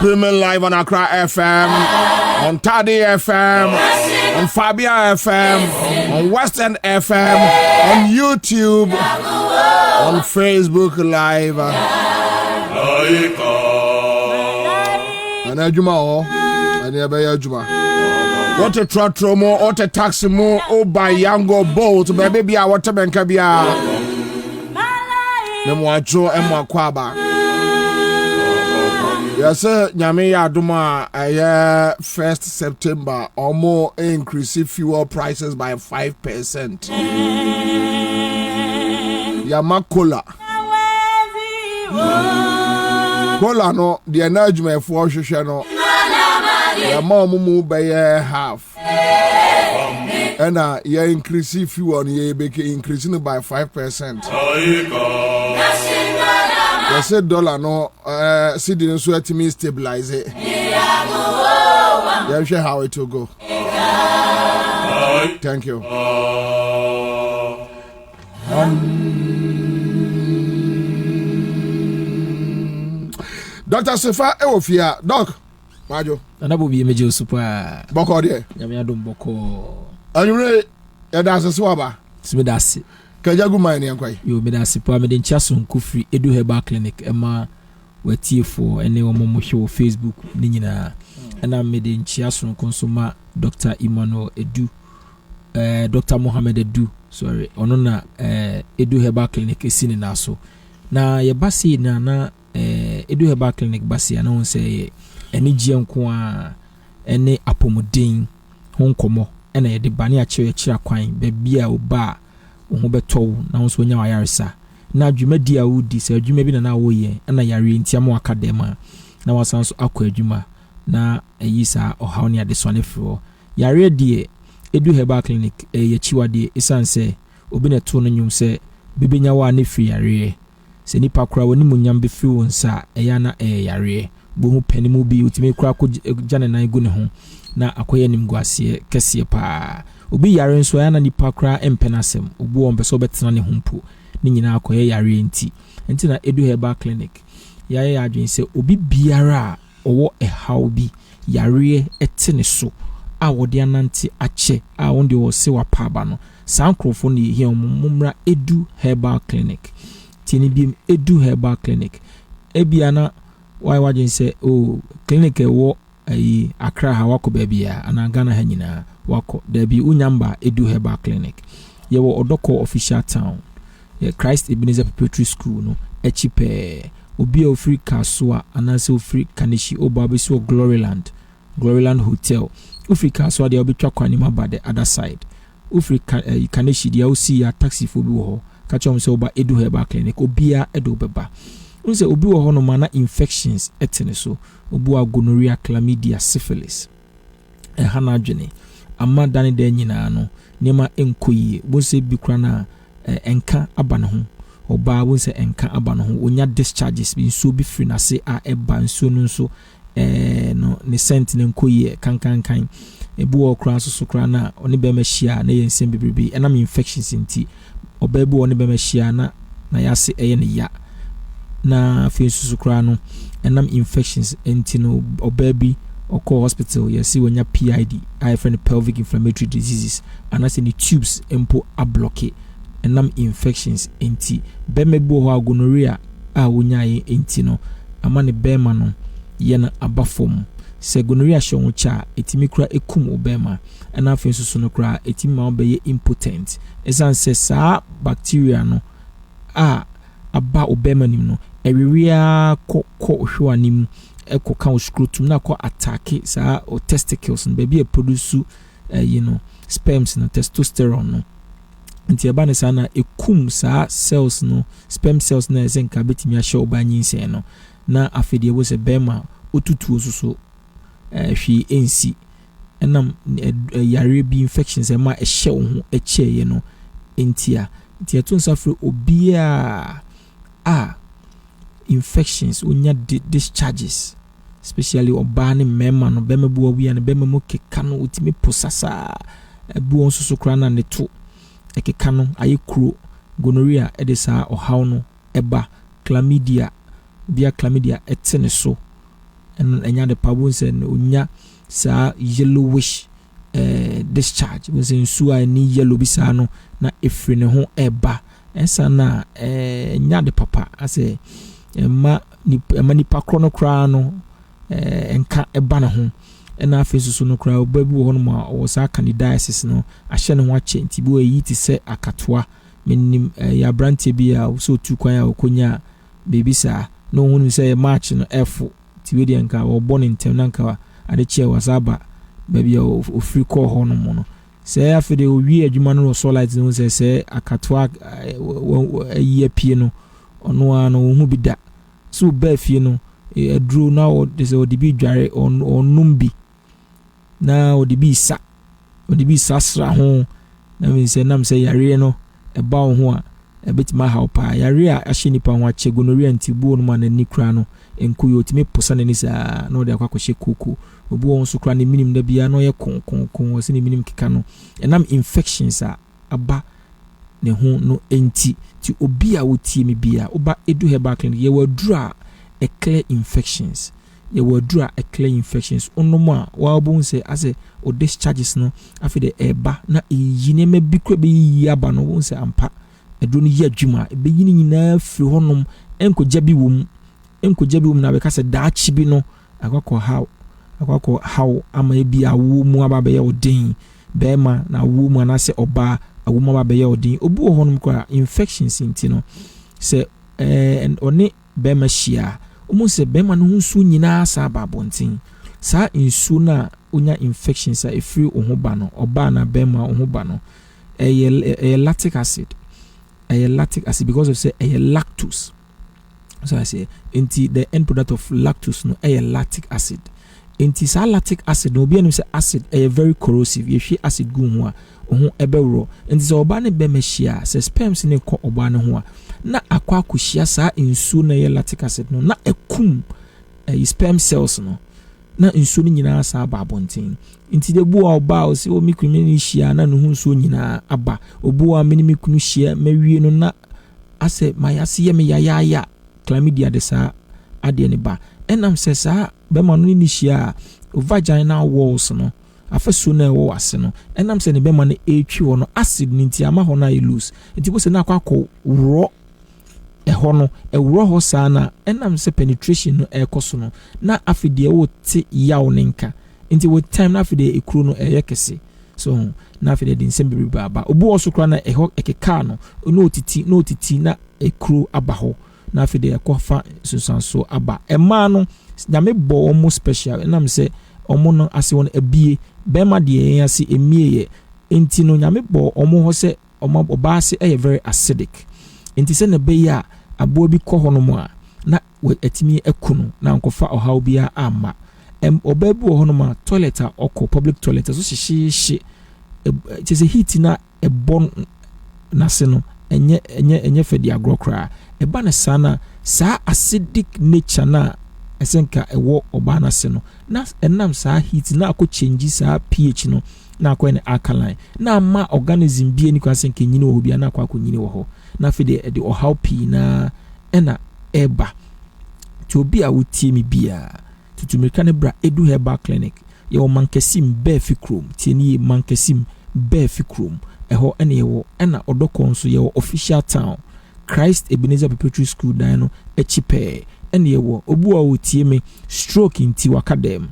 Streaming live on Accra FM, on Tadi FM, on Fabia FM, on Western FM, on YouTube, on Facebook Live. And Ajuma, and Ajuma. What a trotro mo, what a taxi mo, oh by Yango boat, baby, I want to make a bia. Memoacho and Kwaba. Yes, sir. Nyame Aduma, 1st September, or more increase fuel prices by 5%. Yamakola. Kola no, the energy for Shoshano. Yamamu by half. And increase fuel, increasing by 5%. I said dollar no cedi so at me stabilize it. Yeah, sure how it will go. Thank you. Dr. Sefa Ewofia, Doc. Majo. Anabobi emeje super. Boko de. Nyame adom boko. Anure ya dance swaba. Smedase. Kajagu mine yankwai. Yo medase pa me de nchaso nkufri Edu Herbal Clinic ema watiefo ene omomo hwe Facebook ni nyina. Ena me de nchaso nkonsoma Dr. Emmanuel Edu Dr. Mohammed Edu sorry ono na Edu Herbal Clinic esini naso. Na ye basi na Edu Herbal Clinic basi ana on say eni gye nko a ene apomodin ho nkomo ena ye de bane a kire kwan baabi a oba wo beto na wo so nya wayaresa na adwuma di a wodi se adwuma bi na wo ye na yare ntiam akadema na wasan so akọ adwuma na ayisa ohaw ne ade so ne fro yare die Edu Herbal Clinic ye chiwade isanse obi na to no nyum se bibenya wa ne fri yare se nipa kora woni munyam be fri won sa eya na yare bohu panimu bi utime kora ko jane nan gu ne ho na akoye nimguase kese pa obi yare nso ya na nipa kora empenasem obu on beso betena ne humpo ni nyina akoye yare nti na Edu Herbal Clinic yaye adwen se obi biara owo ehaw bi yare etene so a wode ananti ache a wonde wo se wa paba no sankrofo ne hia mumra Edu Herbal Clinic tini bi Edu Herbal Clinic ebiana why wajin say oh clinic wo ayi Accra ha wako bebia ana Ghana ha nyina wako there be unyamba Edu Herbal Clinic ye wo Odoko official town ye Christ Ebenezer Preparatory School no echipe obi ofri kaswa anase ofri Kaneshi obabeso Gloryland Hotel ofri kaswa de obetwa kwanima ba the other side ofri Kaneshi de osi ya taxi fo bi wo ka chom se oba Edu Herbal Clinic obia edo beba unse obi wo hono mana infections etene so obu gonorrhea, chlamydia, syphilis hana adwene amma dane da nyina no nema enkoyi bonse bi kra na enka aba ne ho oba bonse enka aba ne ho onya discharges bi nso bi free na se a eba nso no nso no ne sent ne enkoyi kankan ebu wo kra so kra na oni be mahia na ye nsem bebrebe enam infections nti oba bu oni be mahia na yase eye ne ya na fesu kra no enam infections entino obaby oko hospital yesi wonya PID I friend pelvic inflammatory diseases anase ni tubes empo ablock enam infections enti bemebu ho gonorrhea a wonya ye entino amane bema no ye na abafom se gonorrhea hwe cha etimi kra ekum obema na fesu no kra etimi ma obeye impotent esanse sa bacteria no aba obema nim no ewiria ko hwanim eko kan scrotum na ko attack sa o testicles no baby e produce sperms no testosterone no nti eba ne sana ekum sa cells no sperm cells na ezenka betimi ahye obanyinse no na afedie wo se bema otutu osuso hwi ensi enam yare bi infections e ma ehye wo ho echeye no entia nti etunsafre obia infections unya discharges especially obani mema no bema buwa wiya ne bema mo keka no utimi posasa buwa nsusu kra na ne to ekeka no aye kuro gonorrhea edesa ohaw no eba chlamydia etene so enya de pabun se onya saa yellowish discharge we say nsu a ni yellow bi saa no na efiri ne ho eba ensa na nya de papa ase ma nipa krono kra no enka eba na ho ena afesusu no kra obabu ho no ma o saa candidiasis no ahye ne ho ache nti bi o yi ti se akatoa menim ya brantie bi a so tu kwan a okonya baby saa no hunu se match no f ti we de nka o born in tem na nka ade che wasaba baby o free call ho no mo no se afede o wi adwuma no so light no se akatoa yi apie no ono a no hu bi da so ba fie no adru na o de se o de bi dware onum bi na o de bi sasra ho na me se nam se yare no eba ho a ebetima how pa yare a ahye nipa ho ache gonorrhea ntibuo no ma na nikra no enkuyo timi posa na ni sa na o de akwakohye koko obu won so kra ne minim da bia no ye kon se ne minim keka no enam infections a aba ne ho no enti ti obi a wotie me bia oba edu herbal clinic ye wadura a clear infections onomo a wa obu se ase o discharges no afide eba na eyine ma bi kra be yi aba no won se ampa edu no yi adwuma be yini nyina firi honom enkoja bi wom na be ka se daachi bi no akwa how ama bi awu mu aba be ye odin be ma na awu mu na se oba awu mu aba be ye odin obu honom kwa infections intino se oni be ma hia omu se be ma no nsu nyina sa babontin sa nsu na onya infections a efiri ohoba no oba na be ma ohoba no lactic acid because of say lactose. So I say the end product of lactose no lactic acid. Sa lactic acid no obi anu say acid very corrosive. Ye hwe acid gu ho a oho ebewro. So oba ne be mehia say sperms ne ko oba ne ho a na akwa akohia sa nsu na lactic acid no na ekum sperm cells no na nsu ni nyina sa babontin nti de bu a oba o se o mikunu ni hia na no nsu nyina aba obu a mini mikunu hia mawie no na ase mayase ye me ya chlamydia de sa ade ne ba enam se sa be ma no ni hia vaginal walls no afaso na wo ase no enam se ne be ma no etwi wo no acid ni nti ama ho na loose nti bo se na akwa raw ehono ewro ho sana enam se penetration no ekoso no na afide wo te yaw nenka nti wo time na afide ekru no kese so na afide din sembi baba obu oso kra na eho ekeka no no otiti na ekru aba ho na afide ekofa susanso aba ema no nyame bo omo special enam se omo no ase won abie bema de yen ase emie ye nti no nyame bo omo ho se omo oba ase very acidic nti se na be ya abo bi kɔ hono mu a na etimi ekunu na nkofa ohaw bia ama obabu ho no ma toilet a ɔkɔ public toilet so hyehyehye chese heat na ebon na se no enye fedi agrokra eba na sana sa acidic nature na esenka ewo oba na se no na enam sa heat na akɔ change sa pH no na akɔ ne alkaline na ma organism bi ani kwa senka nyini wo bia na akɔ nyini wo ho na fide de ohaw pi na ena eba to obi a wotie me bia tutumirika ne bra edu herbal clinic ye o mankesim befi chrome tieni mankesim befi chrome eho ene ye wo ena odokon so ye official town Christ Ebenezer Preparatory School dan no echipe ene ye wo obu a wotie me stroke inti wakadem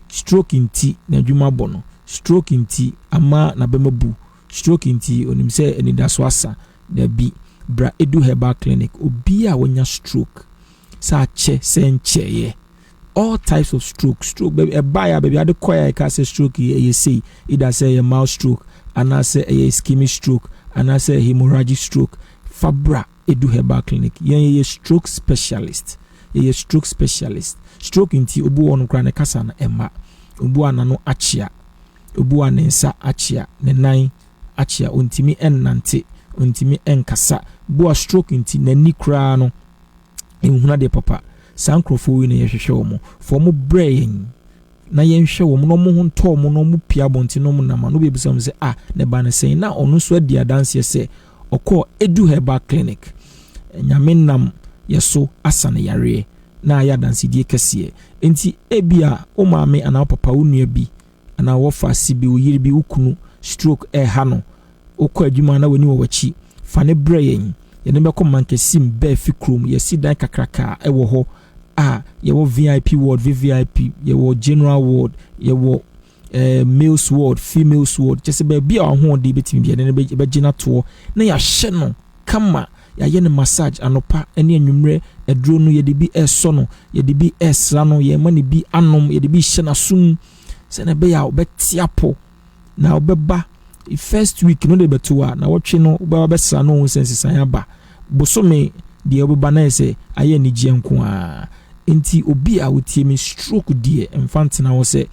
stroke inti na dwuma bono stroke inti ama na bemabu stroke inti onimse eni daso asa da bi bra edu herbal clinic obi a wonya stroke sa che senche ye all types of stroke baby baby ade koya ka say stroke ye say either say a mild stroke and I say a ischemic stroke and I say hemorrhagic stroke fabra edu herbal clinic ye stroke specialist stroke inti obu wonu kra ne kasa na emma obu anano achia obu anensa achia ne nan achia ontimi ennante ontimi enkasa bo stroke inti nani kra no enhuna de papa sankrofo wi na yehwehwe wo mo for mo brain na yenhwe wo mo no mo honto mo no mo pia bonti no mo nama no be bisam se ne ba ne sen na onu so adi adanse se okọ edu herbal clinic nyame nam yeso asane yare na ya danse die kese enti ebia o maame ana papa wo nua bi ana wo fa sibi wo yiri bi ukunu stroke ha no okọ adwuma na wani wo wachi fa ne brɛ yɛn yɛne bɛkɔ mankesim bɛ fi krom yɛsi dan kakraka ɛwɔ hɔ a yɛwɔ VIP ward VVIP yɛwɔ general ward yɛwɔ males ward females ward kyɛ sɛ baabi a ho de betimi bia ne bɛgyina toɔ na yɛahyɛ no kama yɛayɛ ne massage anopa ne anwummerɛ aduro no yɛde bi ɛsɔ no yɛde bi ɛsra no yɛma ne bi anom yɛde bi hyɛ n'asom sɛ na bɛyɛ a wobɛtiapo na wobɛba first week no de beto a na wotwe no wobɛba bɛsra no ho sensesan aba bosome deɛ wobɛba na sɛ ayɛ ne gye nko a enti obi a wotie me stroke deɛ mfantena wo sɛ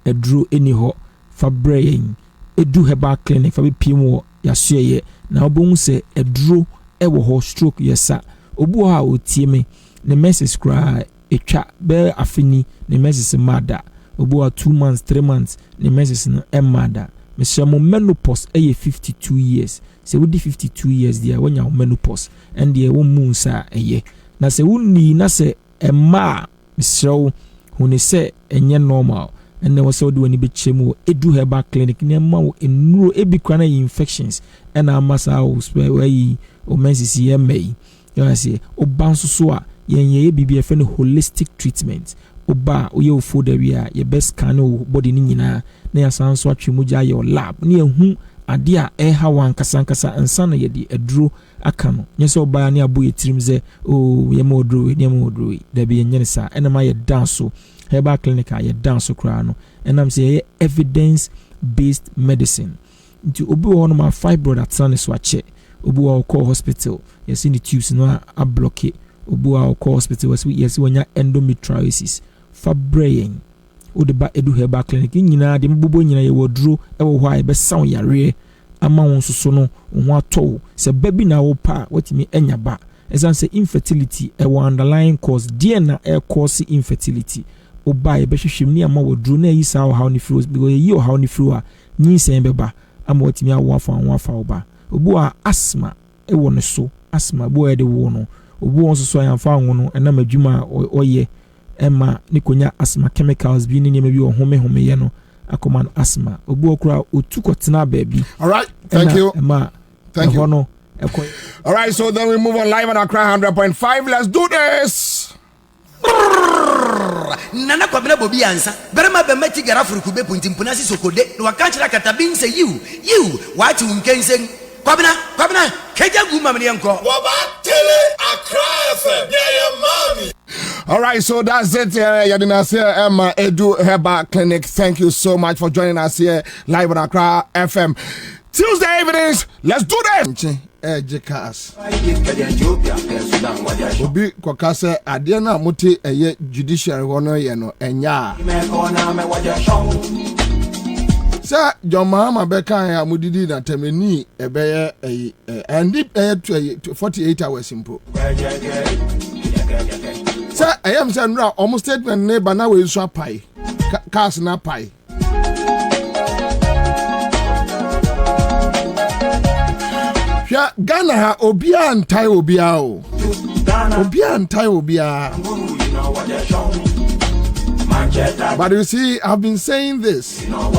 aduro eni hɔ fa brɛ yɛn edu herbal clinic fa bepiem wɔ yasoɛyɛ na wobɛhu sɛ aduro ɛwɔ hɔ stroke yɛsa obu hɔ a wotie me ne message kra etwa bɛ afeni ne message mada obu hɔ 2 months 3 months ne message no mada mesɛ mo menopause ɛyɛ 52 years sɛ wodi 52 years deɛ wonya menopause ɛndeɛ wo mu nsa ɛyɛ na sɛ wonni na sɛ ɛma mesɛ wo hune sɛ ɛnyɛ normal ɛnna wɔ sɛ wode wani bɛkyerɛ mu wɔ edu herbal clinic ne ma wo nnuro ebi kora na infections ɛna ama saa wo wayi o mensisi yɛ mɛyi yɛn sɛ ɔba nso so a yɛn yɛ biribi ɛfɛ no holistic treatment ɔba oyɛ wo food area yɛ best scan wo body ne nyinaa na yɛsan so atwe mu gya yɛ lab ne yɛhu ade a ɛha wan kasankasa ansa na yɛde aduro aka no nyɛ sɛ ɔba ne abo yɛ tirim sɛ o yɛ ma oduro ne ma oduro da bi yɛn nyɛ ne saa ɛna ma yɛ dan so herbal clinic a yɛ dan so koraa no ɛnam sɛ yɛ evidence based medicine nti obi wɔ hɔ no ma fibroid atena ne so akyɛ obi wɔ call hospital yɛsi ne tubes no a block obi wɔ call hospital yɛsi wɔnya endometriosis fa brɛ yɛn wode ba edu herbal clinic nyinaa de mbobo nyinaa yɛwɔ duro ɛwɔ hɔ a yɛbɛsa wo yareɛ ama wo nsoso no ho atɔ wo sɛ ba bi na wo pa watimi anya ba ɛsan sɛ infertility ɛwɔ underlying cause deɛ na cause infertility oba yɛbɛhwehwɛ mu ne ama wɔ duro na yi saa ɔhaw ne firi because yi ɔhaw ne firi a nyinsɛn bɛba ama watimi awo afa oba obi wɔ asthma ɛwɔ ne so asthma bo yɛde wo no obi wɔ nso so ayamfa wo no ɛnam adwuma a ɔyɛ ɛma ne konya asthma chemicals bi ne nneɛma bi wɔ home yɛ no akɔma no asthma obi wɔ kora otu kɔtena baabi. All right, thank you. Thank you. No, all right, so then we move on live on Accra 100.5. Let's do this. Nana Kwabena Bobie Ansah berema be meti gara furuku be puntimpuna si sokode no wakanchira katabin say you what you kensen Kwabena keja guma me enko Waba tele Accra FM yeah mommy. All right, so that's it. Yadina Emma Edu Herbal Clinic. Thank you so much for joining us here live on Accra FM. Tuesday evenings, let's do this. Obi kwakase ade na mote eye judiciary wono ye no enya sa joma be kan ya mudidi na temeni ebeye and 48 hours simple sa ayam say nra almost statement ne bana we so apai cars na pai ya Ghana ha obia antai obia o obia antai obia. But you see, I've been saying this. Yeah,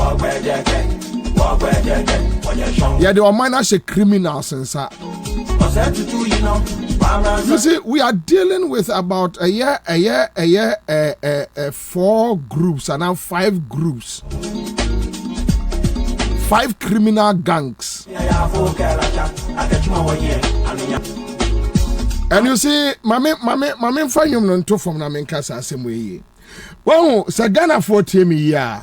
they were minor criminals and so. You see, we are dealing with about a year, 4 groups and now 5 groups. 5 criminal gangs. And you see, mame find you no to from na menkasa asem well, Sagana for Timmy ya.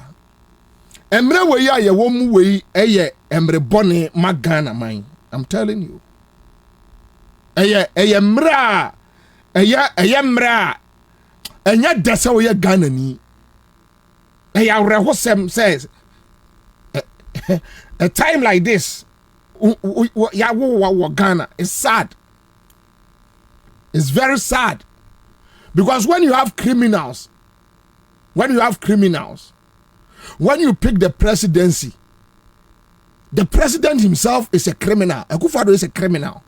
Emre we ya ye wom we eye emre bone magana mine. I'm telling you. Eye mra. Eye mra. Enya desa we Ghana ni. Eye awrehosem says a time like this ya wo Ghana is sad. It's very sad. Because when you have criminals, when you pick the presidency, the president himself is a criminal. Akufo-Addo is a criminal.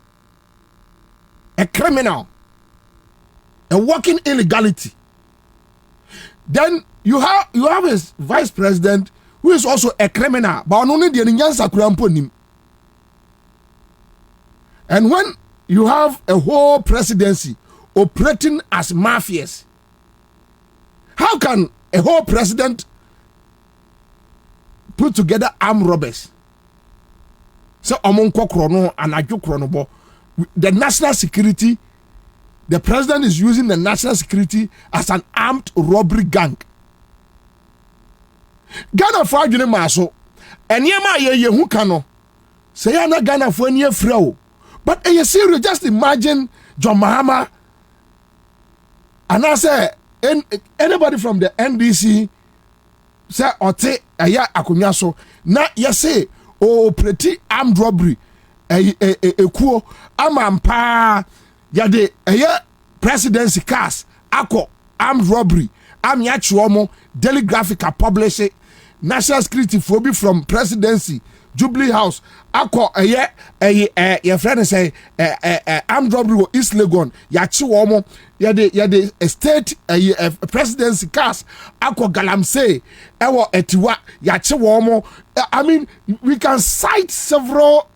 A walking illegality. Then you have his vice president who is also a criminal, but only the Ansah kurampo. And when you have a whole presidency operating as mafias, how can a whole president put together armed robbers? So amonko krono anajo krono bo. The national security, the president is using the national security as an armed robbery gang. Ghana for adwene maso enema ye hu kano say ya na Ghana for any frɛ. But serious, just imagine John Mahama and I say anybody from the NDC say ote aya akonya so na say pretty armed robbery kuo amampa yade presidency cars ako armed robbery am ya chuomo daily graphic publish it, national security phobia from presidency Jubilee House ako your friend say armed robbery East Legon ya chuomo yade state presidency cars ako galamsey ewo etiwa ya chuomo. I mean, we can cite several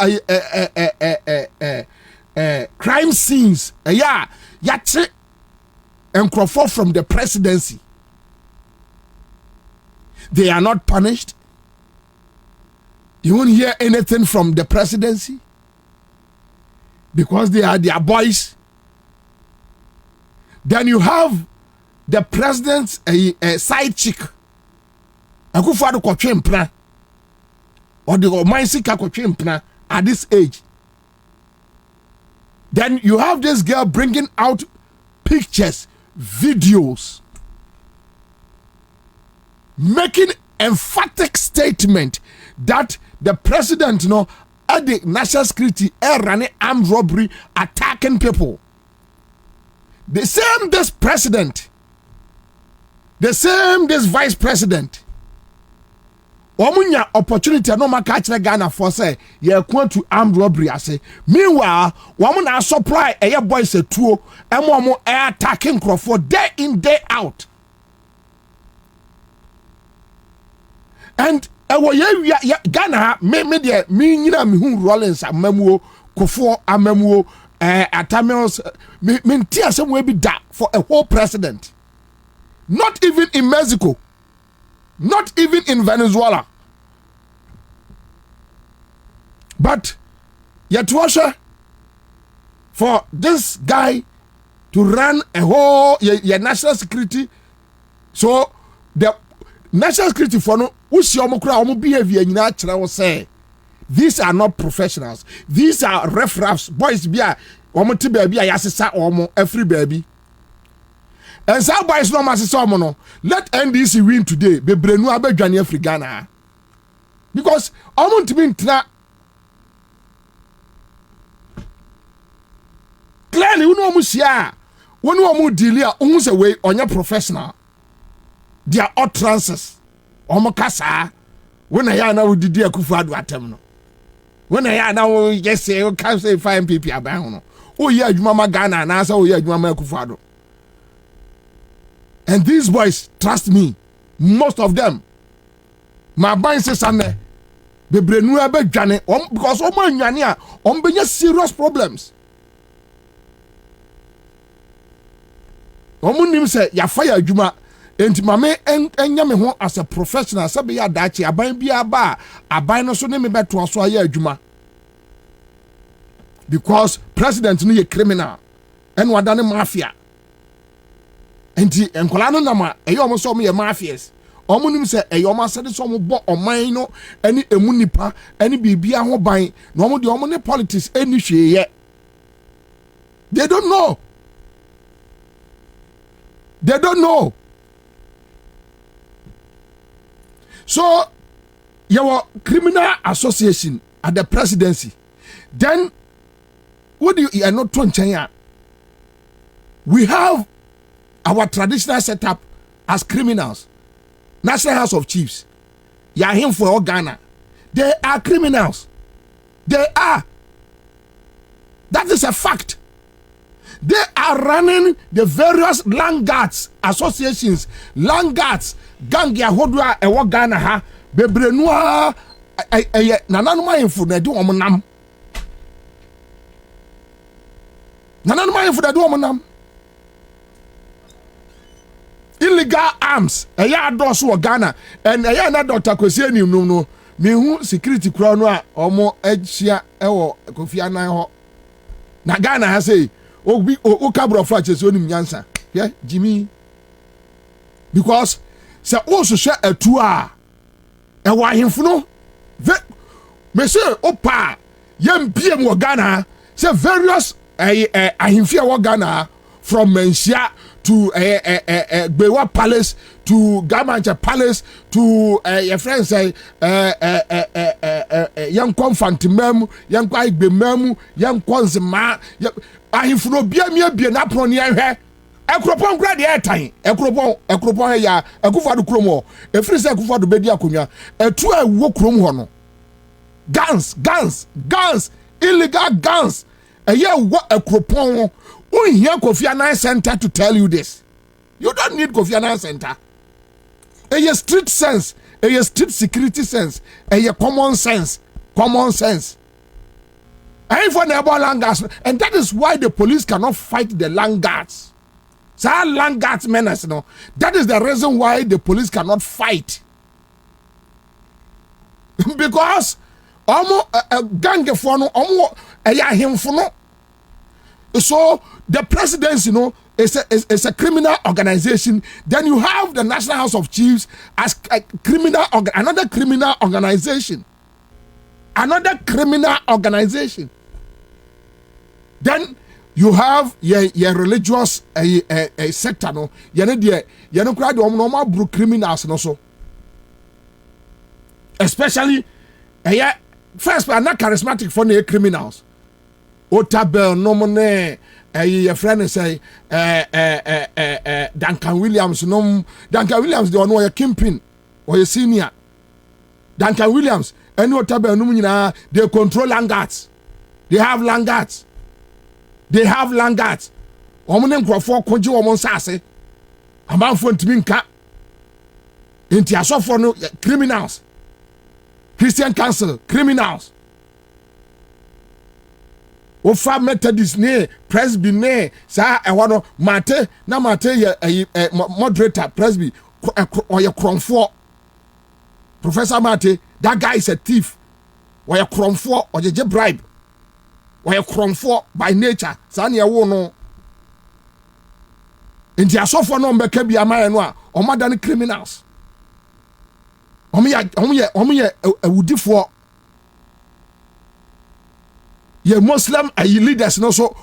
crime scenes. Yache and Crawford from the presidency. They are not punished. You won't hear anything from the presidency because they are their boys. Then you have the president's side chick. Akufo-Addo kɔtwe mpena. Or the Omaisi Kakotwimpna at this age. Then you have this girl bringing out pictures, videos, making emphatic statement that the president, at the national security, running armed robbery, attacking people. The same this president, the same this vice president. Omunya opportunity no ma catch Ghana for say ye want to armed robbery ase. Meanwhile, woman na supply boys a tuo emo attacking Crawford day in day out. And Ghana me nyina me hu Rollins amamuo Kofo amamuo Atamels me ntia some way be that for a whole president. Not even in Mexico. Not even in Venezuela. But yet for this guy to run a whole national security. So the national security for no behavior say these are not professionals. These are riffraffs, boys be a every baby. And some boys no mass no. Let NDC win today. Be brenu abedwane Africana. Because omo ntimi ntina clearly we know musia. We know omo deal a omo say we onye professional. They are utterances. Omo kasa. When I ya na we didi Akufo-Addo atem no. When I ya na we just say we can say fine people aban no. Oh yeah, adwuma ma Ghana na say oh yeah, adwuma ma Akufo-Addo. And these boys, trust me, most of them, my buying says the brenu abedwane because be serious problems. Nim say ya fire adwuma enti mame enya me ho as a professional sabe ya dachi aban bia ba aban no so ne me beto so aye adwuma. Because president no ye criminal and wadane mafia. Enti enkola no nama eyo so mo ye mafias omunim se eyo ma sede so mo bo oman no ani emu nipa ani bibia ho ban na omo de omo ne politics eni hweye. They don't know. They don't know. So your criminal association at the presidency. Then what do you are not to we have our traditional setup as criminals. National House of Chiefs. Ya him for all Ghana. They are criminals. They are. That is a fact. They are running the various land guards associations, land guards, gang ya hodwa ewo Ghana ha, bebrenua nananuma info na di omonam. Nananuma info na di omonam. Illegal arms, eya adoso wo Ghana, and eya na Dr. Kwesi Anim no, mehu security kura no a omo ehia ewo Kofi Anan ho. Na Ghana ha say obi o kabro fra chese onim nyansa yeah Jimmy because say o so hwe atu a e wa hemfu no me say opa yam biem wo Ghana say various ahemfia wo Ghana from Mensia to Bewa Palace to Gamancha Palace to your friends say young Confantimem, young Quai Bememu, young Quanzima, ahimfuno bia na proni ehwe ekropon grade airtime ekropon ya ekufado kromo efiri se ekufado bedi akonwa etu awo krom ho no guns illegal guns eye wo ekropon unhia Kofi Anan Center to tell you this. You don't need Kofi Anan Center. Eye street sense, eye street security sense, eye common sense. And for the land guards, and that is why the police cannot fight the land guards. So land guards menace, no. That is the reason why the police cannot fight. Because gang for no him for no. So the presidency, is a criminal organization. Then you have the National House of Chiefs as a another criminal organization. Then you have your religious sector, no. You know, normal bro criminals, no so. Especially, first, we are not charismatic for the criminals. Otabel, no money. Your friend say, Duncan Williams, no, Duncan Williams, they know your kingpin or your senior. Duncan Williams, and no Otabel, no, they control land guards. They have land guards. Omonem krofo konji omon sase. Amanfo ntimi nka. Enti asofo no criminals. Christian Council criminals. Ofa Methodist ne Presby ne sa ewo no mate ye moderator Presby or your kromfo. Professor Mate, that guy is a thief. Or your kromfo or je bribe. Or your kromfo by nature. Sani ya wo no. Inti asofo no mbeke bi amaye no a o madane criminals. Omuye awudifo. Ye Muslim leaders no so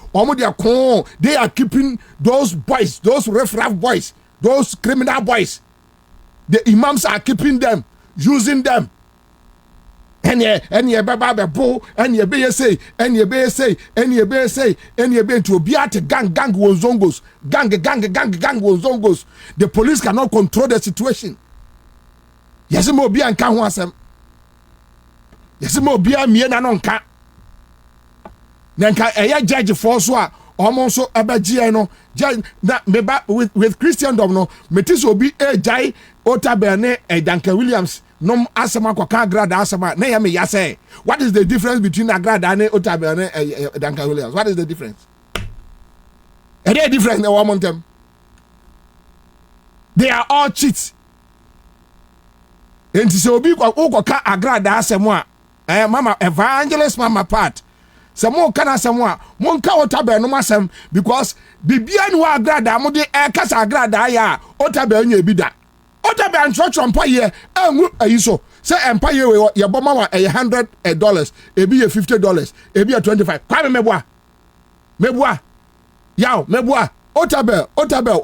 they are keeping those boys, those riffraff boys, those criminal boys. The imams are keeping them, using them. And ye baba bo and ye be say to be at gang wozongos gang wozongos. The police cannot control the situation. Yes mo bi anka ho asem. Yes mo bi amie na no nka. Nanka judge for so a almost abaji no na meba with Christendom no metis obi jai Otabene Duncan Williams nom asema kwaka agrada asema na ya me yase. What is the difference between agrada and Otabene Duncan Williams? What is the difference? There difference na one them. They are all cheats. Enti se obi kwaka agrada asema mama evangelist mama part. Samo kana samwa monka Otabel no masem because bibia no agrada mo de kasa agrada ya Otabel nya bida Otabel nchocho mpa ye anwu ayiso say empa ye we ye boma wa $100 ebi ye $50 ebi ye $25 kwa meboa yaw meboa Otabel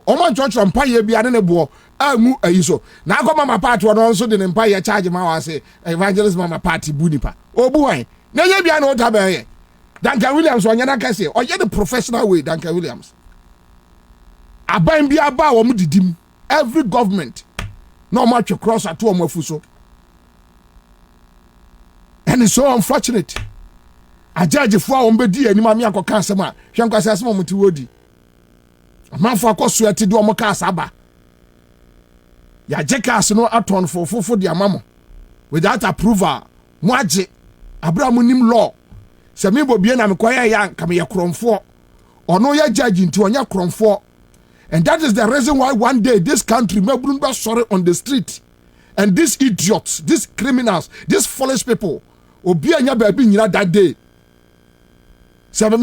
o man nchocho mpa ye bia ne bo anwu ayiso na akọ mama party no nso de ne mpa ye charge ma wa say evangelist mama party bunipa obuwan na ye bia na Otabel ye Duncan Williams on yana kase or the professional way Duncan Williams. Aban bi aba wo didim every government no much across at one fuso. And it's so unfortunate. A judge for ombedi ani mami akoka asema hwankwase asema muti wodi amanfo akoso ati de omo cars aba ya je cars no aton fofofo de amamo without approval mo age abraham nim law se me bobie na me koya ya kam ye kromfo ono ya judge nti onya kromfo. And that is the reason why one day this country may be sorry on the street. And these idiots, these criminals, these foolish people, obi anya baby nyina that day. So me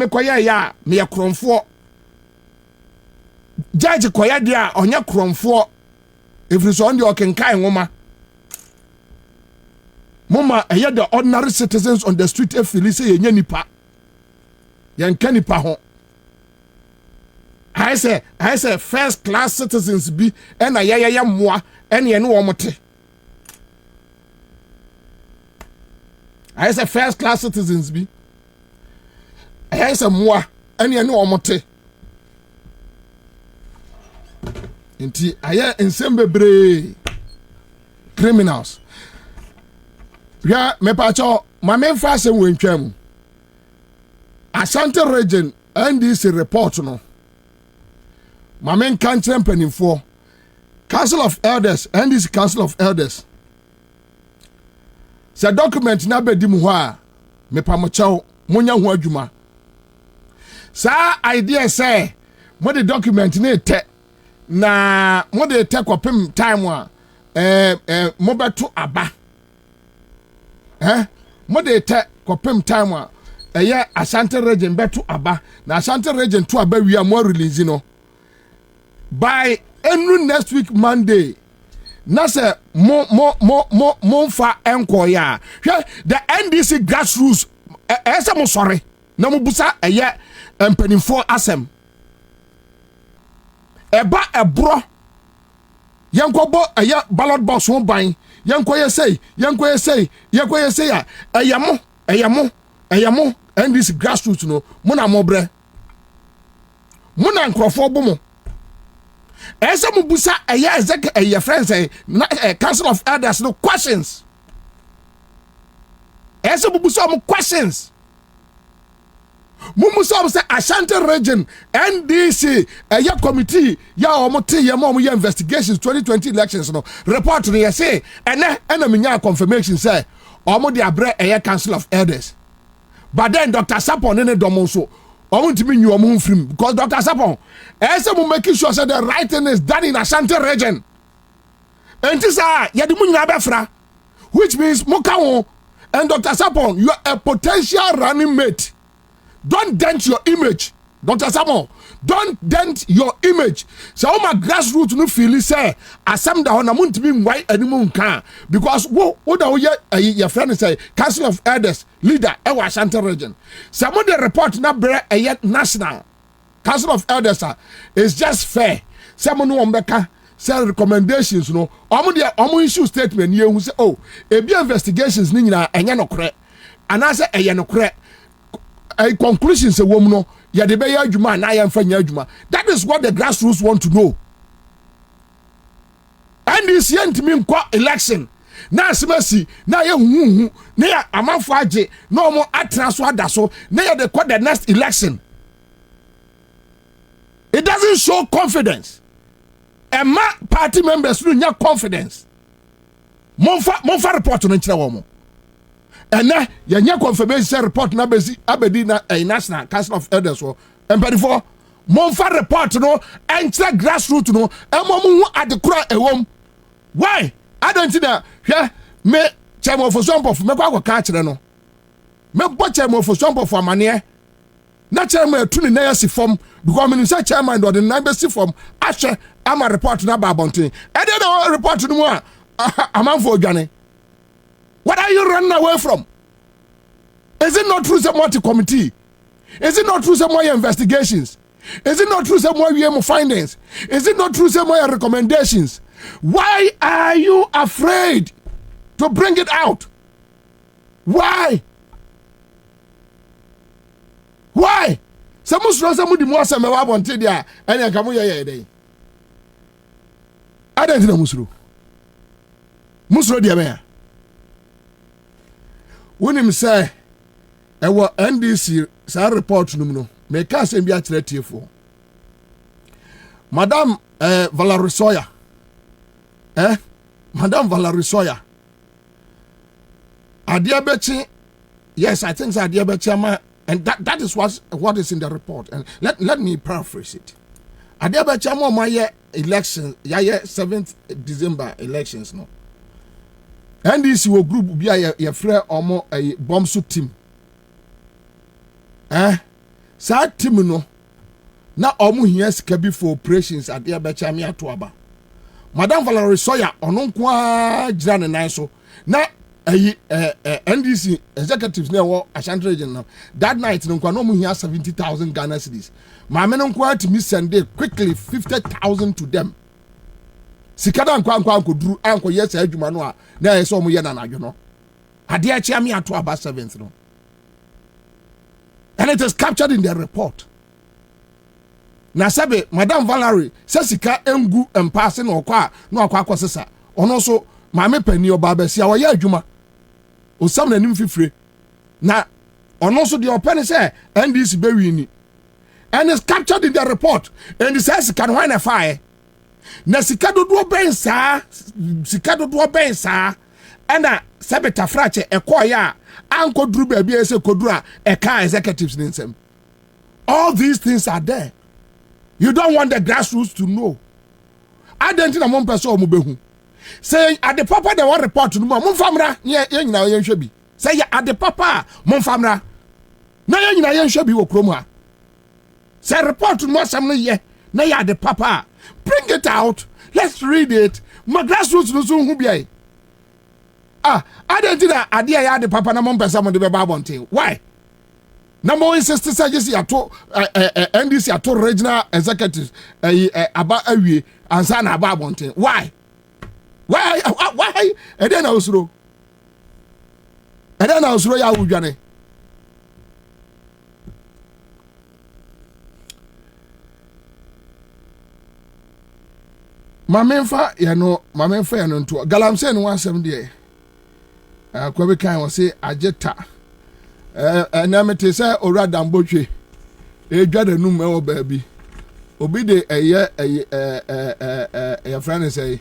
koya ya me ya kromfo. Judge koya dia onya kromfo. If it's on your kenkai ngoma. Mama aya the ordinary citizens on the street e feel say yenye nipa. Yan kanipa ho. I say first class citizens be and ya moi and ye no omote. I say first class citizens be. I say moi and ye no omote. Inti aya ensemble bre criminals. Ya me pacho ma me fa se wentwam. Ashanti region and this report no. Mamen country penifo Council of Elders and this Council of Elders. Sa document na bedi mu ho a me pamochaw munya ho adwuma. Sa idea say mo the document na ete na mo de ete kopem time a mo beto aba. Mo de ete kopem time a eye Ashanti region beto aba na Ashanti region to aba wi a mo release no. By next week Monday, na say mo fa enko ya. The NDC grassroots ese mo sorry. Na mo busa eye empanimfo asem. Eba ebro. Yanko bo eye ballot box won ban. Yanko ye say ya. Eyamo NDC grassroots no. Mo na mo bre. Mo na nkrofo bo mo. Esa mubusa aya ezek aya friends Council of Elders no questions. Esa mubusa mo questions. Mumusa say Ashanti region NDC aya committee ya omote ya mo ya investigations 2020 elections no report no say ena minya confirmation say omo de abre aya Council of Elders. But then Dr. Sapon ne domo so I want to be new film because Dr. Sapon, as I'm making sure that the right thing is done in Ashanti region. And this is which means Mokawo and Dr. Sapon, you are a potential running mate. Don't dent your image, Dr. Sapon. Don't dent your image. So my grassroots no feel say asam da hona muntu bi nwai animu nka because wo da your friend say Council of Elders leader e wa Ashanti region. Some of the report na bre national Council of Elders is just fair. Some no ombeka say recommendations no omo issue statement ye hu say oh e be investigations ni nyina enye no kore anase eye no kore conclusions e wom no ya de be ya adwuma na ya mfa nya adwuma. That is what the grassroots want to know. And this yentimi nkwa election na asemasi na ye huhu na ya amanfo age na omo atena so adaso na ya de the next election. It doesn't show confidence. And my party members no nya confidence. Monfa report no nkyere wo mo. And now, your confirmation report na bezi abedi na National Council of Elders so empathy monfa report no enter grassroots no emomu adekura ewom. Why? I don't know. Hwe me chairman for some of me kwa ka kire no. Me bo chairman for some of amane. Na chairman tu ni na yasi form because me say chairman do the na be si form ahwe ama report na ba bonten. E dey no report no mu a amanfo odwane. What are you running away from? Is it not through some committee? Is it not through some more investigations? Is it not through some more findings? Is it not through some more recommendations? Why are you afraid to bring it out? Why? Why? Somebody more some wanted there and I come here day. I don't know Musro. Musro dear. When him say NDC sa report no me ka sem bi a kire tiefo Madam Valerie Sawyer. Madam Valerie Sawyer. Adiabechi, yes, I think it's Adiabechi, and that is what is in the report. And let me paraphrase it. Adiabechi, my election, 7th December elections, no. NDC will group be a free or a bomb suit team. Sad team no. Na omu hies kebi for operations at the Abachami atuaba. Madam Valerie Sawyer ononkwa jira ne nan so. Na NDC executives na wo Ashanti region now. That night no kwa no mu hia 70,000 Ghana cedis. Ma me no kwa to me send quickly 50,000 to them. Sikada nkwa ankoduru anko yes adwuma no a na yeso omu ye na nadwo no. Ade a chiami atuaba 7th no. And it is captured in their report. Na sabe Madam Valerie sesika engu empase no kwa no akwa sesa ono so maame pani oba ba sia wo ya adwuma osam na nim fifire na ono so de opene say NDC be wini and is captured in the report and it says can why na fire na sika dodo ben saa ana sabe tafrache ekoya ankoduru ba bia ese koduru a eka executives nsem. All these things are there. You don't want the grassroots to know. I don't think I'm person or mubehu. Say at the papa they want report to no mon famra ye nyina ye nhwe bi. Say at the papa mon famra. Na ye nyina ye nhwe bi wo krom ha. Say report to no sam no ye. Na ye at the papa. Bring it out. Let's read it. My grassroots no so hu bi I don't think that ade ya at the papa na mon person mo de be ba bonten. Why? Number one sister says to NDC to regional executives about awie Ansah na aba bonten. Why? And then also ya udwane. Mamenfa ya no nto galamse no 170 Kwabena was say ajeta na me te say ora dambotwe dwa da num e baabi obi de eye friend say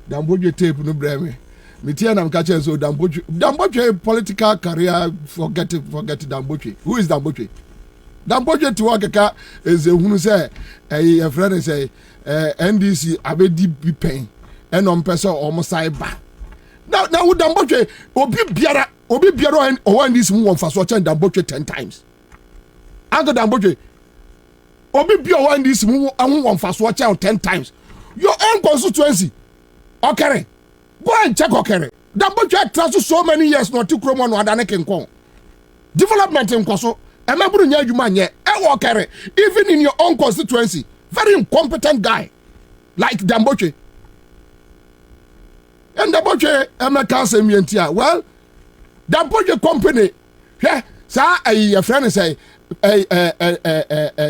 dambotwe tape no breme me tie na mka che so dambotwe political career forget dambotwe. Who is dambotwe to work ka is ehunu say eye friend say NDC abedi bi pen e no mpese omosai ba now who dambotwe obi biara o wan this mu won faso chen dambotwe 10 times. Ango dambotwe obi bia wan this mu won faso chen 10 times. Your own constituency. Okay. Go and check okay. Dambotwe trust so many years no ti kromo no adane kenkon. Development in kwaso e maburu nya adwuma nye e wo kere even in your own constituency. Very incompetent guy like Dambotwe. And Dambotwe Emeka Semientia. Well, Dambotwe company, yeah, sa a friend say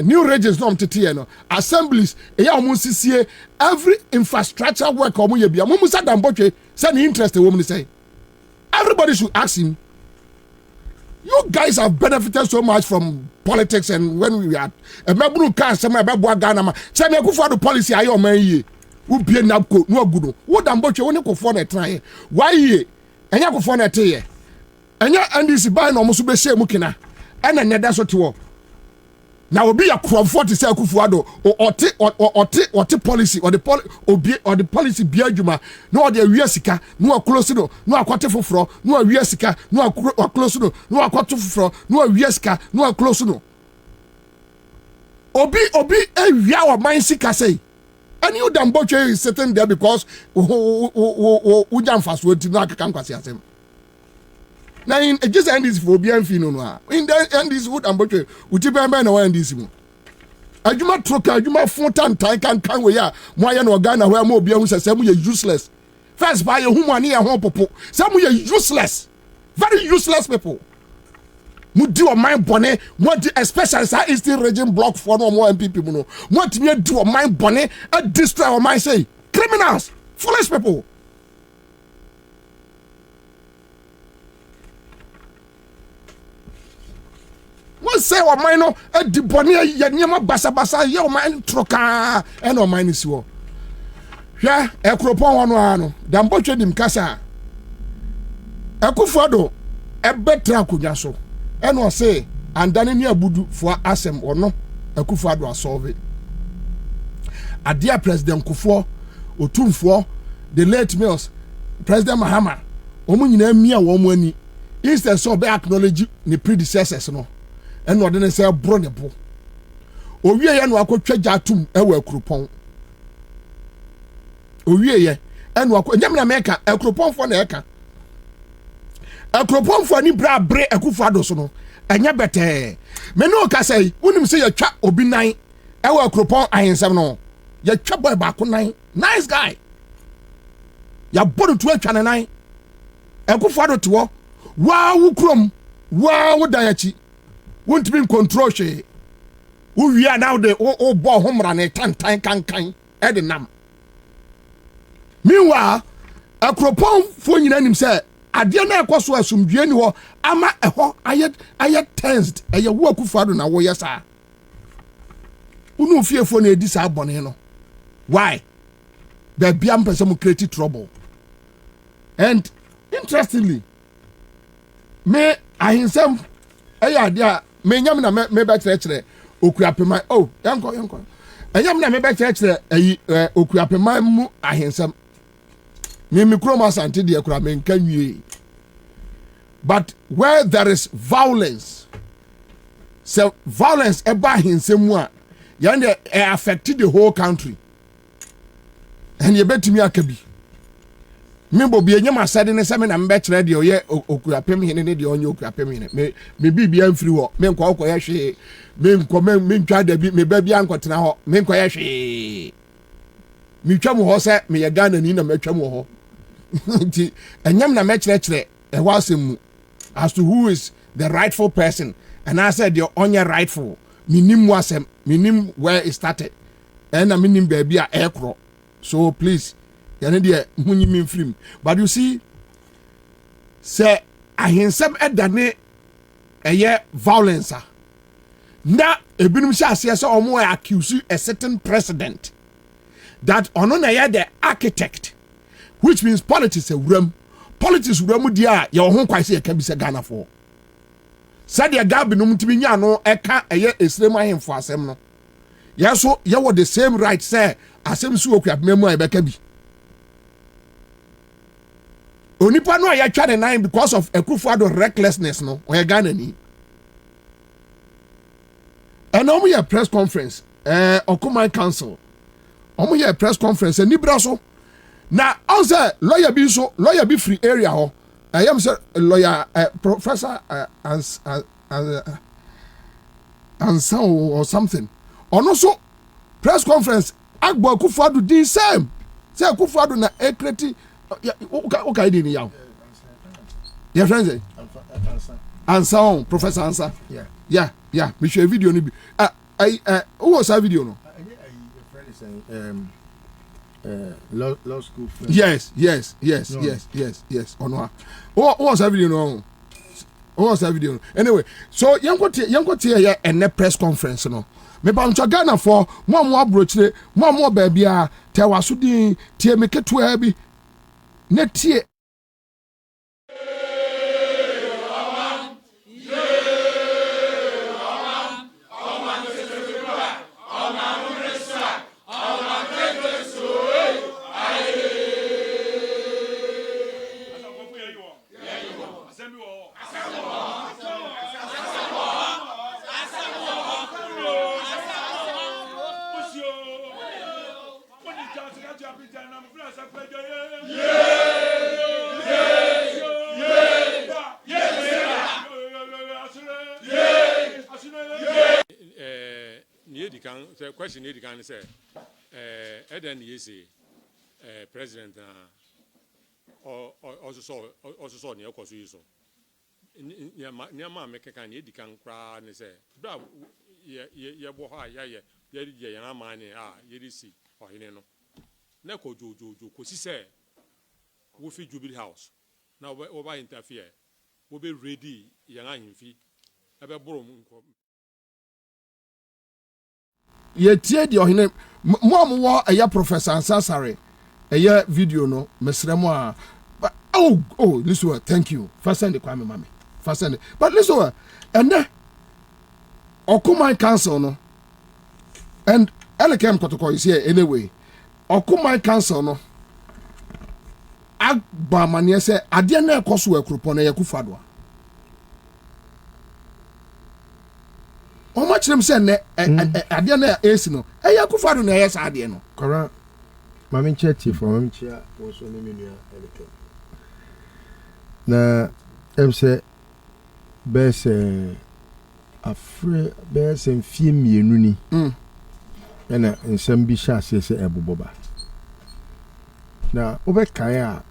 new regions no mtete assemblies eya omunsisie every infrastructure work omuye bia mumusa Dambotwe say the interest the woman say. Everybody should ask him. You guys have benefited so much from politics, and when we are a member can say my babu Ghana, say me for the policy ayo man ye. Who be napko no good. What Dambotwe woni ko for na try. Why ye? Enya ko for na te ye. Enya NDC buy no musu be share mukina. Ena neda so te wo. Na obi ya comfort say Akufuado or policy or the policy bi adwuma no o de awia sika no close no akwate foforo no awia sika no close no akwato foforo no awia sika no close no obi awia wa man sika say and you Dambotwe is sitting there because ujam faso ti na akaka nkwase asem. Now in just end this for bien fino no in the end this would Dambotwe uti bembe na wan this mu adwuma troka adwuma fontan tan kan we ya mo aye no Ghana where mo bia hu say mu ye useless first by your human here ho popo say mu ye useless, very useless people. Mu di o mind bone what especially say Eastern region block for no more MPP mu no what me do o mind bone a destroy o mind say criminals, foolish people. say o man no e di bone ye niam basa ye o man troka e no man si wo hwe e kropon wono ano dambotwe dim kasa Akufo-Addo e betra akudwa so e no say andane ni abudu fo asem ono Akufo-Addo asolve adia president Kufuor Otumfuo the late Mills President Mahama omu nyina mia wo mu ani instead so be acknowledge ni predecessors no and no dey say bro ne bo owie ye no akotwa jatum e wa akropon owie ye enu nyamna meka akropon fo na eka akropon fo ni bra bre Akufo-Addo so no enya bete me no ka say unim say ya twa obi nan e wa akropon ahensem no ya twa boy ba ko nan nice guy ya bodo to atwa nan Akufo-Addo to wa wu krom wa wu dan achi wontimi control hwe wo wia now de o bo homra ne tantan kankan e de nam meanwhile akropon fo nyina nim say ade na ekoso asumdue ni ho ama eho ayet tensed eye wo Akufo-Addo na wo yesa unu fiefo na edi sa bone no why the biam person create trouble and interestingly me ahinsam eya dia me nyam na me be kire okuapema oh yanko enyam na me be kire ayi okuapema mu ahinsam me mikroma sante dia kura me nkanwie but where there is violence so violence eba ahinsam mu a yande affected the whole country and you betimi akabi me Bobie nyam asade ne se me na mbe kire de oye okuapem hene ne de onye okuapem hene me bibia mfiri ho me nkwa okoye hwe me nkwa me ntwa da bi me ba bia nkotena ho me nkwa ye hwe me twam ho se me ye Ghana ni na matwam ho nti enyam na me kire e wasem mu as to who is the rightful person and I said the onye rightful minim wasem minim where it started and na minim ba bia ekro so please yani de munyimi mfrim but you see say ahensem edane eye violence na ebinum sha ase say omo accuse a certain president that ono na ye the architect which means politics ewuram politics ewuram dia ye ho kwase ye ka bi se Ghana for said the gabinum timi nya no eka eye esrem ahemfo asem no yeso ye wo the same right say asem su okuapemu e beka bi onipa no ya twa ne nan because of Akufo-Addo recklessness no o Ghana ni and omo ya press conference Okuman council omo ya press conference ni bra so na Ansah lawyer bi free area ho I am sir lawyer Professor Ansah or something ono so press conference agbo Akufo-Addo di same say Akufo-Addo na ekreti okay di ni yaw your friends Ansah Professor Ansah yeah me share video ni bi who was that video no law school friend. Yes. Ono what was that video no? What was that video? Anyway, so yanko tie ya ene press conference no. Me ba ncha Ghana for mo abrochire, mo ba bia te waso din tie me ketua bi. Ne tie the question you can say Eden is president or also saw near Cosuso. Near my make a can you can cry and say, yeah, boha, yeah, mine, you see, or you know. Neko Jojo, because he said, we'll feed Jubilee House. Now, why interfere? We'll be ready, young fee. Ever borrow. yɛtie deɛ ɔhene mo a mowɔ ɛyɛ professor Ansah sare ɛyɛ video no mesrɛ mo a listen, thank you first send the Kwame mami first send but listen and then Okuman council no and Elekem protocol is here anyway Okuman council no agba mane say ade na ekoso akrupo na yakufadwa o ma kyerem say ne ade na esi no yakufado na yes ade no kora mami cheti for mami chia wo so ne menua Elekem na say best afre best mfie mienu ni na nsɛm bi hyɛ ase sɛ ɛbobɔba na wobɛkae a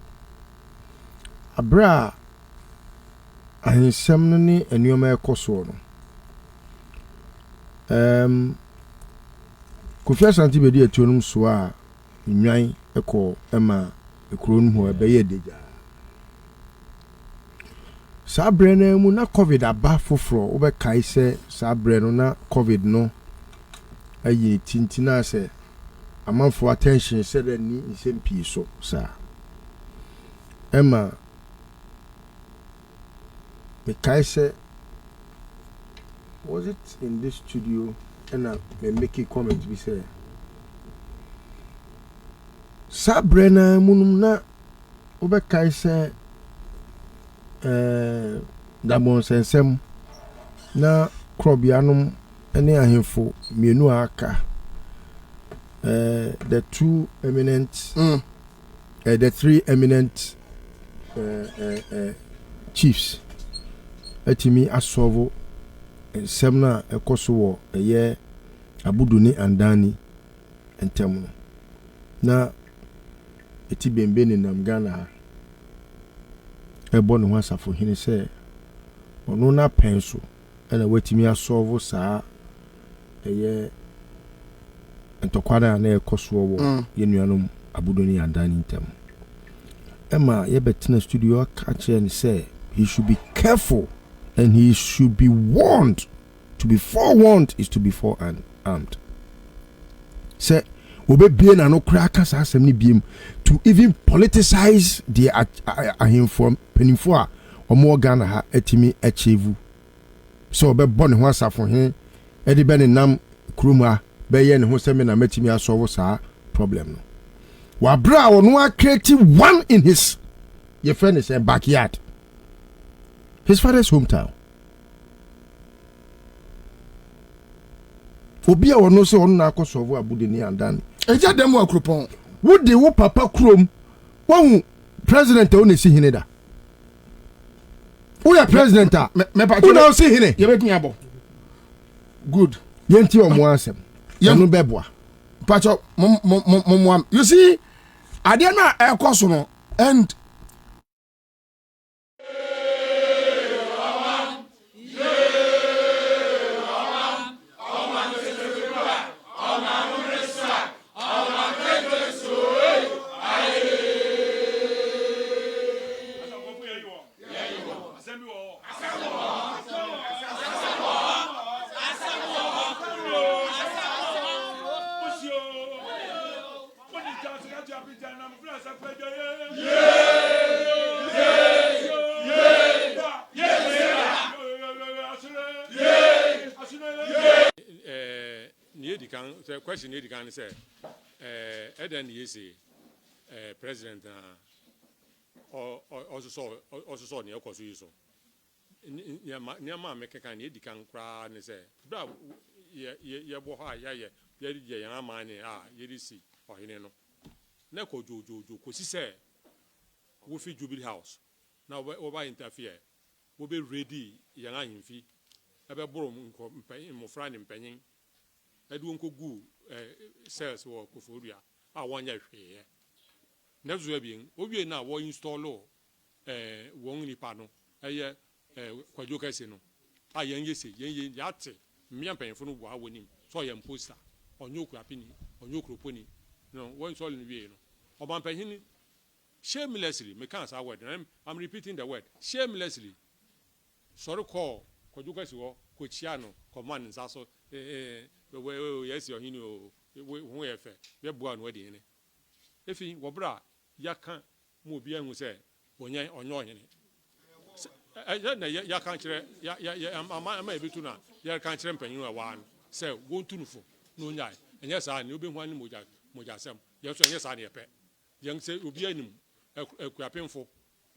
abra ahensɛm no ne nneɛma ɛkɔ soɔ no Kofi Asante bɛdi atuonum so a nnwan ɛkɔ ɛma ekuro no ho ɛbɛyɛ degya saa brɛ no mu na covid aba foforɔ wobɛkae sɛ saa brɛ no na covid no ayi tintina sɛ amanfo attention sɛ dɛ ni nsɛm pii so saa ɛma mekae sɛ was it in this studio ɛna me make a comment bi sɛ saa brɛ no mu na wobɛkae sɛ dabon sensem na krobianum ene ahemfo mienu aka the two eminent the three eminent chiefs etimi asolve ensem na ekoso wo eye abuduni andani entem na eti bembe ni nam Ghana ebo no asafo hene se ono na penso ena watimi asolve saa eye entokwada na ekoso wo ye nuanom abudoni andani ntem ema ye betina studio catch and say he should be careful and he should be warned. To be forewarned is to be forearmed. Say obebie na no kra kasa asem ni biem to even politicize the ahemfo penifo a omo Ghana ha etimi achieve so obebɔ ne ho asafo he e de be ne nam kroma be ye ne ho seme na matimi asolve saa problem no wa bra wo no create one in his your friend is backyard, his father's hometown. Obi a wono se wono na akosovo abudeni andani eja dem wa kropon wo de wo papa krom wo president o na si hine da wo ya president a me pa wo na o si hine ye bekin abo good yenti o mo asem ye no beboa pacho mo you see ade na ekoso no and the question you can say Eden Yesi president also saw near Cosuso. Near my can you can cry and say, Bra, ye boha, ye young man, ye see, or you know. Neko Jojo, Cosi say, Woofy Jubilee House. Now, over interfere, will be ready, young fee. Ever broom, paying more friend and penning. I don't go sales or Koforia. I want you here. Next way being, we now will install law, Wong Nipano, a year, Quajoka Seno. I young Yesi, Yate, Miampan from winning, so I am poster, or no crappini, or no croponi. No, one's all in Vienna. Or Bampahini, shamelessly, McCann's our word, I'm repeating the word, shamelessly. Sorry call, Quajoka, Cochiano, command and also. yes your hino we efe we bua no de ni efi wo bra yaka mo bia hu se onye hene na ya kan kire ya ama ebitu na ya kan kire mpanyin wa no se wo ntunufo no nya enye sa ni obi hu ani moja sem ye so enye sa na epe yang se obi anim akuapemfo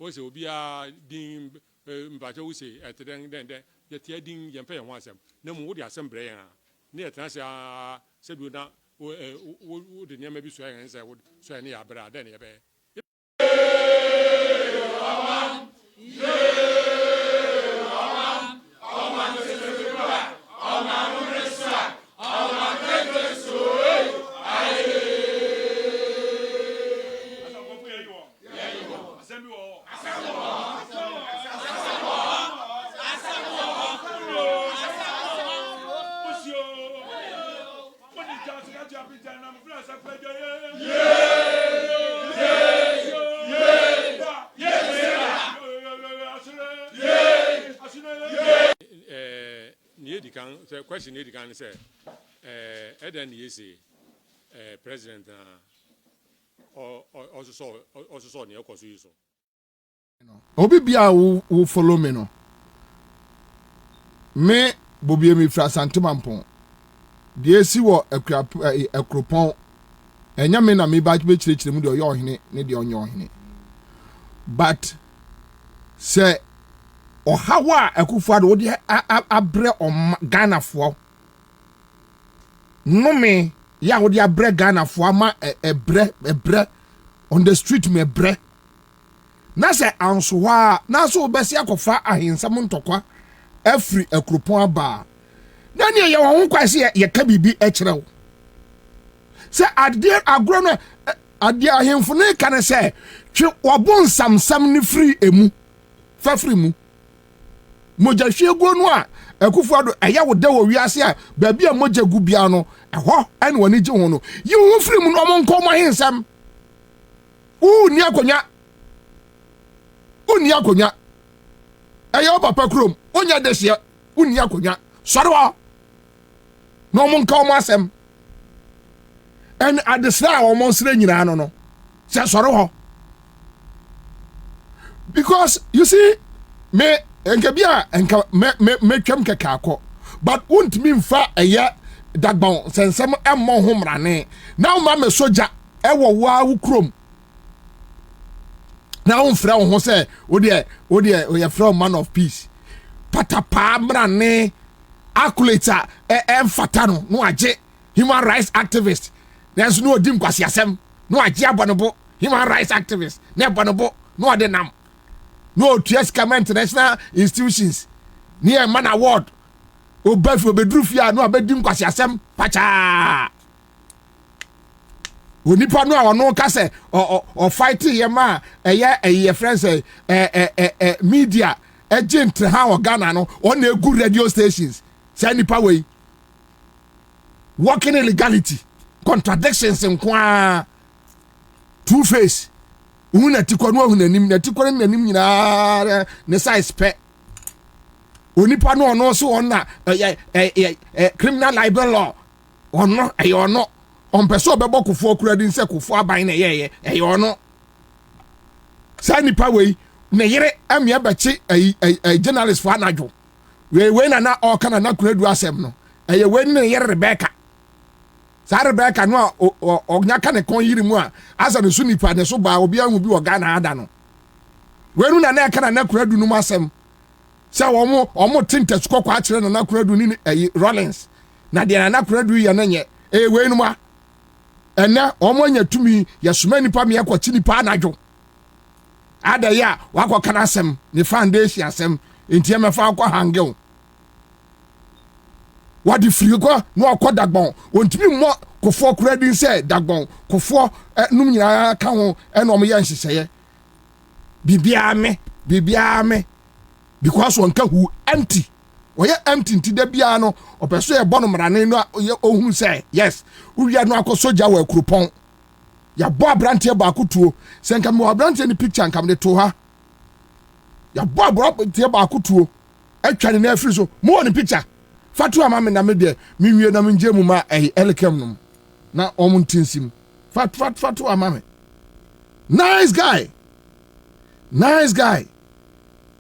o se obi a din mbaje wo se eteden den ye tie din ye mpa ye ho asem na mu wo de asem bre yan na ye transa se bi na wo de nyama bi so yan se wo so yan ya bra den ye be the question you can say Eden is president also saw near Kosu. Obi bia wo follow me no. Me Bobie mi fra Santimampon. Die si wo akropon. Enya me na me ba chire mu de oyo ohene ne de onyo ohene. But say ohawa akufuado wo de abre o Ghana fo. No me ya wo de abre Ghana fo ama ebre on the street me bre. Na se Ansah na so obesi akofa ahensam ntokwa afri akropon aba. Na ne ye wo kwase ye ka bibi e kire wo. Se ade agro no ade ahemfo ne ka ne se twe wobon samsam ne free emu fa free mu moja hwego no a akufuado eya wo da wo wiase a ba bia moja gu bia no eho ene woni je ho no yi wo free mu no mo nko mo ahensam ni akonya uni akonya eya papa krom onya desia uni akonya sore wo no mo nka mo asem en adesra wo mo sre nyina no se sore ho because you see me enka bia enka me twam kakako but won't me mfa eya dagbon sensem emmo ho mrane na wo ma me soja ewo wa wo krom na wo mfra wo se wo de we from man of peace patapa mrane aculator emfata no age human rights activist there's no dim kwasi asem no age abonobo human rights activist na abonobo no de nam no TS international institutions near man award obafi obedrufia no abedim kwasi asem pacha onipa no a ono ka se o fight ye ma eye friends media agent ha o Ghana no on egu radio stations say nipa we working illegality contradictions nkwa two face una tikwa no ahunanim na tikwa nanim nyina ne size pe onipa no ono so onna criminal libel law ono ono on person bebo kofo kura din se kofo aban na yeye ono sa nipa we ne yere amia bachi journalist for anajo we na o kana na kura du asem no we ne yere Rebecca sa Rebecca no ognya ka ne kon yiri mu a asa ne su nipa ne so ba obi ahu bi o Ghana ada no we nu na kana na kura du no asem sa omo tinta skokwa a kire na kura du ni Rollins na de na kura du ye na nye we nu ma ena omonya tumi yasoma nipa me yakwachi nipa anajo ada ya wakwa kana asem ni foundation asem enti emefa akwa hangel wadi free ko no akwa dagbon ontimi mo kofo credit say dagbon kofo num nyina ka ho ena omo ya nhihye bibia me because one ka who empty oye empty nti da bia no opeso ye bono mrane no ohun say yes uwia no akosoja wa akropon ya bo abrante ba akotuo senka me abrante ni picture nkam de to ha ya bo abrante ba akotuo atwa ne na afiri so mo ni picture fatu ama me na me de me wie na me nje mu ma elikem no na omo tinsim fatu ama me nice guy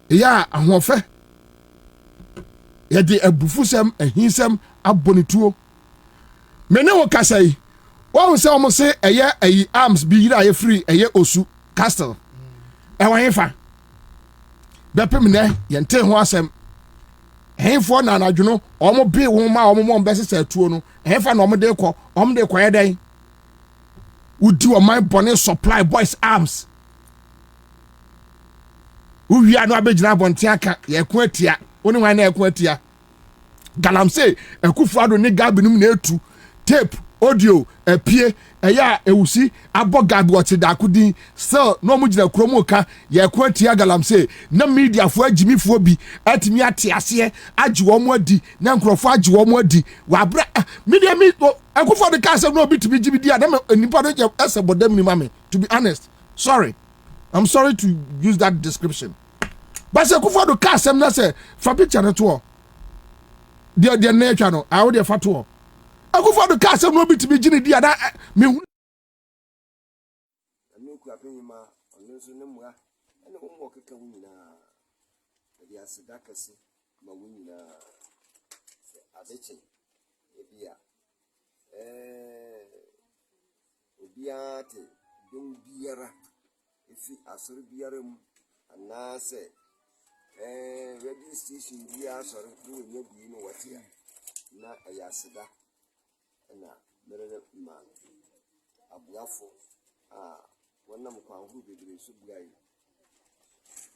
yeah ahofe ye de abufusem ahinsem abonituo me ne wo kasai wo se omo se eye arms bi yira ye free eye osu castle wan yefa bepem ne ye nte ho asem henfo na anadwono omo bi wo ma omo mo mbese sa tuo no henfa na omo de kɔ ye den udi o my bonnet supply boys arms uwia no abegyina bonte aka ye ko atia woni wan na ye ko atia galamse ekufuado ne gabinum na etu tape audio apie eya ewusi abo gabi wote da kudin still no mu gina kromo ka ye ko atia galamse na media fo agimifo bi atimi ate ase agi wo mo adi na nkrofo agi wo mo adi wa bra media mi ekufuado ka se no bi to bi gibidi na nipa no je ese bodam ni mame to be honest I'm sorry to use that description but se ekufuado ka se na se fa picture no to de nature no I would have fatu akufo do ka se no bi tibi gini dia da me hu anu ku apenyima onu so ne mua ene wo mo keka wu nyina de asida kase ma wu nyina adeche ebia obia te dum biara efi asori biara mu anase radio station biara sori do nya bi no watia na ayasida na mere ma abuafo wonam kwan hu bebere so buai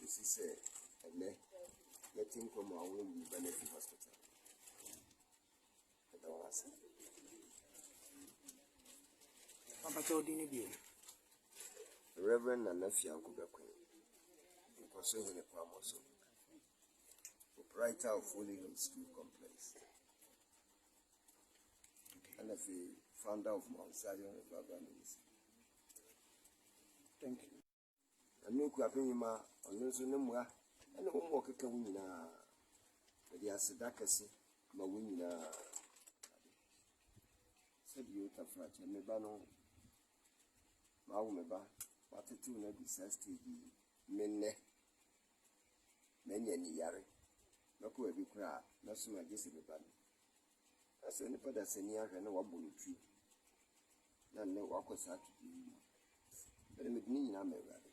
this is letting come our own benefit hospital that was papa chodini bi Reverend Anafia Kubekwe because when the promotion proprietor of Holy Hill School Complex and the founder of Mount Zion Bible Ministry. Thank you. And no Kwabena on Nelson Nemwa and the homework a win the Asadakasi, Mawina said you to Frat and Mebano Maumeba, but the two never says to be Mene Many Yari. No could be cry, not so much as everybody. As anybody that's in here, I know what bullet tree. None no walk was out to be. But it mean I'm a rabbit.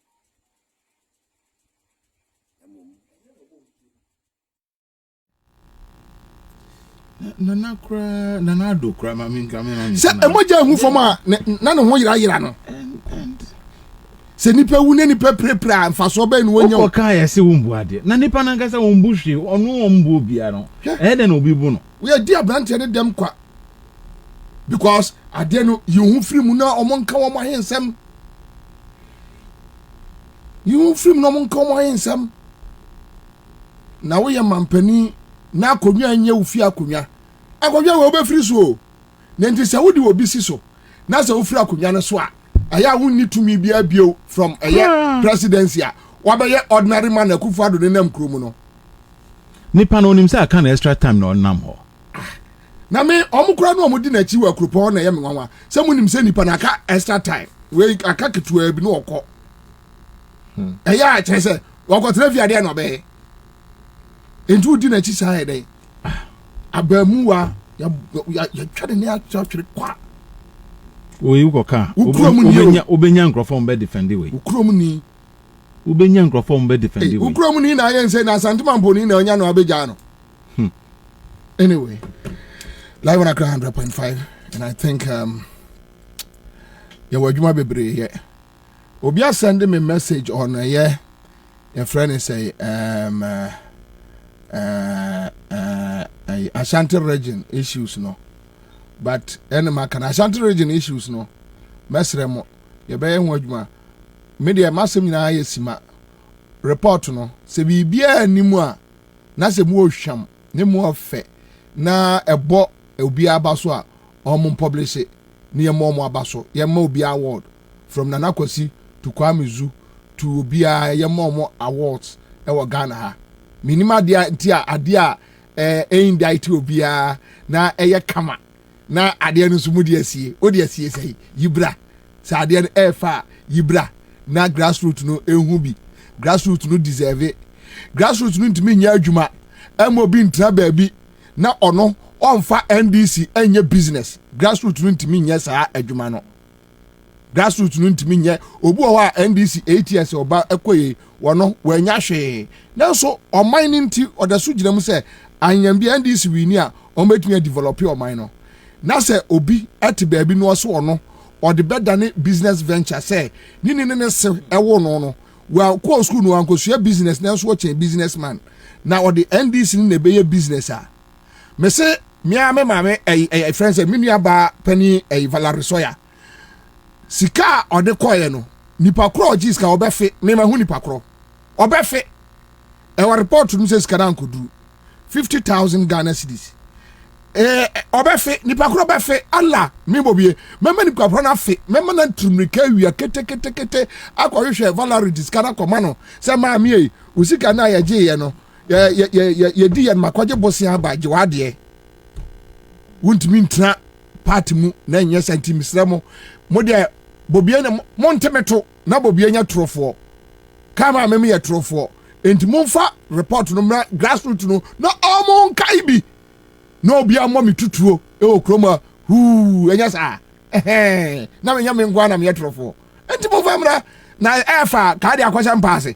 Nana do cry, I mean, coming on. Se emoja hu foma na no ho yira no. Se nipa wu ne nipa prepra mfaso ba nu wonya. O ka ya se wumbu ade. Na nipa na ngasa wumbu hwe, ono wumbu bia no. De na obi bu no. We di abrante ne dem kwa. Because ade no you hu free mu na omonka wo mo hensem. You free mu na omonka wo mo hensem. Na wo ye mampani na akonwa anya ufi akonwa. Akonwa wo be free so. Na nti se wo di obi si so. Na se wo free akonwa no so a aya wunni tumi bia bio from presidency a wabaye ordinary man akufado ne nam kromu no nipa no nim say aka na extra time na onam ho na me omukura no omudi na chi wa kropo na ye menwanwa se munim se nipa na aka extra time we aka ketua bi no okọ aya a che se wakotre fi ade na obe entu di na chi sa he dey abamuwa ya twade ne a twere kwa we go ka obenya nkrofo mbe defend we ukrom ni obenya nkrofo mbe defend we ukrom ni na yen say na santuma mboni na onya no abeja no anyway live on Accra 100.5 and I think ya wadwuma bebre ye obi send me message on your friend say Ashanti region issues no but enema can Ashanti region issues no mesremo ye be yen wadwuma media masem na ayesima report no se bibia animu a na se mu ohwam ne mu ofe na ebo obi abaso a omum publish ne ye mo abaso ye ma obi award from Nanakwasi to Kwamezu to obi a ye mo awards e wo Ghana ha minima dia ntia ade a indict obia na eye kama na ade no so mu de asie o de asie sei yibra sa ade no efa yibra na grassroots no ehu bi grassroots no deserve grassroots no ntimi nya adwuma emo bi ntra baabi na ono onfa NDC enye business grassroots no ntimi nya saa adwuma no grassroots no ntimi nya obu o wa NDC 8 years oba ekoye wono wanya hwe na so oman ni nti odaso gina mu se anyambi NDC wini a ometumi develop oman no na se obi ati baabi no so ono odi beda ne business venture se ni se ewo no wa ko school no ankosua business na so wo chen businessman na odi NDC ni be business a me se mia me mame friends me nua ba pani Valerie Soya sika odi koye no nipa kro ogis ka obefe me ma hu nipa kro obefe wa report no se sika na ankodu 50,000 Ghana cedis obefe nipa kro obefe alla me Bobie mema nipa kro na fe mema na trumrika wia kete akohwehwe Valerie diskara komano se ma me yi usika na ya je ye no ye di ye makwaje bosia ba je wade wuntimi ntra party mu na nye sentimisra mo de Bobie na montemeto na Bobie nya trofo kama meme ye trofo enti monfa report no mra grassroots no na omon kai bi na obi amọ mi tutuo e okroma hu enya sa na me nya me ngwa na me trofo enti monfa mra na efa ka dia kwasha mpase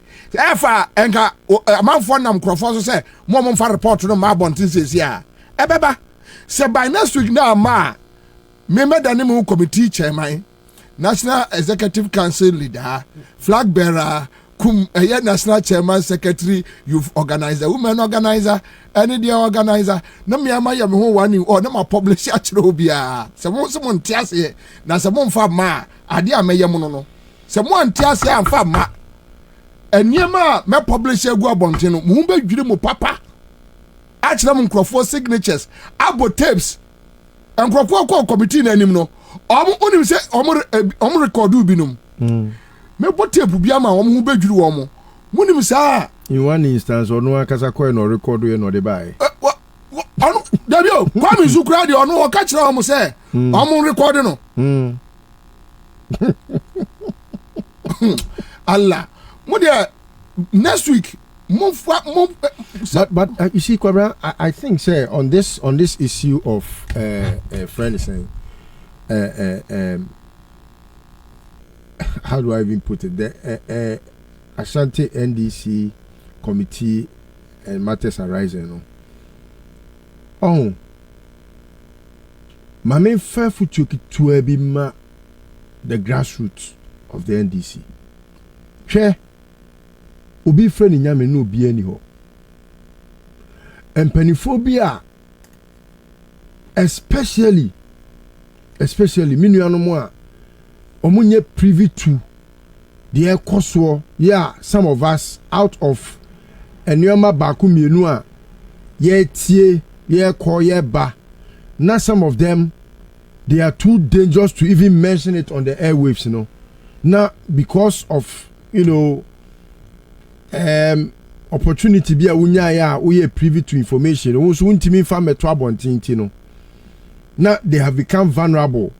efa enka amanfo nam krofo so se monfa report no ma bontin sesi a ebeba se by next week na ma me medane mu committee chairman National Executive Council leader, flag bearer, national chairman, secretary, youth organizer, women organizer, any day organizer. No me ama ya me ho wani or no ma publish achiro bia. Someone tiase na someone fa ma ade ameye mo no. Someone tiase amfa ma. Eniema me publish egu abonte no. Mo be dwire mo papa. Achira mo nkrofo signatures, abo tapes. Nkrofo ko committee na anim no. Onim se omo recordu binum me botepu bia ma omo hu bedwuru omo munim sa in one instance ono akasa ko no recordu ye no de bai ono dabio kwami zukura de ono o ka kire omo se omo record no Allah mo de next week but you see Kwabena, I think say on this issue of friend saying how do I even put it? The Ashanti NDC committee and matters arising. No? Oh, my main fair foot to be the grassroots of the NDC. Share, ubi friend in Yami no be anyhow. And peniphobia, especially minu anomo omunye privy to the ekoso some of us out of enyoma baku mienu a ye tie ye ko ye ba na some of them they are too dangerous to even mention it on the airwaves now because of opportunity be a unya ya we privy to information wo so ntimi fa meto abontinti now they have become vulnerable.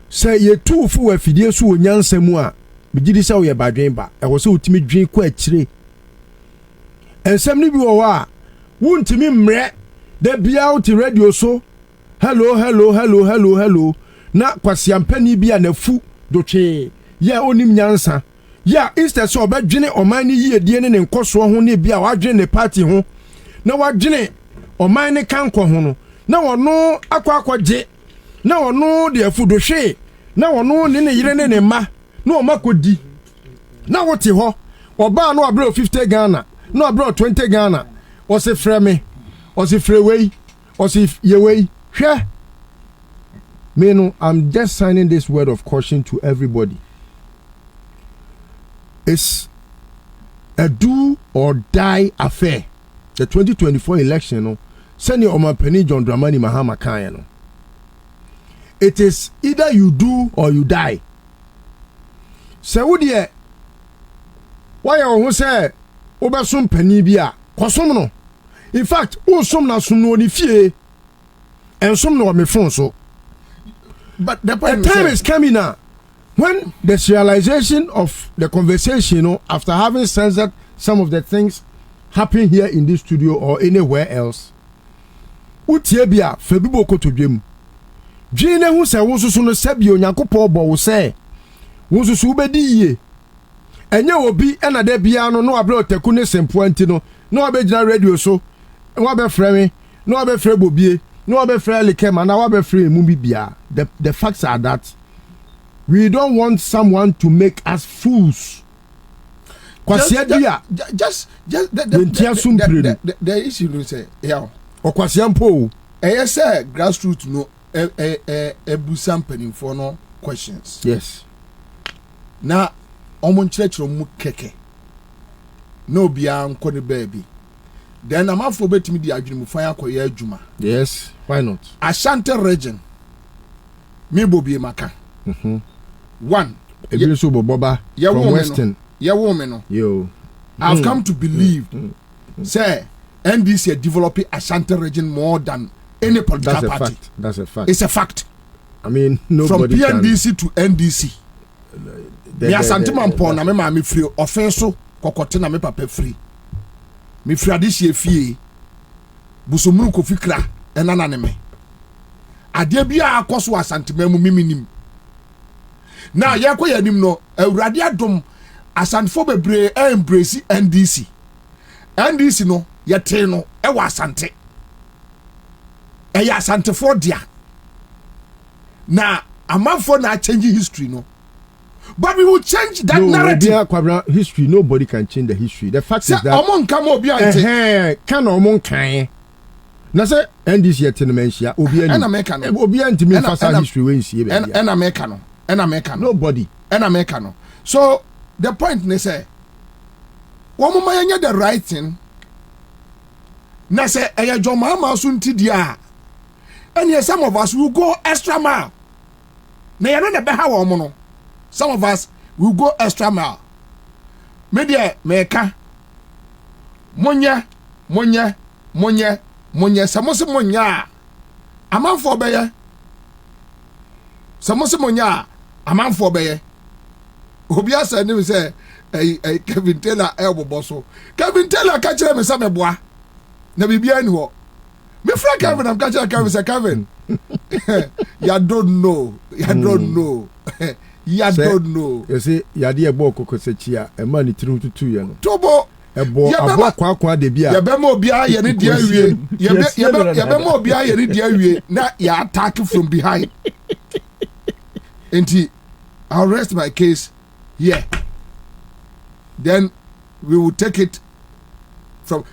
Say ye two fu afidie so onyansam a bigidi say we badwen ba e wo say utimi dwen kwa akire ensam ni bi wo a wuntimi mre da bia uti radio so hello na kwasiampani bi a na fu dotwe ya onim nyansa ya instead so obadwene oman ni yiedie ne nkoso ho ne bia wadwene ne party ho na wadwene oman ne kanko ho no na wono akwaje na wono de afudo hwe na wono ne yire ne ma na o makodi na wote ho oba no abro 50 Ghana no abro 20 Ghana o se freme o se frewei o se yewei hwe me no I'm just signing this word of caution to everybody. It's a do or die affair. The 2024 election Senior Omapeni John Dramani Mahama Kayano. It is either you do or you die. Saudi, why you say Obasun Penibia? Kosomo. in fact some na sum no ni fie and some no me phone so but the time is coming now when the realization of the conversation, you know, after having censored some of the things happening here in this studio or anywhere else, utie bia febibo ko to dwem dwene hu se wo soso no sabi onyankopɔ bɔ wo se wo soso ubedi yie enye obi na da bia no no abre otaku ne sempo anti no no abegyina radio so no abɛfrɛ me no abɛfrɛ Bobie no abɛfrɛ Likema na abɛfrɛ mu bibia. The facts are that we don't want someone to make us fools. Just the issue you say yeah okwasiampo I say grassroots no busam penifo no questions. Yes. Na omo nkyerɛkyerɛ mu keke. No bia nko ne baby. Then amafo betimi di adwene mu fan akoye adwuma. Yes, why not? Ashanti region. Me Bobie maka. One. Ebi so boba from Western. Yo. I've come to believe say NDC are developing Ashanti region more than any political party. That's a fact. It's a fact. I mean, nobody from PNDC to NDC. Me Asante Mampo na me ma me free offenso kokote na me papa free. Me free adihye fie. Busomuru kofi kra enana ne me. Ade bia akoso Asante mamu miminim. Na yakọ yanim no awurade adom Asantefo bebre embrace NDC. NDC no yete no e wa Asante. Eya Asantefo dia. Na amanfo na change history no. But we will change that narrative. Kwabena, history, nobody can change the history. The fact is that Omon come obi ante. Can omon kan. Na say NDC yete no menhia obi ani. Na meka no. Obi anti me fasa history we nsie be. Na meka no. Nobody. Na meka no. So the point ne say woman yanya the right thing. Na say eya joma ma so nti dia. And some of us will go extra mile. Na ya no na be ha wo mo no. Some of us will go extra mile. Media meka. Monya samose monya. Amanfo beye. Samose monya amanfo beye. Obi asa ni say Kevin Taylor elbow so. Kevin Taylor ka kire me say me boa. Na bibia ni ho. Me friend Kevin am ka kire Kevin say Kevin. You don't know. You don't know. You see, yadi ebo kokosechia, e man itru tutu ye no. Tobo ebo kwa de bia. Ya be mo bia ye ne dia wie. Ya be mo bia ye ne dia wie na ya attack from behind. Enti I'll rest my case here. Then we will take it from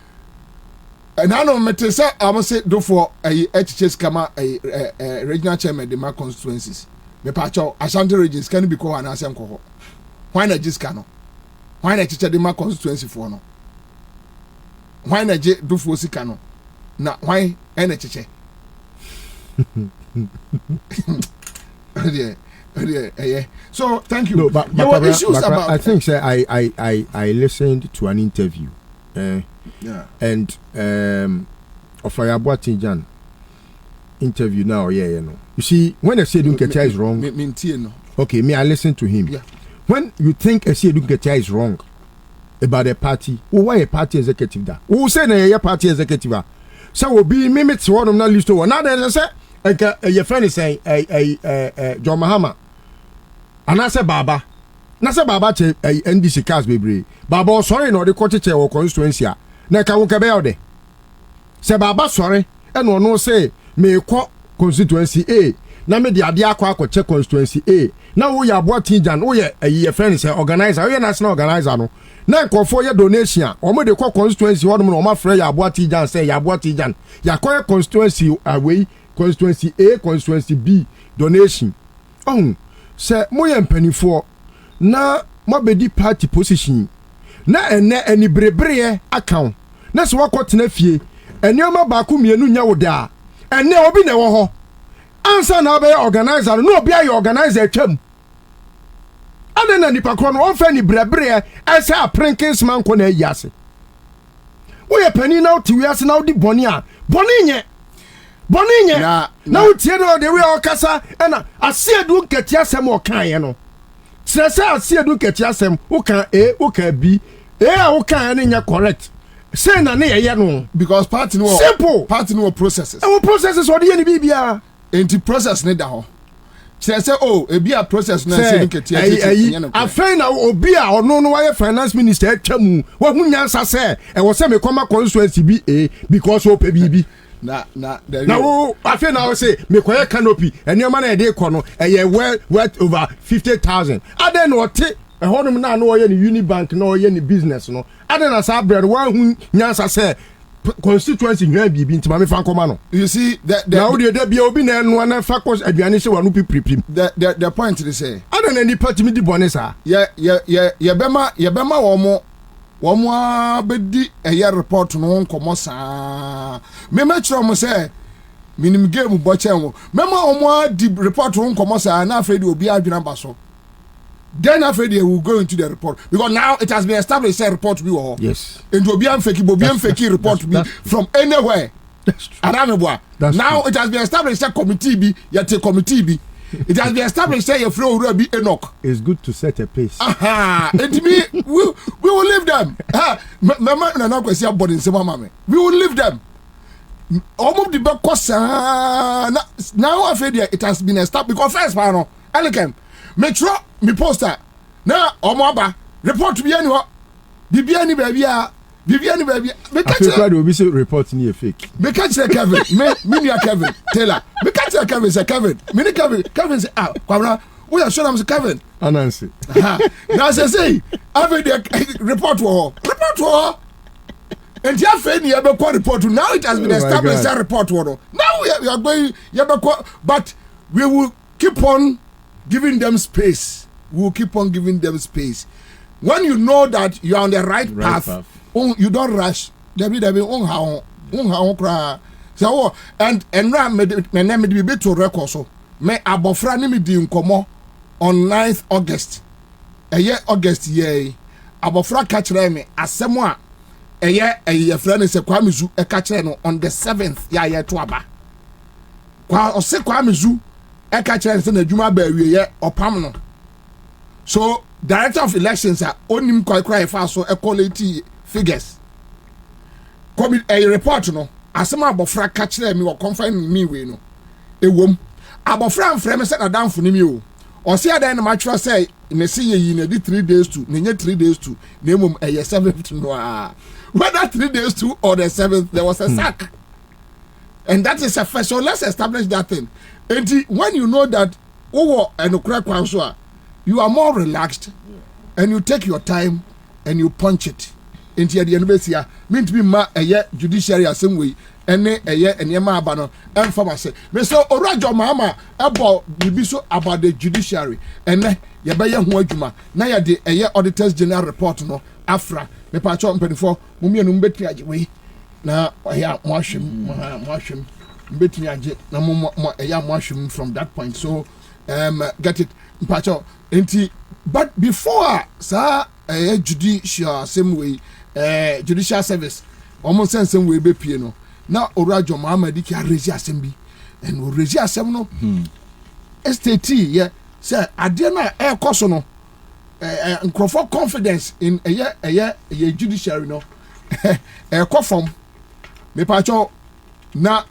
and I know metesa I must say do for a HHS kama a regional chairman de my constituencies. Me pacho Ashanti regions can be called an asem ko. Why na just cano? Why na chicha de my constituency for no? Why na je do for sikano? Na why ene chiche? Yeah. So thank you. No, but issues about I think say I listened to an interview. Yeah. And of Ayabuatinjan interview now, you know. You see, when a Sedun Ketia is wrong, okay, I listen to him. Yeah. When you think a Sedun Ketia is wrong about a party, why a party executive that? Who say a party executive? So will be mimics one of not list to one. Now there's your friend is saying John Mahama. And I say Baba. Nasa Baba che NDC cast baby. Baba sorry no the court chair or constituency. Na ka wo ka be ode. Se Baba sorry and no say me ko constituency A. Na me de ade akwa check constituency A. Na wo ya Aboatinjan wo ye friend say organizer, wo ye national organizer no. Na nkofo ye donation. O mo de ko constituency wo no ma frɛ ya Aboatinjan say ya Aboatinjan. Ya ko constituency away constituency A, constituency B donation. Oh, say mo ye mpanifo na mabedi party position na ene brebre account na so wakotena fie enioma ba ku mienu nya wo da ene obi na wo ho ansa na be organizer no obi aye organizer atwam ana na nipa kro no on fa ni brebre ese a prinkins man ko na yase we are penny now to us now the Bonia. Boninya. Now Tino the real Cassa and I see a do get yasem or can. I see a do get yasem, who can A, who can B, who can in your correct. Say na near yano because party no simple party no processes. Our processes or the NBBA. Enti process ne da ho. Say oh, e be a process na say nketi ati. Afei na obi a ono no why finance minister atwamu. Wa hu nyansa say e wo say me koma constituency bi because o pe bibi. Na wo afei na wo say me koye canopy enioma na e dey kɔ no e worth over 50,000. Ade no ote e honum na no oye ni Unibank na oye ni business no. Ade na sa bread wa hu nyansa say constituency nwa bibi ntima me fan koma no. You see now the bia obi na enu na fa cause aduane se wa no pipipim. The point is say ada na ni party mi di bonesa. Ye bema womo abedi eye report no nkomo saa. Me metro mo say minim game bo chen mema womo di report no nkomo saa na afedi obi adwena ba so. Then after they will go into the report because now it has been established a report be all. Yes. And to be fake report be from anywhere. That's true. Now it has been established a committee be yet a committee be. It has been established a flow will be Enoch. It's good to set a pace. And to me, we will leave them. Mama and I say about in Semama. We will leave them. Almost the back cost now after it has been established because first panel. Elegant. Make sure me poster na omoba report bi ani ho bibia ni baby me catch you obi say report ni fake me catch Kevin me ni Kevin Taylor me catch Kevin say Kevin me ni Kevin say Kwabena we are sure am say Kevin Anansi now say every day report wo and you have ni ebe report now it has been established that report wo now we are going but we will keep on giving them space. We will keep on giving them space. When you know that you are on the right path. You don't rush. Debbie, how cry. So and me name be bit to record so. Me abofra ni me di nkomo on 9th August. August ye. Abofra catch me asemo a eye friend se Kwamizu e catch no on the 7th ya to aba. Kwa ose Kwamizu e catch say na djuma ba wie ye opam no. So director of elections are onim kwai fa so equality figures. Come a report no asema abofra catch me wo confine me we no. Ewom abofra mfrem say na danfo ni mi o. O say adan na matwa say me say yi na di 3 days to na nye 3 days to na emom 7th no. Whether 3 days to or the 7th there was a sack. And that is a first. So let's establish that thing. And when you know that you are more relaxed and you take your time and you punch it into the university. Mean to be ma a judiciary assembly and a year and yama abano and pharmacy. So Orajo Mama about the judiciary and Yabaya Huajuma. Naya de a year auditors general report no Afra me patcho 24 mumia numbeti ajiwe na ya mwashim betting na mo from that point. So get it patcho enti but before sir judicial same way judicial service almost same way be pie no na Orajo Muhammad ki arrange assembly and arrange assembly no estate ye say ade na e koso no for confidence in a judiciary no e from me pacho na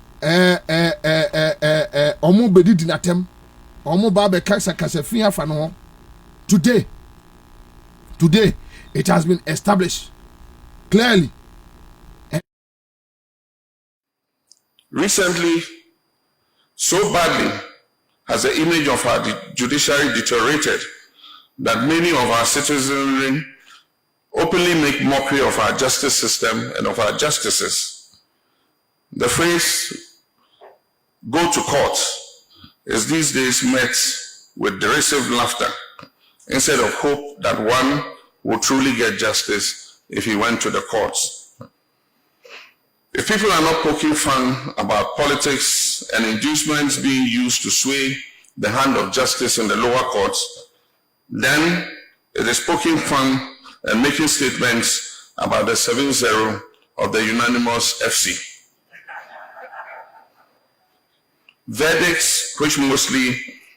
omo bedi dinatem omo ba be kasa fia fa no today it has been established clearly. Recently, so badly has the image of our judiciary deteriorated that many of our citizenry openly make mockery of our justice system and of our justices. The phrase, go to court, is these days met with derisive laughter instead of hope that one will truly get justice if he went to the courts. If people are not poking fun about politics and inducements being used to sway the hand of justice in the lower courts, then it is poking fun and making statements about the 7-0 of the unanimous FC. Verdicts which mostly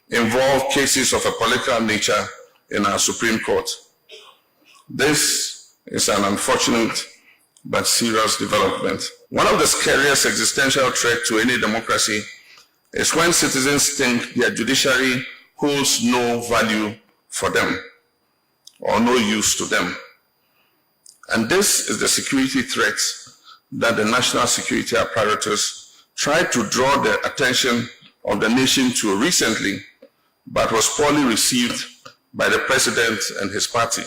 involve cases of a political nature in our Supreme Court. This is an unfortunate but serious development. One of the scariest existential threats to any democracy is when citizens think their judiciary holds no value for them or no use to them. And this is the security threat that the national security apparatus tried to draw the attention of the nation to recently, but was poorly received by the president and his party.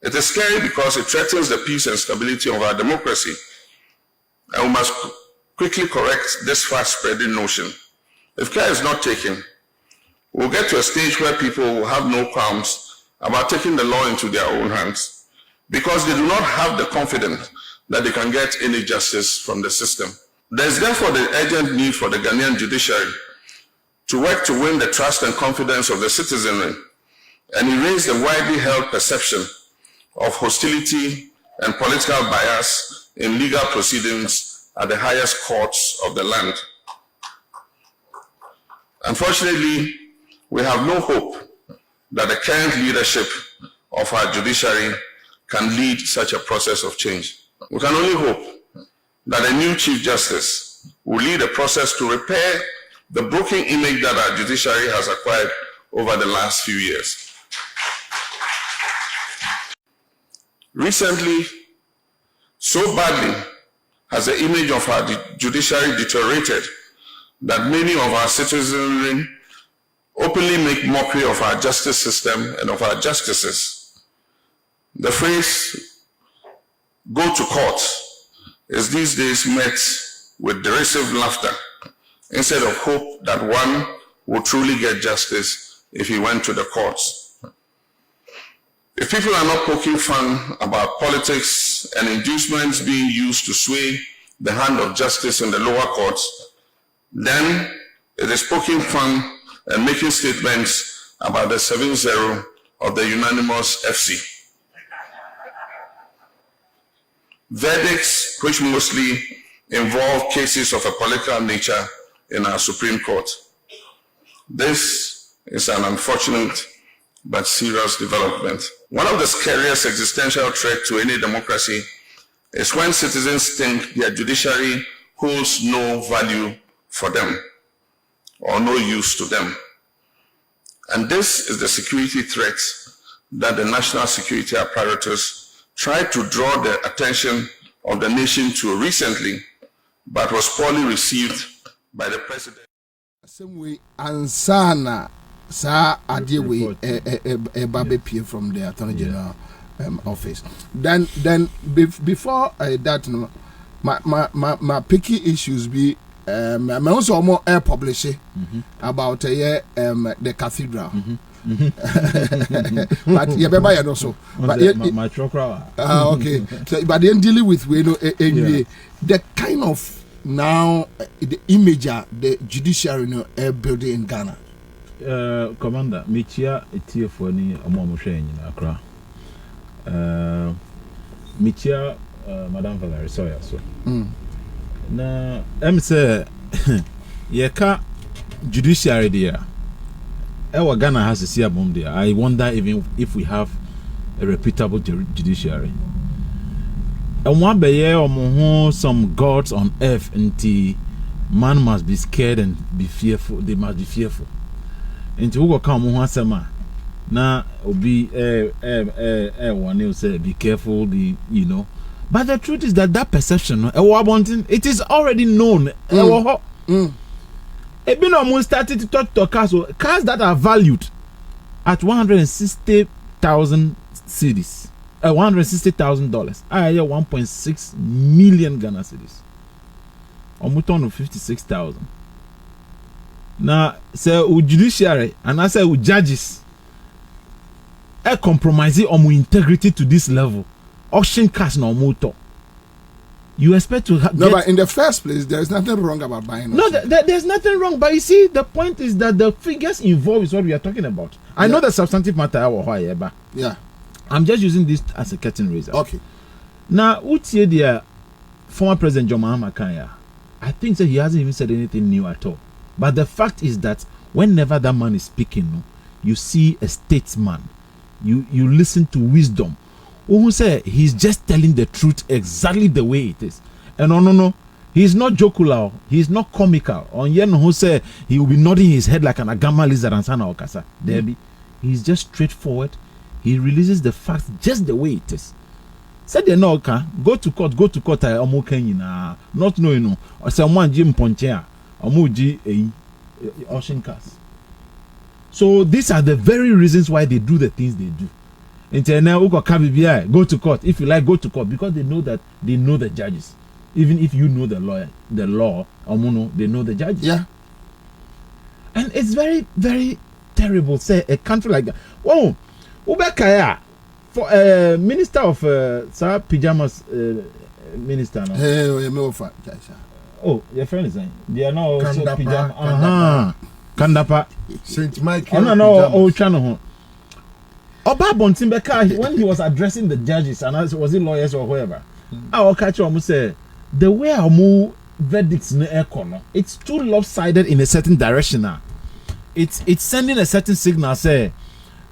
It is scary because it threatens the peace and stability of our democracy, and we must quickly correct this fast-spreading notion. If care is not taken, we'll get to a stage where people will have no qualms about taking the law into their own hands, because they do not have the confidence that they can get any justice from the system. There is therefore the urgent need for the Ghanaian judiciary to work to win the trust and confidence of the citizenry and erase the widely held perception of hostility and political bias in legal proceedings at the highest courts of the land. Unfortunately, we have no hope that the current leadership of our judiciary can lead such a process of change. We can only hope that a new Chief Justice will lead a process to repair the broken image that our judiciary has acquired over the last few years. Recently, so badly has the image of our judiciary deteriorated that many of our citizenry openly make mockery of our justice system and of our justices. The phrase, "go to court," is these days met with derisive laughter instead of hope that one will truly get justice if he went to the courts. If people are not poking fun about politics and inducements being used to sway the hand of justice in the lower courts, then it is poking fun and making statements about the 7-0 of the unanimous FC. Verdicts which mostly involve cases of a political nature in our Supreme Court. This is an unfortunate but serious development. One of the scariest existential threats to any democracy is when citizens think their judiciary holds no value for them or no use to them. And this is the security threat that the national security apparatus tried to draw the attention of the nation to recently, but was poorly received by the president. Same way, Ansah sa Adewe Bobie from the Attorney General office. Then before that, no, my picky issues be I also more air publishing about the cathedral. But yeah, baby, I know so. But my okay. So, but then dealing with the kind of now the image the judiciary building in Ghana. Commander, Michia etie for ni omo hwe nyina akra. Michia Madam Valerie Sawyer so. Na say yeka judiciary there. Our Ghana has a see abom there. I wonder even if we have a reputable judiciary. And one be some gods on earth until man must be scared and be fearful. They must be fearful. And to come on sama na obi one you say be careful, but the truth is that perception it is already known. It been almost started to talk to cars that are valued at 160,000 cedis, $160,000. I hear 1.6 million Ghana cedis. Almost on 56,000. Now, say judiciary and I say judges are compromising on integrity to this level. Auction cars no motor. You expect to no, but in the first place, there is nothing wrong about buying. No, there's nothing wrong. But you see, the point is that the figures involved is what we are talking about. I know the substantive matter. Yeah. I'm just using this as a curtain raiser. Okay. Now, utie the former President John Mahama Kanya, I think that he hasn't even said anything new at all. But the fact is that whenever that man is speaking, you see a statesman. You listen to wisdom. Who say he's just telling the truth exactly the way it is. And no, he's not jocular. He's not comical. On yen who say he will be nodding his head like an agama lizard and sana okasa. Debbie, he's just straightforward. He releases the facts just the way it is. Said they no okay, go to court. Omo Kenya not knowing someone Jim Ponchea, Omuji ocean cars. So these are the very reasons why they do the things they do. Go to court. If you like, go to court because they know the judges. Even if you know the law, they know the judges. Yeah. And it's very, very terrible. Say a country like that. Whoa, Ubekaya for minister of pajamas minister. No? Oh, your friend is saying they are now also pajamas. Kandapa. Saint Michael. No, channel. Oba Bontimbeka, when he was addressing the judges and was it lawyers or whoever, our catcher almost say the way our move verdicts in the air corner, it's too lopsided in a certain direction now. It's sending a certain signal say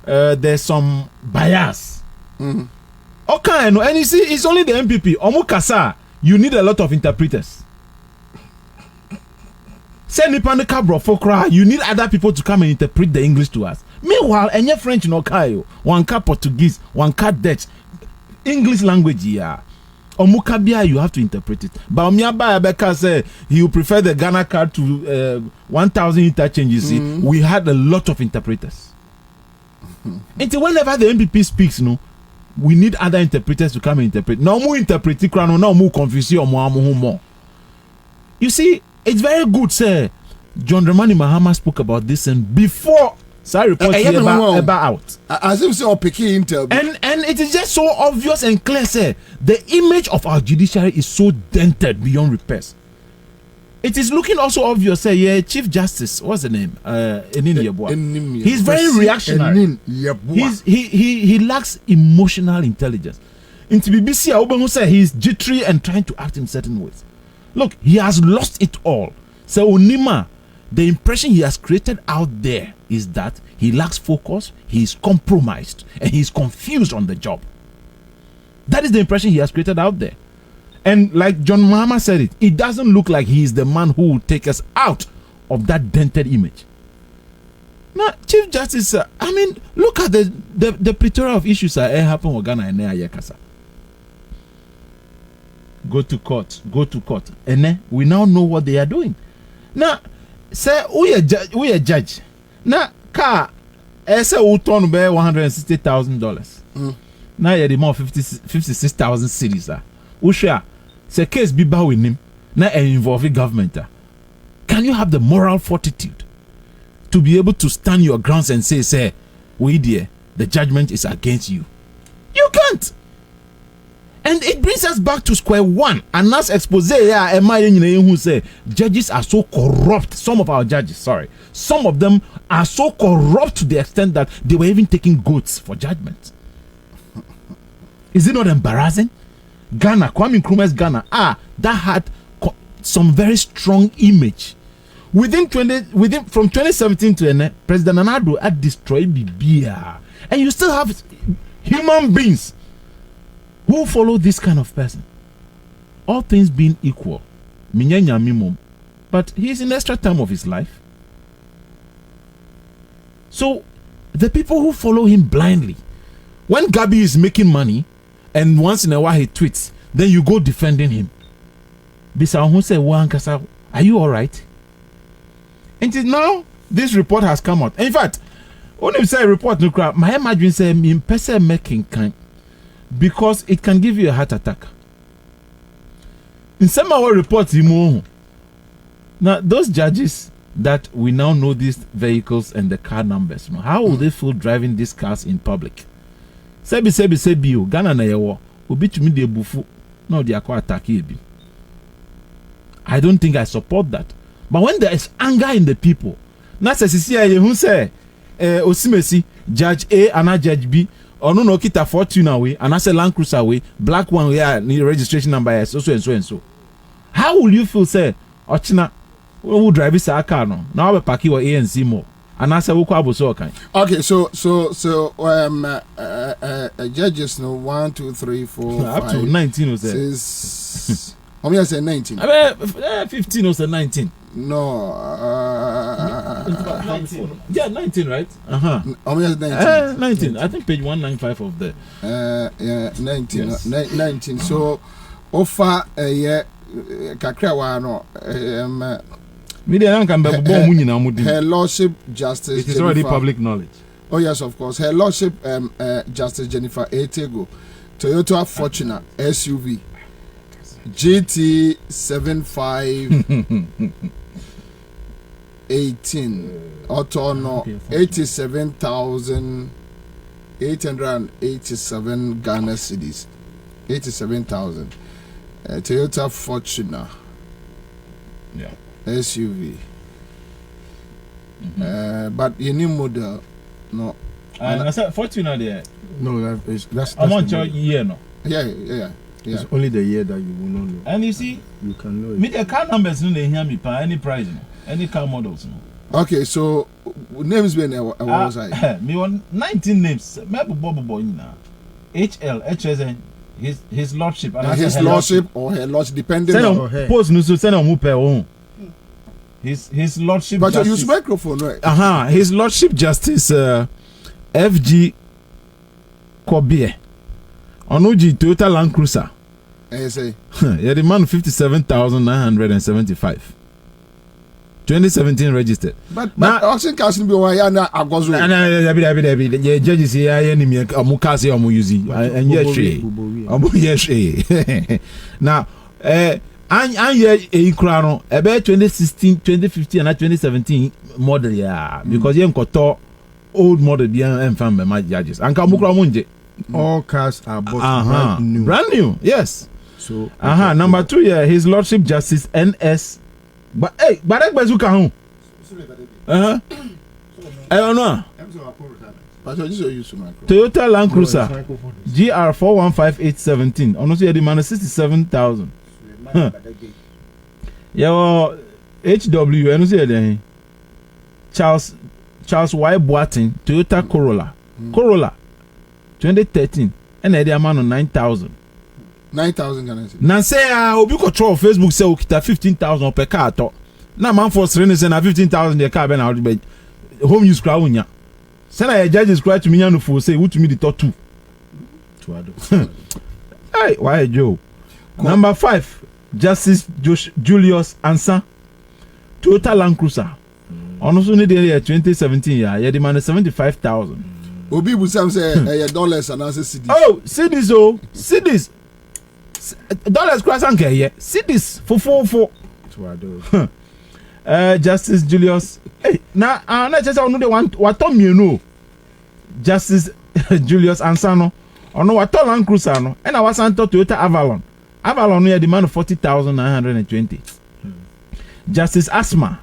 there's some bias. Okay, and you see, it's only the MPP. Omukasa, you need a lot of interpreters. Send Nipanika Brofokra, you need other people to come and interpret the English to us. Meanwhile, any French no kayo, one ka Portuguese, one ka Dutch, English language yeah. Omukabia, you have to interpret it. But Omiaba Abeka say he will prefer the Ghana card to 1,000 interchanges. We had a lot of interpreters. Until whenever the MPP speaks, we need other interpreters to come and interpret. No more interpret, no more confuse you more. You see, it's very good, sir. John Dramani Mahama spoke about this and before report about out. As if so picking and it is just so obvious and clear, sir. The image of our judiciary is so dented beyond repairs. It is looking also obvious, sir. Yeah, Chief Justice, what's the name? He's very reactionary. He lacks emotional intelligence. In BBC, Oben say he's jittery and trying to act in certain ways. Look, he has lost it all. So Onima, the impression he has created out there is that he lacks focus, he is compromised, and he is confused on the job. That is the impression he has created out there. And like John Mahama said it doesn't look like he is the man who will take us out of that dented image. Now, Chief Justice, look at the plethora of issues that happen in Ghana and Ayakasa. Go to court. And then we now know what they are doing. Now, say we a judge. Now, car, say we turn be $160,000. Now you the more 56,000 cities. Usha, say case be bow with him. Now involving government. Can you have the moral fortitude to be able to stand your grounds and say, we dear, the judgment is against you? You can't. And it brings us back to square one. And that's expose who say judges are so corrupt. Some of our judges, some of them are so corrupt to the extent that they were even taking goats for judgment. Is it not embarrassing? Ghana, Kwame Nkrumah's Ghana, that had some very strong image. From 2017 to President Nana had destroyed Bibia, and you still have human beings who follow this kind of person. All things being equal, but he's in extra time of his life. So the people who follow him blindly, when Gabi is making money and once in a while he tweets, then you go defending him. Bisa who say, are you all right? Until now, this report has come out. In fact, when you say report no crap, my imagine say in person making kind because it can give you a heart attack. In some of our reports, now those judges that we now know these vehicles and the car numbers, how will they feel driving these cars in public? Sebi Ghana na yewo obi tumi de bufu na odi akwa attack ebi. I don't think I support that. But when there is anger in the people, na sisi aye hu say Osimesi, Judge A and Judge B, ɔno na okita Fortuner way and as a Land Cruiser way black one way need registration number is so and so. How will you feel say ochina who drive this car no now we park your ANC more and as a wo kwa boso kan. Okay, so judges no 1 2 3 4 up 5 to 19 was there. 6 how many say 19? 15 or 19. No, 19. Yeah, 19, right? How many is 19? 19. I think page 195 of the. Yeah, 19. Yes. 19. So, offer yeah, kakra wa no media can be born when you Her Lordship Justice. It is already public knowledge. Oh yes, of course. Her Lordship Justice Jennifer Etego, Toyota Fortuner SUV, GT 7518, auto no 87,887 Ghana cedis, 87,000. Toyota Fortuner. Yeah. SUV. But any model, no. And I said Fortuner there. No, that's I'm on your year no. Yeah. It's only the year that you will not know. And you see, You can know it. me the car numbers no they hear me pa any price no, any car models no. Okay, so names being a side. Me want 19 names. Me bobo na. HL HSN his lordship and His lordship or her lordship depending send on on post no so send on who per own. His lordship but you justice. use microphone, right? His lordship justice FG Kwabena Onoji Toyota Land Cruiser. Say Yeah, the man 57,975. 2017 registered. but auction casting be why na agozo. Yeah, judges here any me amukase amuyuzi and yes now an ye e kura no ebe 2016 2015 and 2017 model yeah because ye nkoto old model bi en fan be my judges anka mukura munje All cars are bought brand new yes So number 2 yeah his lordship justice NS but hey barek bazuka hu I don't know. But you just use microphone. Toyota Land Cruiser GR 415817 honestly the man 67,000. Yeah, HW and say Charles Y Boatin Toyota Corolla 2013 and the amount of 9,000. 9,000 Ghana cedis. Now say obi control Facebook say okita 15,000 per car to. Na man for srene say na 15,000 the car be na be home use crowd unya. Say na judges cry to me no for say who to me the top 2. Hey, why Joe? Number 5 Justice Julius Ansah Toyota Land Cruiser. Also need the 2017 yeah the man 75,000. Obi Busam say dollars and answer cedis. Oh, cedis. Dollars cross and yeah. Cedis for 4. Justice Julius. Hey, now na just on the one what you know. Justice Julius Ansah ono what Land Cruiser no. And I was on Toyota Avalon. Avalon here demand 40,920. Justice Asma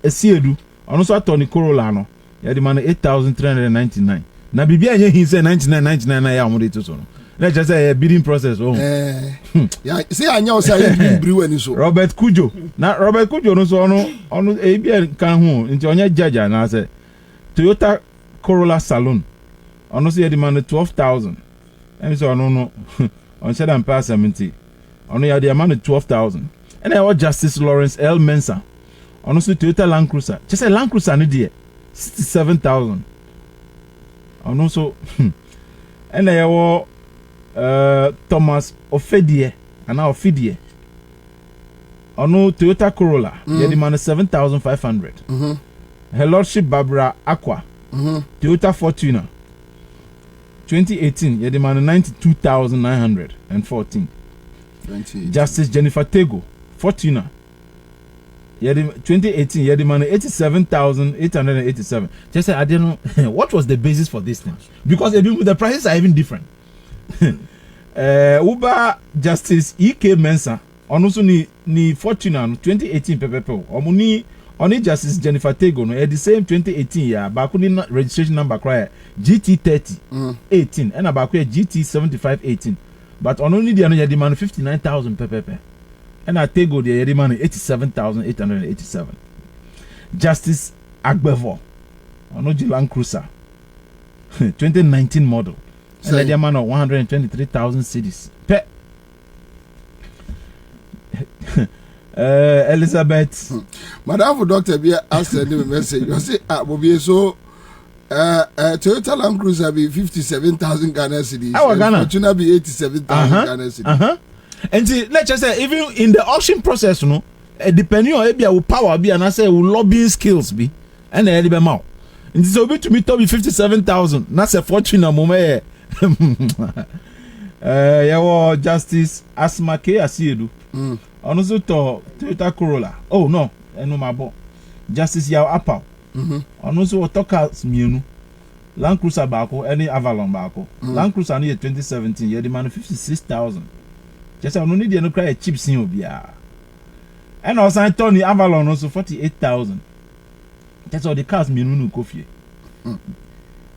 Esiedu ono so Tony Corolla no. Ya demand 8,399. Na bibia anye hin say 99 na ya amode to so no. Let's just say a bidding process Yeah, see anya o say you brew any so. Robert Kujo no so ono e bia kan ho nti onye judge na say Toyota Corolla Salon ono so ya demand 12,000. And so no on said and pass 70. Ono ya the amount 12,000. And I was Justice Lawrence L Mensa ono so Toyota Land Cruiser. Just say Land Cruiser no there 67,000. Ono so and I was Thomas Ofedie and now Ofedie. Ono Toyota Corolla. Yeah, the man 7,500. Her Lordship Barbara Aqua. Toyota Fortuner. 2018. Yeah, the man 92,914. Justice Jennifer Tego Fortuner. Yeah, the 2018. Yeah, the man 87,887. Just say I didn't know what was the basis for this thing because the prices are even different. Uber Justice EK Mensa ono so ni Fortuner 2018 pepepe omo ni Only Justice Jennifer Tego no at the same 2018 year back when registration number cry GT30 18 and about GT75 18 but on only the other demand 59,000 per and I Tego the demand 87,887. Justice Agbevo on Land Cruiser 2019 model and the demand of 123,000 cedis per. Elizabeth. Madam for Doctor Bia asked a message. You say, Bobie, so Toyota Land Cruiser be 57,000 Ghana cedis. Fortuna be 87,000 Ghana cedis. And see, let's just say, even in the auction process, you know, depending on maybe power be and I say lobbying skills be and the be more. And so be to me to be 57,000. That's a Fortuna moment. Yeah, Justice Asmake Asiedu. On also to Toyota Corolla. Oh no, no mabo. Justice Yao Apple. On also Otoka Mienu. Land Cruiser Bako, any Avalon Bako. Land Cruiser near 2017, you demand 56,000. Just I don't need to cry a cheap scene of ya. And also I Tony Avalon also 48,000. That's all the cars Mienu coffee.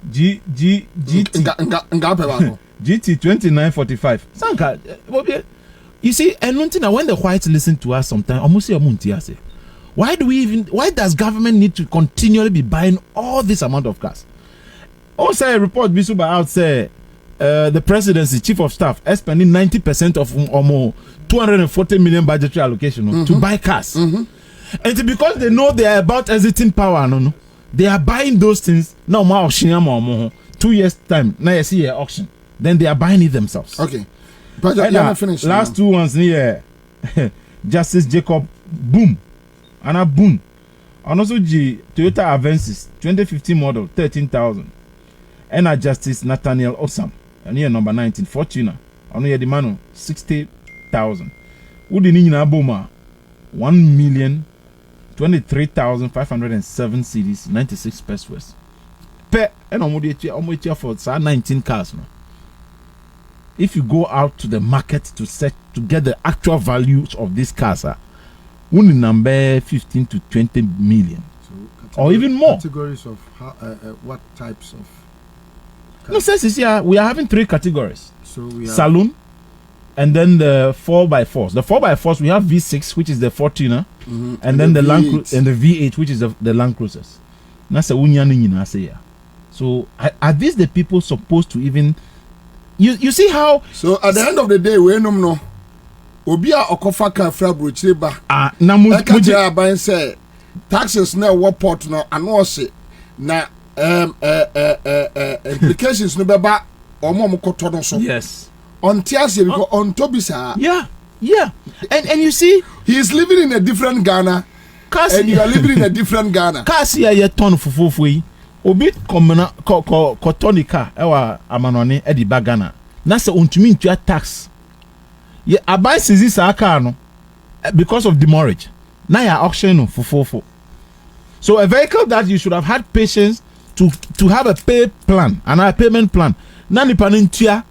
GT 2945. Sanka, Bobie. You see, and one thing when the whites listen to us sometimes, almost say why does government need to continually be buying all this amount of cars? Also, a report Bisuba out say the presidency chief of staff is spending 90% of or more 240 million budgetary allocation to buy cars. And it's because they know they are about exiting power, no, they are buying those things now. 2 years time, now you see an auction, then they are buying it themselves. Okay. But last 2 ones near Justice Jacob Boom and a Boom. And also Toyota Avensis 2015 model 13,000. And a Justice Nathaniel Osam and here number 19 Fortuna. And here the man 60,000. Udi ni na boma 1,023,507 cedis 96 pesos. Per and almost for 19 cars no. If you go out to the market to get the actual values of these cars, only number 15 to 20 million, so or even more. Categories of what types of cars? No, sense is here. We are having 3 categories. So we have saloon, and then the 4x4s. The 4x4s we have V6, which is the Fortuna, and then the Land Cruiser and the V8, which is the Land Cruisers. That's a unyani say. So are these the people supposed to even? You see how? So at the end of the day, we no. Obia okofa ka fra brochire ba. Na muja ban say taxes na what port no ano se na implications no beba omo koto no so. Yes. On tiase because on tobisa. Yeah. And you see, he is living in a different Ghana. And you are living in a different Ghana. Kasi ya ton fufufu yi. Obi komena kotonika ewa amanone edi bagana na se ontumi ntua tax ye abai sizi sa aka no because of demurrage na ya auction no fofofo. So a vehicle that you should have had patience to have a pay plan and a payment plan na nipa ntua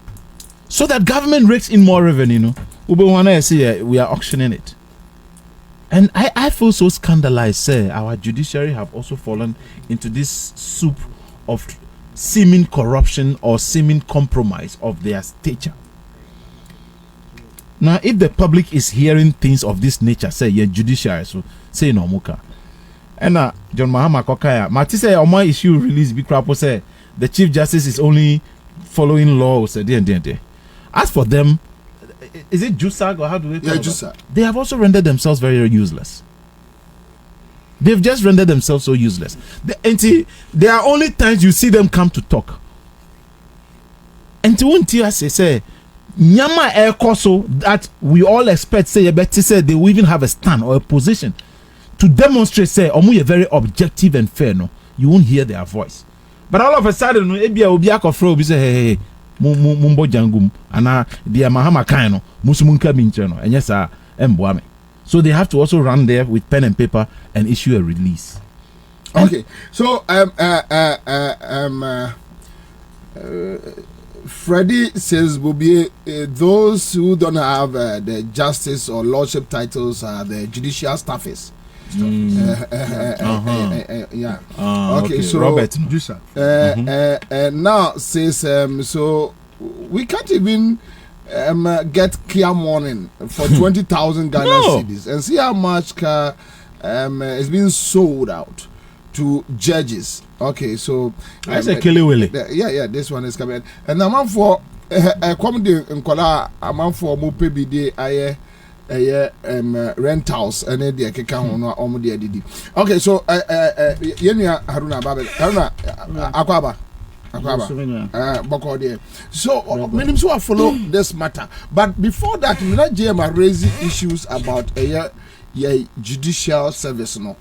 so that government rakes in more revenue no ube wana say we are auctioning it. And I feel so scandalized, sir. Our judiciary have also fallen into this soup of seeming corruption or seeming compromise of their stature. Now, if the public is hearing things of this nature, say your judiciary, so say no muka. And John Mahama Kokaya, Mati say my issue release big crap say the Chief Justice is only following laws. As for them, is it JUSAG or how do they call it? JUSAG. They have also rendered themselves very useless. They've just rendered themselves so useless. There are only times you see them come to talk. And to one say Nyama air so that we all expect say they will even have a stand or a position to demonstrate say omu very objective and fair no. You won't hear their voice. But all of a sudden ebia obi akofro obi say hey mumbo jangum ana dia mahama kaino musumunka mincheno and yes emboame. So they have to also run there with pen and paper and issue a release. Okay. So Freddie says Bobie, those who don't have the justice or lordship titles are the judicial staffers. Yeah. Okay, so Robert. now says so we can't even get Kia Morning for 20,000 Ghana cedis and see how much car is being sold out to judges. Okay, so I say Kelly Willie. Yeah, this one is coming. And I'm for comedy in Kola, I'm for Mupebi de rentals and the keka hono omudi adidi. Okay, so yenya Haruna Babel Haruna Akwaba Boko there. So many so follow this matter, but before that, Mina JM raising issues about judicial service. No,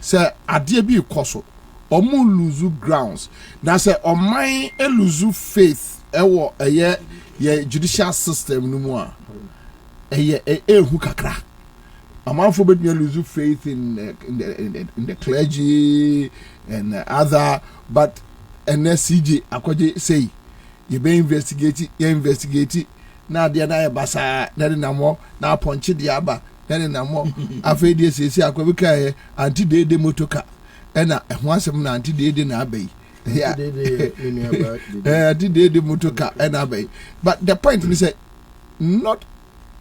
say adie bi koso omu lose grounds. Now say omai lose faith ewo judicial system no more. Who kakra. A man for lose faith in the clergy and other, but NSCJ akwaje say you be investigate now the other basa na namo na ponche diaba na namo afedi sesi akwabe kai anti de motoka na ho asem na anti de na abai yeah anti de motoka na abai. But the point is say not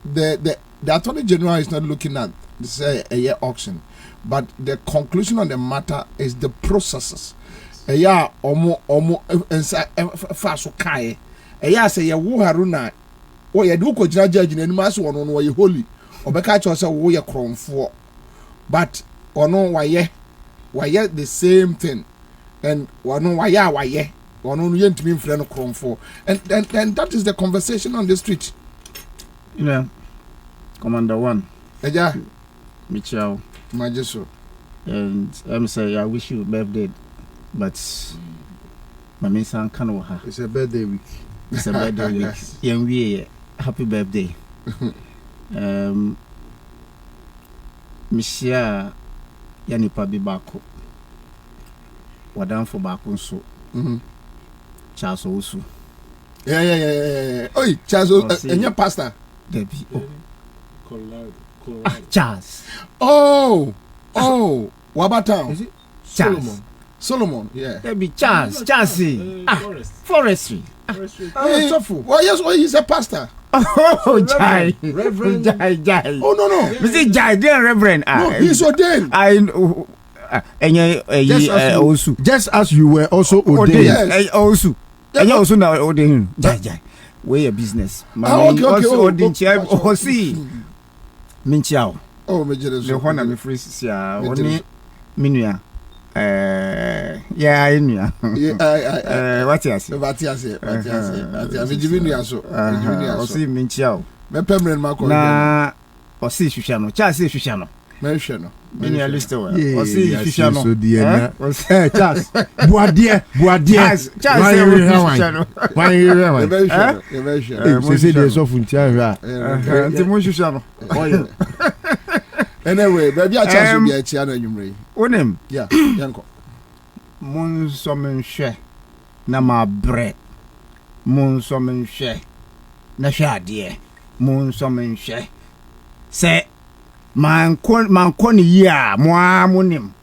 the Attorney General is not looking at say a year auction, but the conclusion on the matter is the processes. Omo faso kai. Say ye wo Haruna. O ye do ko jina judge na nima so ono no ye holy. Obeka cho say wo ye kronfo. But ono waye the same thing. And ono waye. Ono no ye ntimi mfre no kronfo. And that is the conversation on the street. Yeah. Commander 1. Eja Michelle. Majeso. And I'm say I wish you birthday, but my son can't ha. It's a birthday week. It's a birthday week. Young we happy birthday. Michelle Yanipa bi bako. Wadan for bako so. Charles Osu. Yeah. Oi, Charles, and your pastor. Debbie. Charles. Oh, Wabatown. Is it Solomon, yeah. Debbie Charles. Forestry. Well, yes, he's a pastor. Oh, Jai. Reverend. Jai. Oh, no. Is it Jai? Then Reverend. No, he's ordained. I know. Just as you were also ordained. Yes. Also. And you also now ordained. Jai. Where business. Okay. Ordin chair. Oh, see. Minchiao. Oh, Major. The one I'm free. Yeah. Only Minua. Yeah, Inua. What you say? What you say? Virginia so. Oh, see Minchiao. Me permanent mark. Na. O see Shushano. Cha see Shushano. Mention. Minua list o. O see Shushano. So dear. Charles. Boadier. Charles say Shushano. Why you rewan? Say dey so funtia hwa. Nti mo Shushano. Anyway, baby, I chance be a chiano nyumre. Onem. Yeah, yanko. Mon so menhwe na ma bre. Mon so menhwe na hwade. Mon so menhwe. Se man kon ya mo amonim.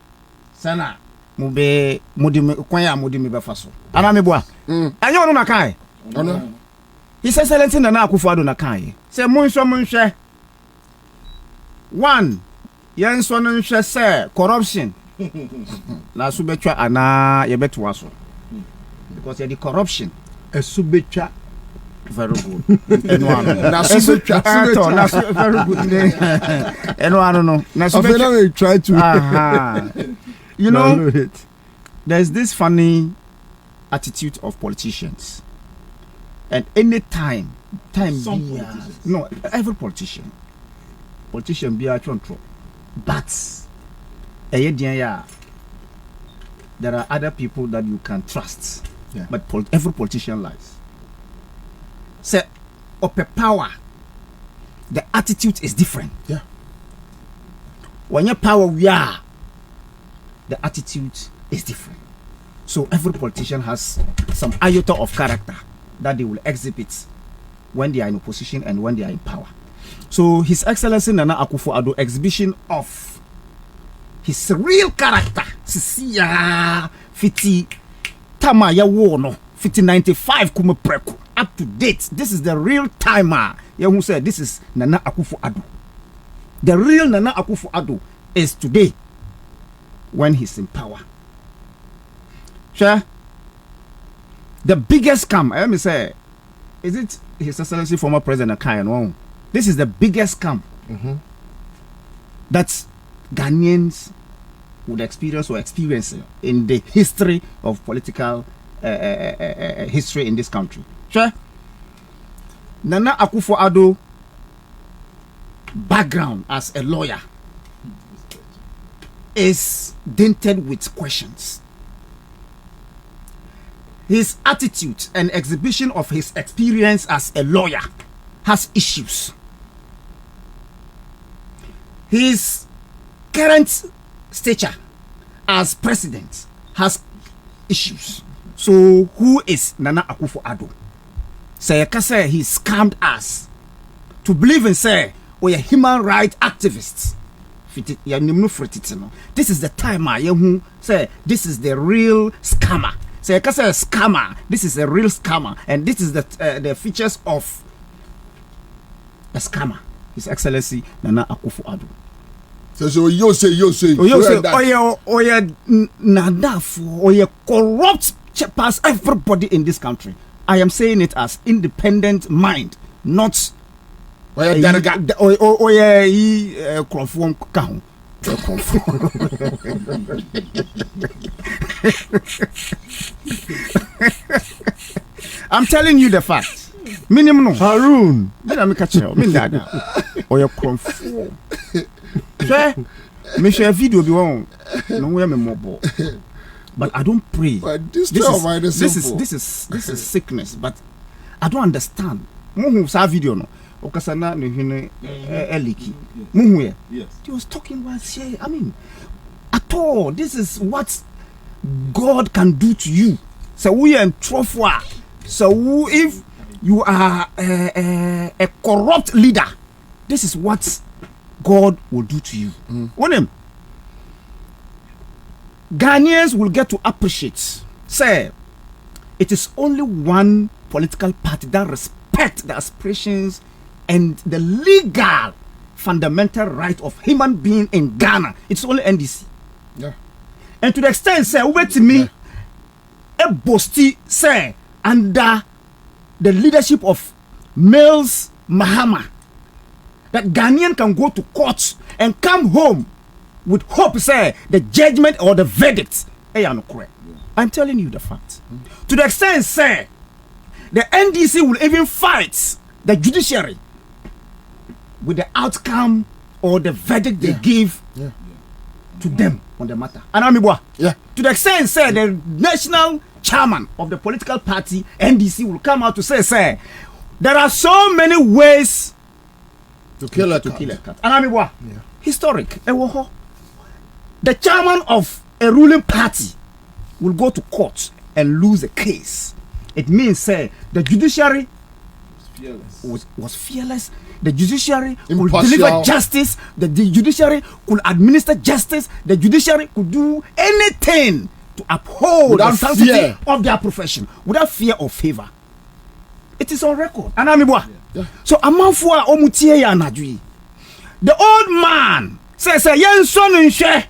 Sana mo be modimi kwan ya modimi be faso. Ana me boa. Anya ono na kai. Ono. His Excellency Nana Akufo-Addo na kai. Se mon so menhwe. One, yen so no nhwe say corruption. Na so betwa ana ye betwa so. Because the corruption Esubetwa. very good. Eno Na so betwa. na so very good. Eno ano no. Na so betwa. We try to. You know, there's this funny attitude of politicians. And any time no, every politician be a control. But there are other people that you can trust. Yeah. But every politician lies. Say, upper power, the attitude is different. Yeah. When your power we are, the attitude is different. So every politician has some iota of character that they will exhibit when they are in opposition and when they are in power. So His Excellency Nana Akufo-Addo exhibition of his real character. Sisia 50 tama ya wo no 5095 kuma preku up to date. This is the real timer. Ya who said this is Nana Akufo-Addo. The real Nana Akufo-Addo is today when he's in power. Sure. The biggest scam, let me say, is it His Excellency former President Akayan? This is the biggest scam that Ghanaians would experience or experience in the history of political history in this country. Sure. Nana Akufo-Addo background as a lawyer is dented with questions. His attitude and exhibition of his experience as a lawyer has issues. His current stature as president has issues. So who is Nana Akufo-Addo? Say he scammed us to believe in say we are human rights activists. This is the time say this is the real scammer. Say scammer. This is a real scammer, and this is the features of a scammer. His Excellency Nana Akufo-Addo. So you say Nana corrupt past everybody in this country. I am saying it as independent mind, not I'm telling you the facts. Minimum Harun. Me share video be one. No way me mobile. But I don't pray. This is sickness. But I don't understand. Muhu sa video no. Okasana ne hine eliki. Muhu yes. He was talking about say. I mean, at all. This is what God can do to you. So we are in trouble. So if you are a corrupt leader, this is what God will do to you. Ghanaians will get to appreciate. Say, it is only one political party that respects the aspirations and the legal fundamental right of human being in Ghana. It's only NDC. Yeah. And to the extent, say, wait to me, a boasty, say, under the leadership of Mills Mahama, that Ghanaian can go to court and come home with hope, say, the judgment or the verdict. I'm telling you the fact. To the extent, say, the NDC will even fight the judiciary with the outcome or the verdict they give to them on the matter. And to the extent, say, the national chairman of the political party, NDC, will come out to say, there are so many ways to kill a cat. And historic. The chairman of a ruling party will go to court and lose a case. It means, say, the judiciary was fearless. The judiciary could deliver justice. The judiciary could administer justice. The judiciary could do anything to uphold the sanctity of their profession without fear or favor. It is on record. So Amanfua Omutie ya najui. The old man says, "Yen son nche,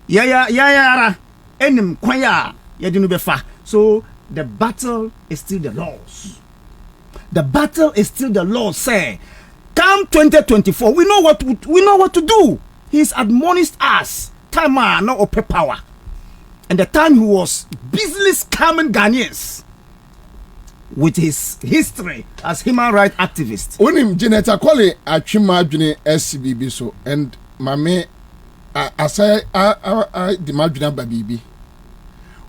ya enim kwaya yedinu befa." So the battle is still the laws. The battle is still the laws. Say, come 2024, we know what to do. He's admonished us. Time no open power, and the time he was busily scamming Ghanaians with his history as human rights activist. Unim Janeta Kwale Achima June SCBB so and mame asai the Madjuna Babibi.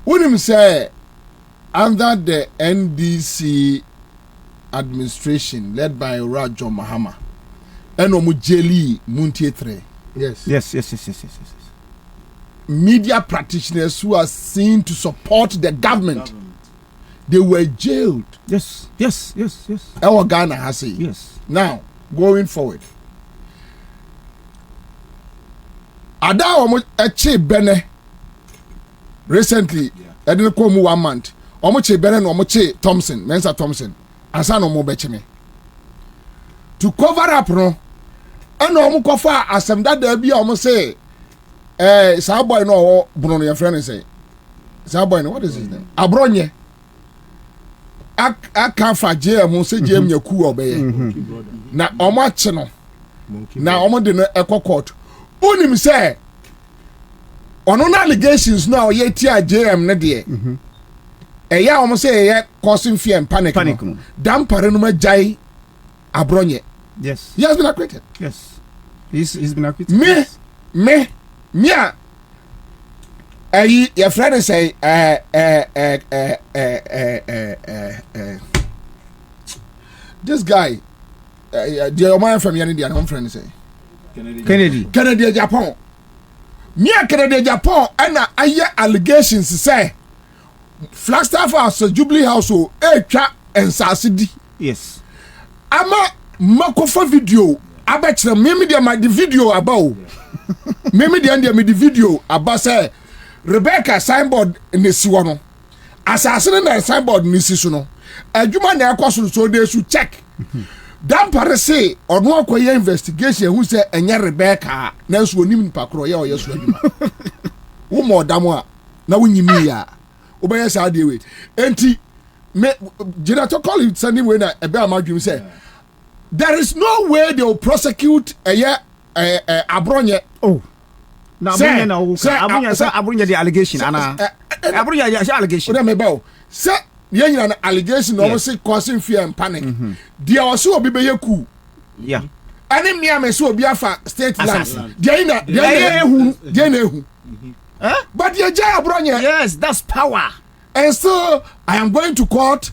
Unim say under the NDC administration led by Rajo Mahama and Omujeli Muntietre. Yes. Media practitioners who are seen to support the government. They were jailed. Yes. Our Ghana has it. Yes. Now, going forward, ada omo eche bene recently I didn't come 1 month omo che bene no omo che Thompson Mensa Thompson asa no mo beche me to cover up no and omo kofa asem dada bia omo say sa boy no Bruno your friend say sa boy no what is his name Abronye aka fa JM say JM nyaku obeye na omo ache no na omo de no ekokot unim say ono na allegations no ye tia JM ne de eya omo say ye causing fear and panic no dam pare no majai Abronye. Yes, he has been acquitted. Yes, he's been acquitted. Me your friend say this guy the man from Yanidi and home friend say Kennedy Japan. Me Kennedy Japan and I allegations say Flagstaff House Jubilee House twa Ansah. Yes, ama makofa video abetire me dia ma the video about me dia the video about say Rebecca signboard ne siwo no asase na signboard ne si so no adwuma na ekoso so dey su check dan pare say ono akoye investigation who say enye Rebecca na so onim nipa kro ye oyeso adwuma wo mo damo a na wonyimi ya obeye sa dey we enti me Jenato call it sending way na ebe amadwum say there is no way they will prosecute Abronye. Oh, now Abronye the allegation, Anna. Abronye the allegation. What am I about? Say, you an allegation obviously causing fear and panic. There also be ku. Yeah. And in me so be afa state lands. There but you Abronye. Yes, that's power. And so I am going to court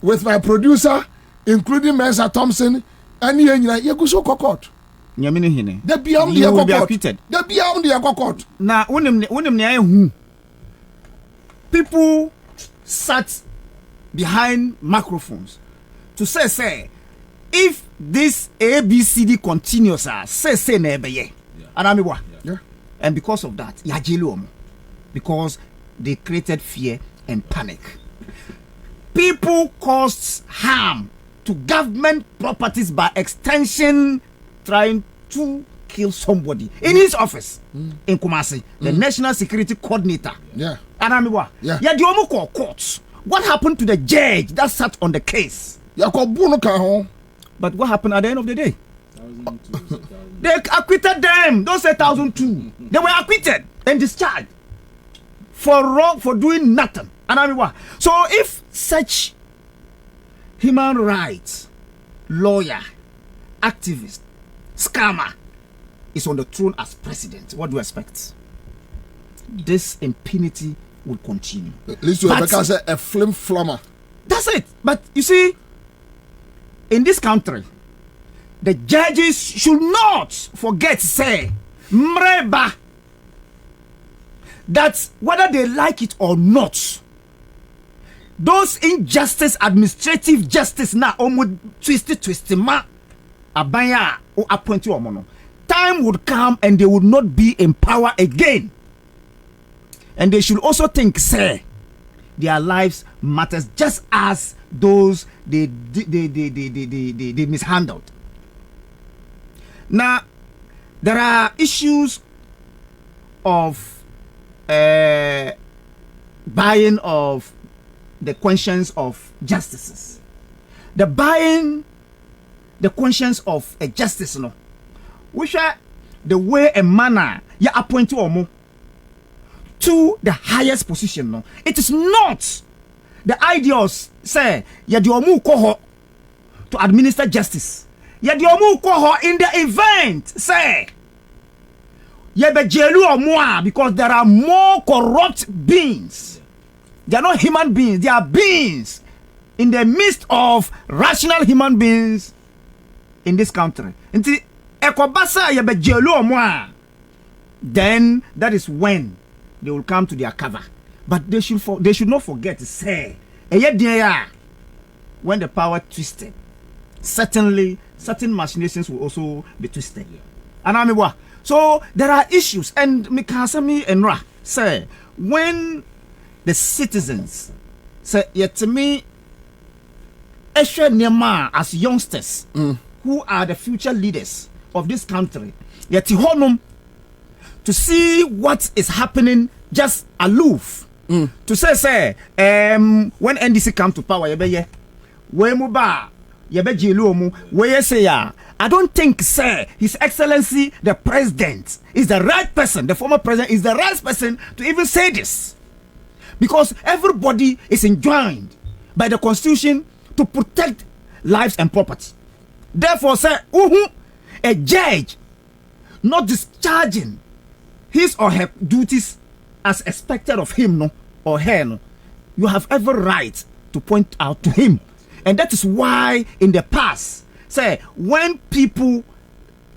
with my producer, including Mensa Thompson. And you go so court. Nyamini hine. The beyond the court. The beyond the court. Na unem people sat behind microphones to say if this ABCD continues say nebeye. Anamiwa. Yeah. And because of that, yajelu because they created fear and panic. People caused harm to government properties by extension, trying to kill somebody in his office in Kumasi, the National Security Coordinator. Yeah. Anamiwa. Yeah. Yeah, the Omoko courts. What happened to the judge that sat on the case? But what happened at the end of the day? They acquitted them. Don't say 1,002. They were acquitted and discharged for doing nothing. Anamiwa. So if such human rights lawyer, activist, scammer is on the throne as president, what do you expect? This impunity will continue. Listen, because a flim flammer. That's it. But you see, in this country, the judges should not forget to say mreba, that whether they like it or not, those injustice, administrative justice na twisty ma abaya or appoint you omono. Time would come and they would not be in power again. And they should also think, say, their lives matters just as those they mishandled. Now, there are issues of buying of the conscience of justices. The buying the conscience of a justice, no, which are the way a manner you appoint to the highest position, no. It is not the ideas say ya di omu koho to administer justice. Ya di omu koho in the event say ya be jelu omu because there are more corrupt beings. They are not human beings, they are beings in the midst of rational human beings in this country. Nti ekobasa ya be jelu omu, then that is when they will come to their cover. But they should not forget to say, when the power twisted, certainly certain machinations will also be twisted. And So there are issues, and Mikasami and Ra say when the citizens say yet to me, as youngsters who are the future leaders of this country, yet honum to see what is happening just aloof. To say when NDC come to power, I don't think, sir, His Excellency the President is the right person, the former president is the right person to even say this. Because everybody is enjoined by the Constitution to protect lives and property. Therefore, sir, a judge not discharging his or her duties as expected of him, no, or her, no, you have every right to point out to him. And that is why in the past, say, when people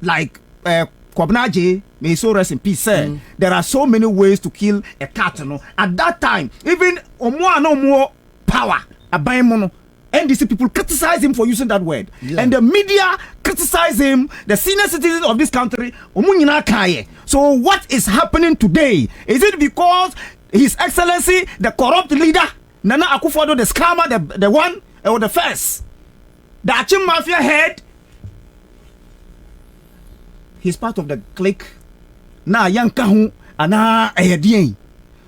like Kwabena, may so rest in peace, say, there are so many ways to kill a cat, no. At that time, even no more power, NDC people criticize him for using that word. Yeah. And the media criticize him, the senior citizens of this country. So what is happening today? Is it because His Excellency, the corrupt leader, Nana Akufo-Addo, the scammer, the one, or the first, the Achim Mafia head, he's part of the clique. Na yankahu ana ayadien.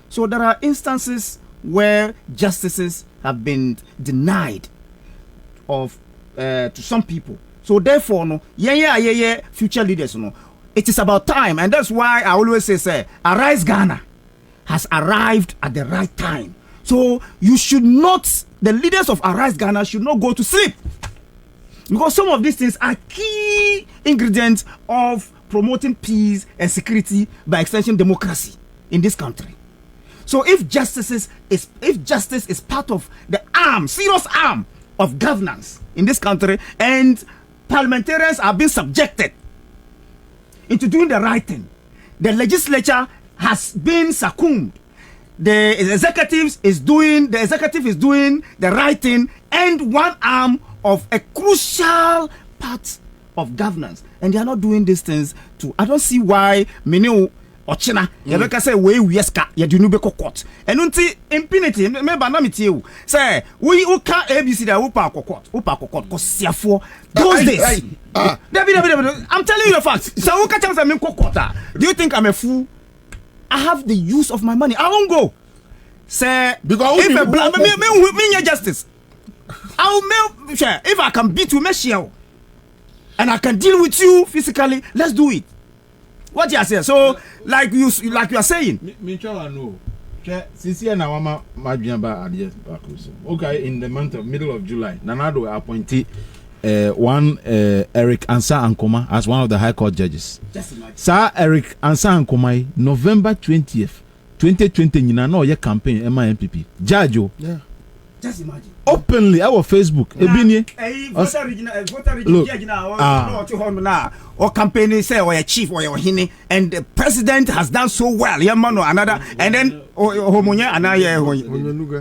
So there are instances where justices have been denied of to some people. So therefore, no, future leaders, no, it is about time, and that's why I always say, Arise Ghana has arrived at the right time. So you should not, the leaders of Arise Ghana should not go to sleep, because some of these things are key ingredients of promoting peace and security, by extension democracy in this country. So if justice is part of the serious arm of governance in this country, and parliamentarians are being subjected into doing the right thing, the legislature has been succumbed, the executive is doing the right thing, and one arm of a crucial part of governance, and they are not doing these things too. I don't see why many Ochina, you say we yeska, you do no court. And until impunity, me banamity you say we can ABC that upa court, cause those days. I'm telling you the facts. So who catch me court? Do you think I'm a fool? I have the use of my money. I won't go. Say because if a black me justice, if I can beat you, me and I can deal with you physically, let's do it. What you are saying? So, like you are saying. No. Since here now, okay, in the middle of July, Nanado appointed one Eric Ansah Ankoma as one of the High Court judges. Sir Eric Ansah Ankoma, November 20th, 2020, you know your campaign, MIMPP. Judge, yeah. Just imagine. Openly, our Facebook. Or campaign say or a chief or a hini, and the president has done so well. Yamano another, and then Homonia and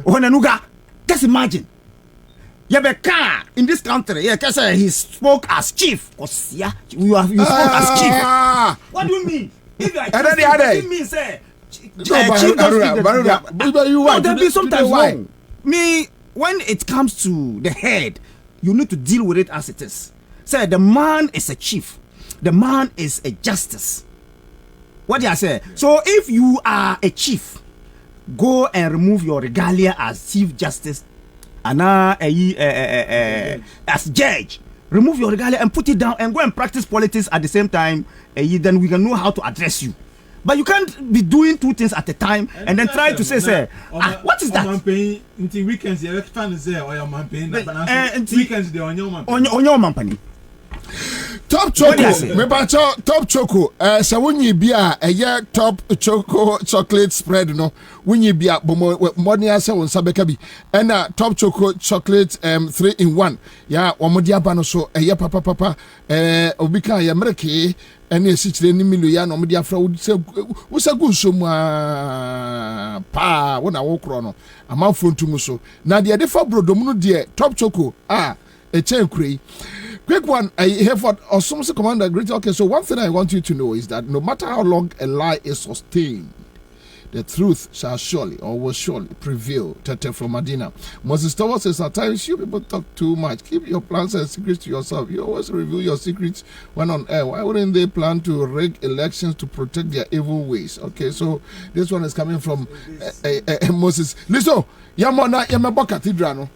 Honanuga. Just imagine. Yabeka in this country, he spoke as chief. You spoke as chief. What do you mean? If you are chief, mean say chief there be sometimes wrong. Me, when it comes to the head, you need to deal with it as it is. Say the man is a chief, the man is a justice. What do I say? So if you are a chief, go and remove your regalia as chief justice and as judge. Remove your regalia and put it down and go and practice politics at the same time. Then we can know how to address you. But you can't be doing two things at a time and then try to say, what is that? Weekends, weekends, on your company. Top choco, top choco. So when you be a top choco chocolate spread, no, when you be a money answer on Sabekabi, and top choco chocolate 3-in-1. Yeah, one more diabano so a ya papa obika ya mereke. And yes, it's the Nimiluyan or media fraud. Was a good sum pa when I walk on a mouthful to Musso. Now, the other Fabro Domino dear, top choco, a chain cray. Quick one, I hear for Osumsi Commander Great. Okay, so one thing I want you to know is that no matter how long a lie is sustained, the truth shall surely or will surely prevail. Tete from Medina. Moses Thomas says at times you people talk too much. Keep your plans and secrets to yourself. You always reveal your secrets when on air. Why wouldn't they plan to rig elections to protect their evil ways? Okay, so this one is coming from Moses. Listen, Yamona Yamabo Cathedral. No?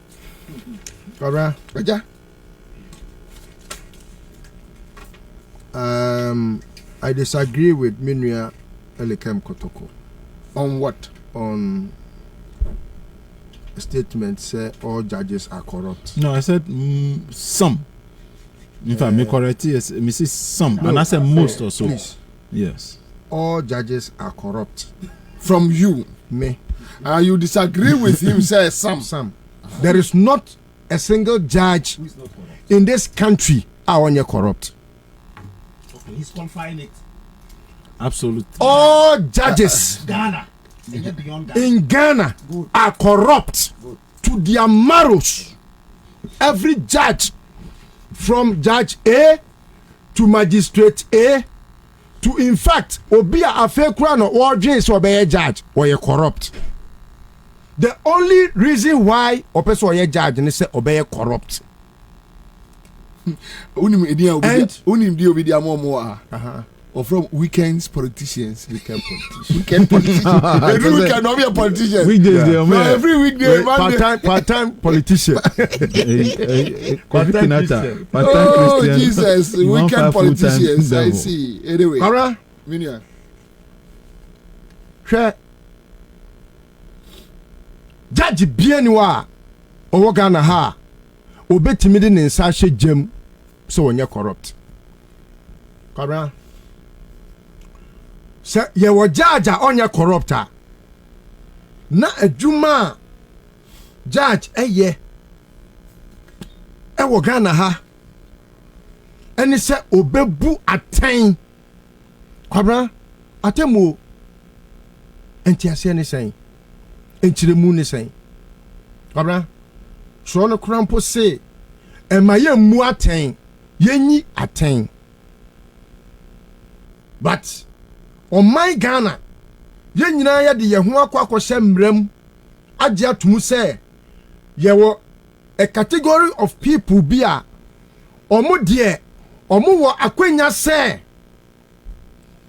Alright. I disagree with Minua Elikem Kotoko. On what? On a statement say all judges are corrupt. No, I said some. In fact, me correct yes, me say some, and I said most or so. Please. Yes. All judges are corrupt. From you, Me. you disagree with him? Say some. Some. There is not a single judge in this country are corrupt. Okay, he's confined it. Absolutely. All judges Ghana. Beyond Ghana. in Ghana are corrupt to their marrows. Every judge, from Judge A to Magistrate A to, in fact, Obia Afekrano or James Obey judge, or you corrupt. The only reason why Opeso ye judge and say obey corrupt. Or from weekends politicians. Weekend politicians. Weekend politicians. Every weekend, not be a politician. Weekdays, they are No, every weekday, Part-time politician. Part-time Oh, Christian. Jesus. One Weekend full-time politicians. I devil. see. Anyway. Alright. Minia. Judge Bienwa owo Ghana ha obetimi de ne nsa hye jam so wonye corrupt. Kora se ye wo judge onye corrupt a na adwuma judge eye wo Ghana ha eni se obebu aten. Kora atemu entiase ne sen enchiremu ne sen. Kora so no krampo se emaye mu aten yenyi aten. But on my Ghana yen nyina ya de ye ho akwa mrem age atumu se ye wo a category of people bia omo de omo wo akwanya se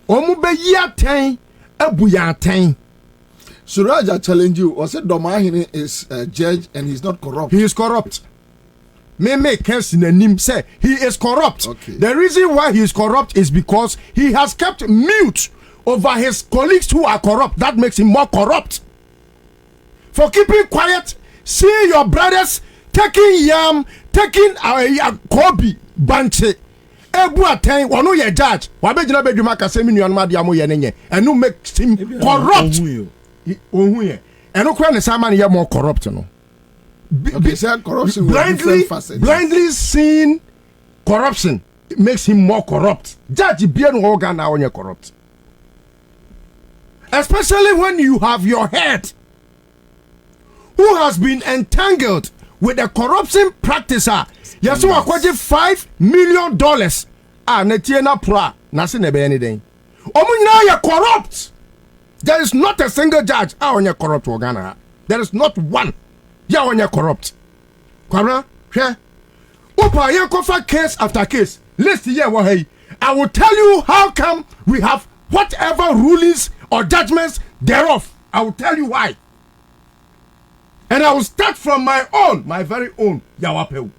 omo be yi aten abu ya aten. Suraj, I challenge you. Or said Domahine is a judge and he's not corrupt. He is corrupt. Me curse in the name say he is corrupt. Okay. The reason why he is corrupt is because he has kept mute over his colleagues who are corrupt. That makes him more corrupt. For keeping quiet, see your brothers taking yam, taking Kobe banche. Ebu aten wano ye judge. Wabe jina be juma kasemi ni anuma di amo ye nenye. And no makes him corrupt. And no kwa ne sama ni ye more corrupt no. Corruption blindly seeing corruption makes him more corrupt. Judge Bienu organ now you're corrupt. Especially when you have your head who has been entangled with a corruption practicer. Yes, so akwaje $5 million. Netiena pra nasi nebe anything. Omunyina you corrupt. There is not a single judge on your corrupt organ. There is not one. Ya when you corrupt. Kwabena, here. Opa ya kofa case after case. List here what hey. I will tell you how come we have whatever rulings or judgments thereof. I will tell you why. And I will start from my very own Yawapeu.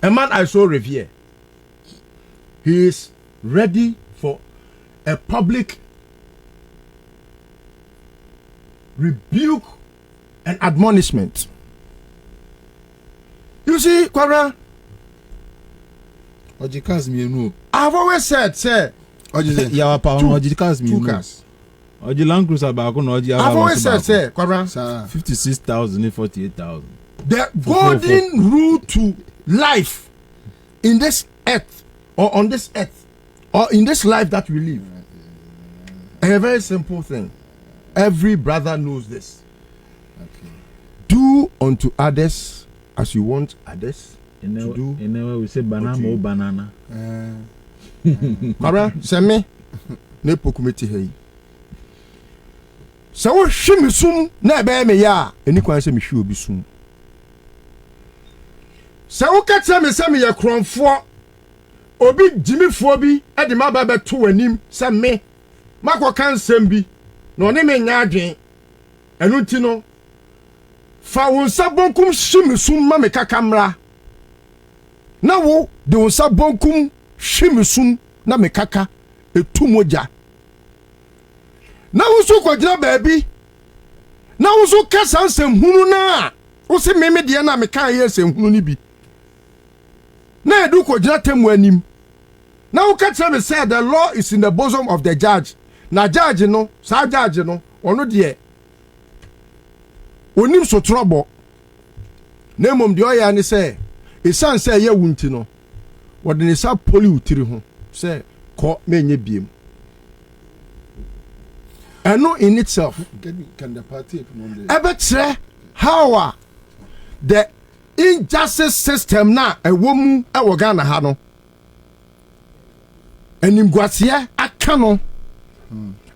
A man I so revere. He is ready for a public rebuke and admonishment. You see, Kwabena, I've always said, sir, Two cars. I've always said, sir, Kwabena, 56,000 and 48,000. the golden rule to life in this earth, or on this earth, or in this life that we live, a very simple thing. Every brother knows this. Do unto others as you want others we say banana banana. Mara, send me. Nepo committee hey. So shimi sum na be me ya eni kwan se me hwe obi sum. So ka tell me say me ye kronfo obi jimifo bi e de ma ba beto anim se me makọ kan sem bi na one me nya adwen enu nti no fa won sabonkum shimi sum ma me kakamra na wo de won sabonkum shimi sum na me kaka etu moja na wo so kwagina baabi na wo so kasa nsem hunu na wo se meme de na me kan ye nsem hunu ni bi na edu kwagina temu anim na wo ka tell me say the law is in the bosom of the judge na judge no sa judge no ono de onim so trobo na mom de oya ni say esan say ye wunti no wode ne sa poli utiri ho say ko menye biem eno in itself can the party ebetre how the injustice system na ewomu ewo Ghana ha no enimguasie aka no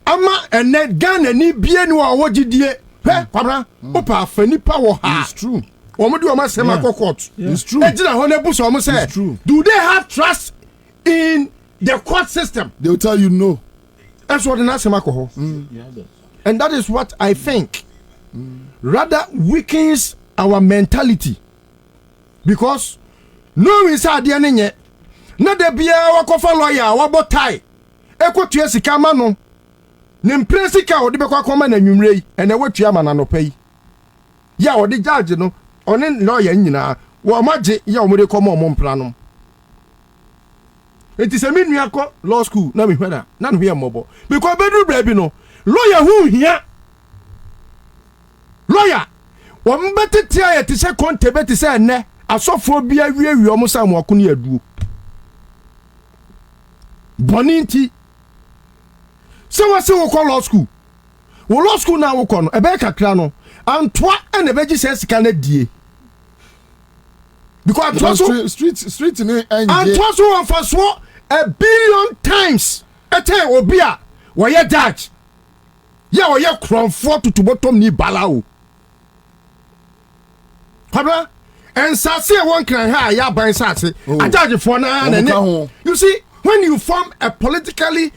ama ene Ghana ni bie ni wa wogidie he kwabra opa afani pa wo ha it's true omo di omo sema court it's true ejina ho na buso omo say do they have trust in the court system? They will tell you no. That's what the Nasema ho. And that is what I think rather weakens our mentality. Because no inside the enye na de bia wakofa lawyer wabotai ekotua sika ma no ne mpresika odi bekwa koma na nwumre yi ene watua ma na no pai ya odi judge no one lawyer nyina wo maje ya omode koma omo mpra no. It is a minua law school na me hweda na no hwe mobo because bedu brabi no lawyer hu hia lawyer wo mbetete aye te se kontebeti se enne asofo bia wiewie omo sam akunu yaduo boninti se wase wo ko law school na wo ko no ebe kakra no antwa ene beji se sika na die because street ni antwa so one for so 1 billion times ete obi a wo ye judge ya wo ye kronfo to bottom ni balao Kwabena Ansah say one can ha ya ban sase judge for na you see when you form a politically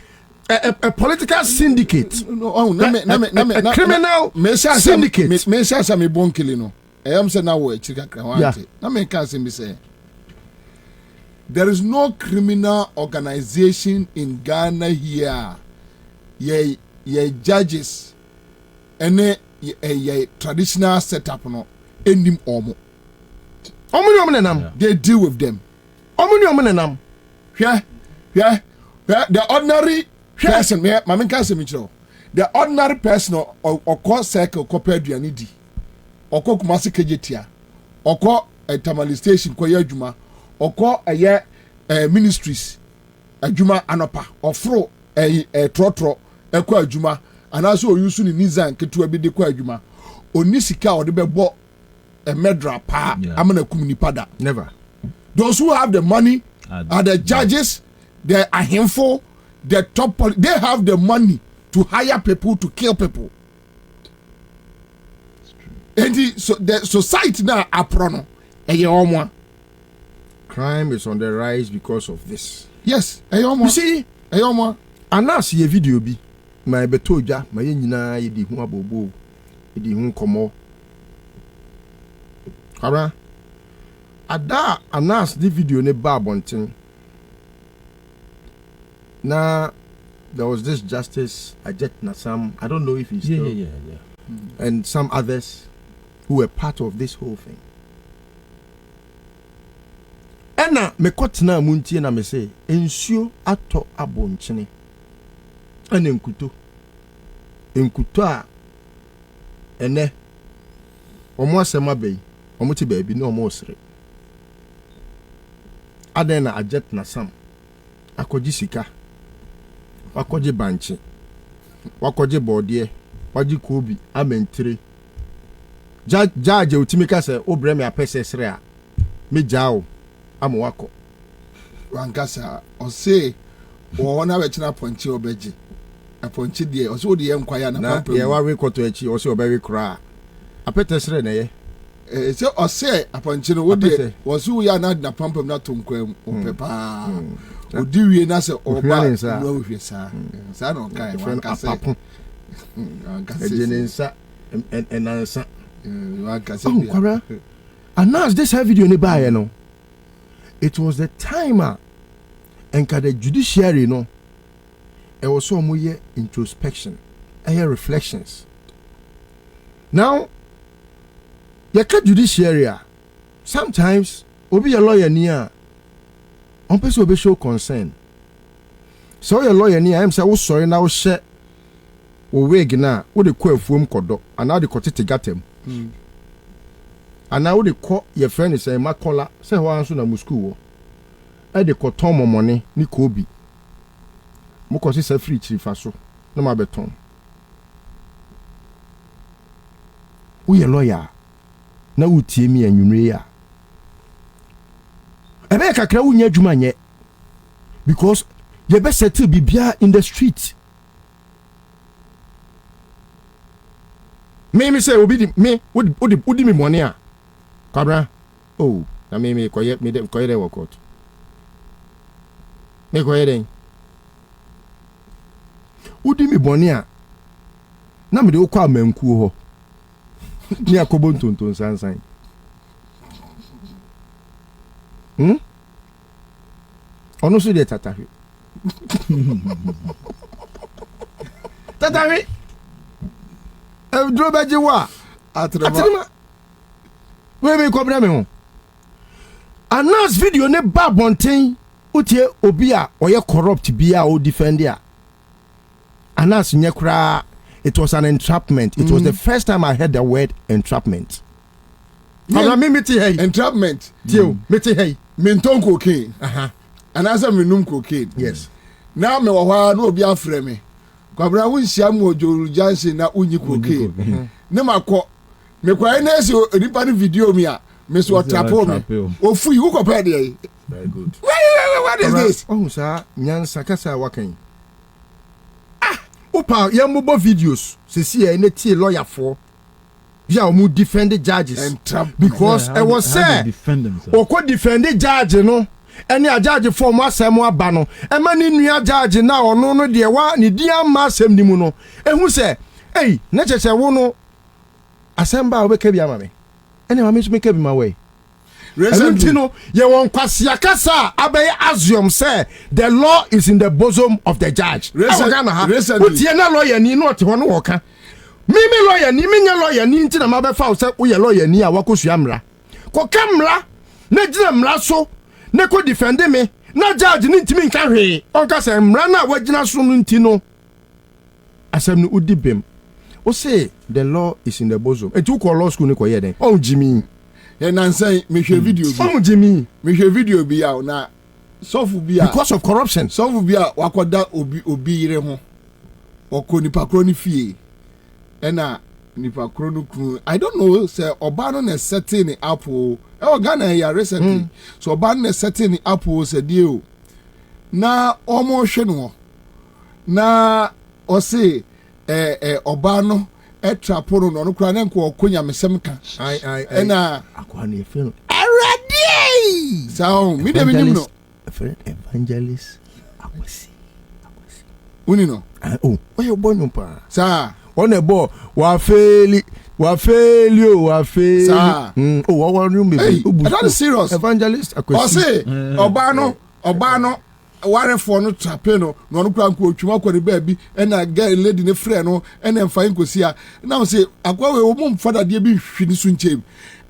a political syndicate a criminal syndicate me say me bonkili no am say na wo chika krawante na me can say me say there is no criminal organization in Ghana here ye judges ene ye traditional setup no enim omo nenam they deal with them omo nenam yeah the ordinary person me mama can say me chiro the ordinary person or call circle copper aduane di okọ Kumasi kejetia okọ Tamale station ko ye adwuma okọ eye ministries adwuma anopa ofro trotro ekọ adwuma anaso oyusu ni nizan ketu abi de kọ adwuma onisika ode bebo medra pa amana kumnipada never. Those who have the money are the judges, the ahemfo, the top they have the money to hire people to kill people. And the society now aprono eyomo. Crime is on the rise because of this. Yes, eyomo. You see, eyomo. Anas ye video bi my betoja my nyina ye di hu abobo ye di hu komo. Kara ada Anas the video ne ba bonten. Na there was this justice Ajet Nasam, I don't know if he's still and some others who were part of this whole thing. Ena me kotena muntie na me say ensuo ato abonchene. Ene enkuto a ene omo asema bei omo ti baabi na omo osere. Aden na Ajet Nasam akoji sika wakoje banchi wakoje bodie waji kobi amentre judge utimi ka se obreme apese sere a me jao amwako wankasa ɔse wɔn na bɛkyina pɔnkye ɔbɛgye apɔnkye deɛ ɔse wo de yɛ nkwaya na pampa yɛ wawe kɔtɔ akyi ɔse ɔbɛwe koraa apɛtɛ srɛ na yɛ sɛ ɔse apɔnkye no wo de wɔse wo yɛ na pampa na to nkwa mu ɔpɛ paa odi wie na sɛ ɔba no hwɛ saa na ɔka wankasa ɛgye ne nsa ɛnansa wankasa Kwabena announce this video ne baayɛ no it was the time enka the judiciary no was so much introspection and reflections. Now, yaka judiciary sometimes obi a lawyer near on person obi show concern. So your lawyer near him say, "Oh sorry, now share o wig na wo de ko afuom kodo and now the kotete gatem." And now the call your friend is say makola say ho anso na mu school. E de koton mo money ni kobi. Mo ko se free chifa so na ma beton. Wo ye lawyer na wo tie mi anwumre ya. E be kakra wo nya adwuma nye because you be settle bibia in the street. Me say obi di me odi me money a. Kwabena oh na me koye me dem koye dey work out. Me koye dey. Udi mi boni a na me de okwa manku ho. Ni akobo ntonton sansan. Ono so de tatahwe. Tatahwe. Dro beje wa atrema. We me Kwabena me ho. Announce video ne ba bonten utie obi a oye corrupt bia o defend ya. Announce nyekra it was an entrapment. It was the first time I heard the word entrapment. Yeah. Me meti hey entrapment. Tio meti hey menton cocaine. And as I menum cocaine. Yes. Now me wa no obi afre me. Kwabena wo nsia mu ojoru janse na unyi cocaine. Ne makọ me kwa na ese nipa ni video mi a me so trapo me. Ofu yi wo kopɛ de. Very good. What is this? Oh sir, nyansa kasa wakan. Opa yambo videos se see e na tie lawyer for bia o mu defend the judges because I was say o ko defend the judge no any a judge for mo asem aba no e ma ni nua judge na ono no de wa ni dia ma asem ni mu no ehu se ei na chese wo no asem ba obeka bia ma me ene ma me so make bi ma way recently no ye won kwasia kasa abey assume say the law is in the bosom of the judge recently na lawyer ni no te ho no woka me lawyer ni me nya lawyer ni nti na ma be fa say wo ye lawyer ni a wakosua mra ko kamra na gina mra so na ko defend me na judge ni ntimi nka hwe onka say mra na wagina so no nti no asem no udibem o say the law is in the bosom e tu ko law school ni ko ye den on Jimmy Ansah me hwe video bi. From Jimmy, me hwe video bi ya na sofu bi ya because of corruption. Sofu bi ya wakoda obi yire ho. Oko nipa kro ni fie. Ena nipa kro no kru. I don't know say oba no na setting apple. E o Ghana ya recently. So oba no na setting apple say die o. Na omo hwe no. Na o say oba no etraporo no kura na nko okonya mesem ka ena akwa na efe no already so me dem nim no evangelist akwasi uni no oh oyo bonyo pa sa on ebo wa faili o sa oh wa no me that is serious evangelist akwasi o say oba no ware for no trape no no kura nko otwuma kwani ba bi ena girl lady ne frɛ no ena mfa nkosia na o say akwa we wo mum fada de bi hwini so nchem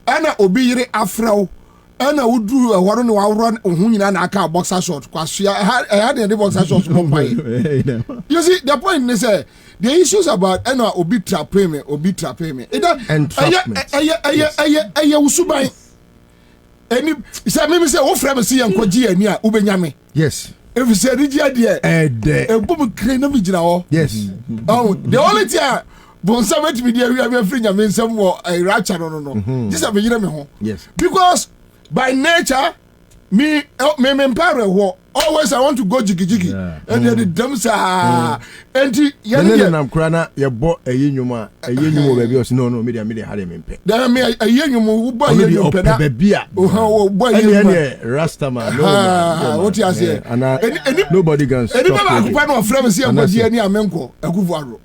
ena obi yire afraw ena wuduru ehoro ne wawro ho nyina na aka boxer short kwasua had the boxer short mo pai. You see the point is the issues about ena obi trape me aya usuban eni say me say wo frɛ me say yankoji ani a ubenya me yes. If you say Rigia dear, a boom crane of Vigil. Yes. Oh, the only time Bonsamet media we have a friend of some more a ratchet no. This is a Vigil. Yes. Because by nature, me empire wo always I want to go jiggy and the dem sa enti ye ne nam kura na ye bo eyenyum baby o no me dey hade me mpe da me eyenyum wo bo eyenyum pe na baby a wo bo eyenyum rasta man no what you say nobody can stop any baba akupa no frame si abodi ani amenko akufu aro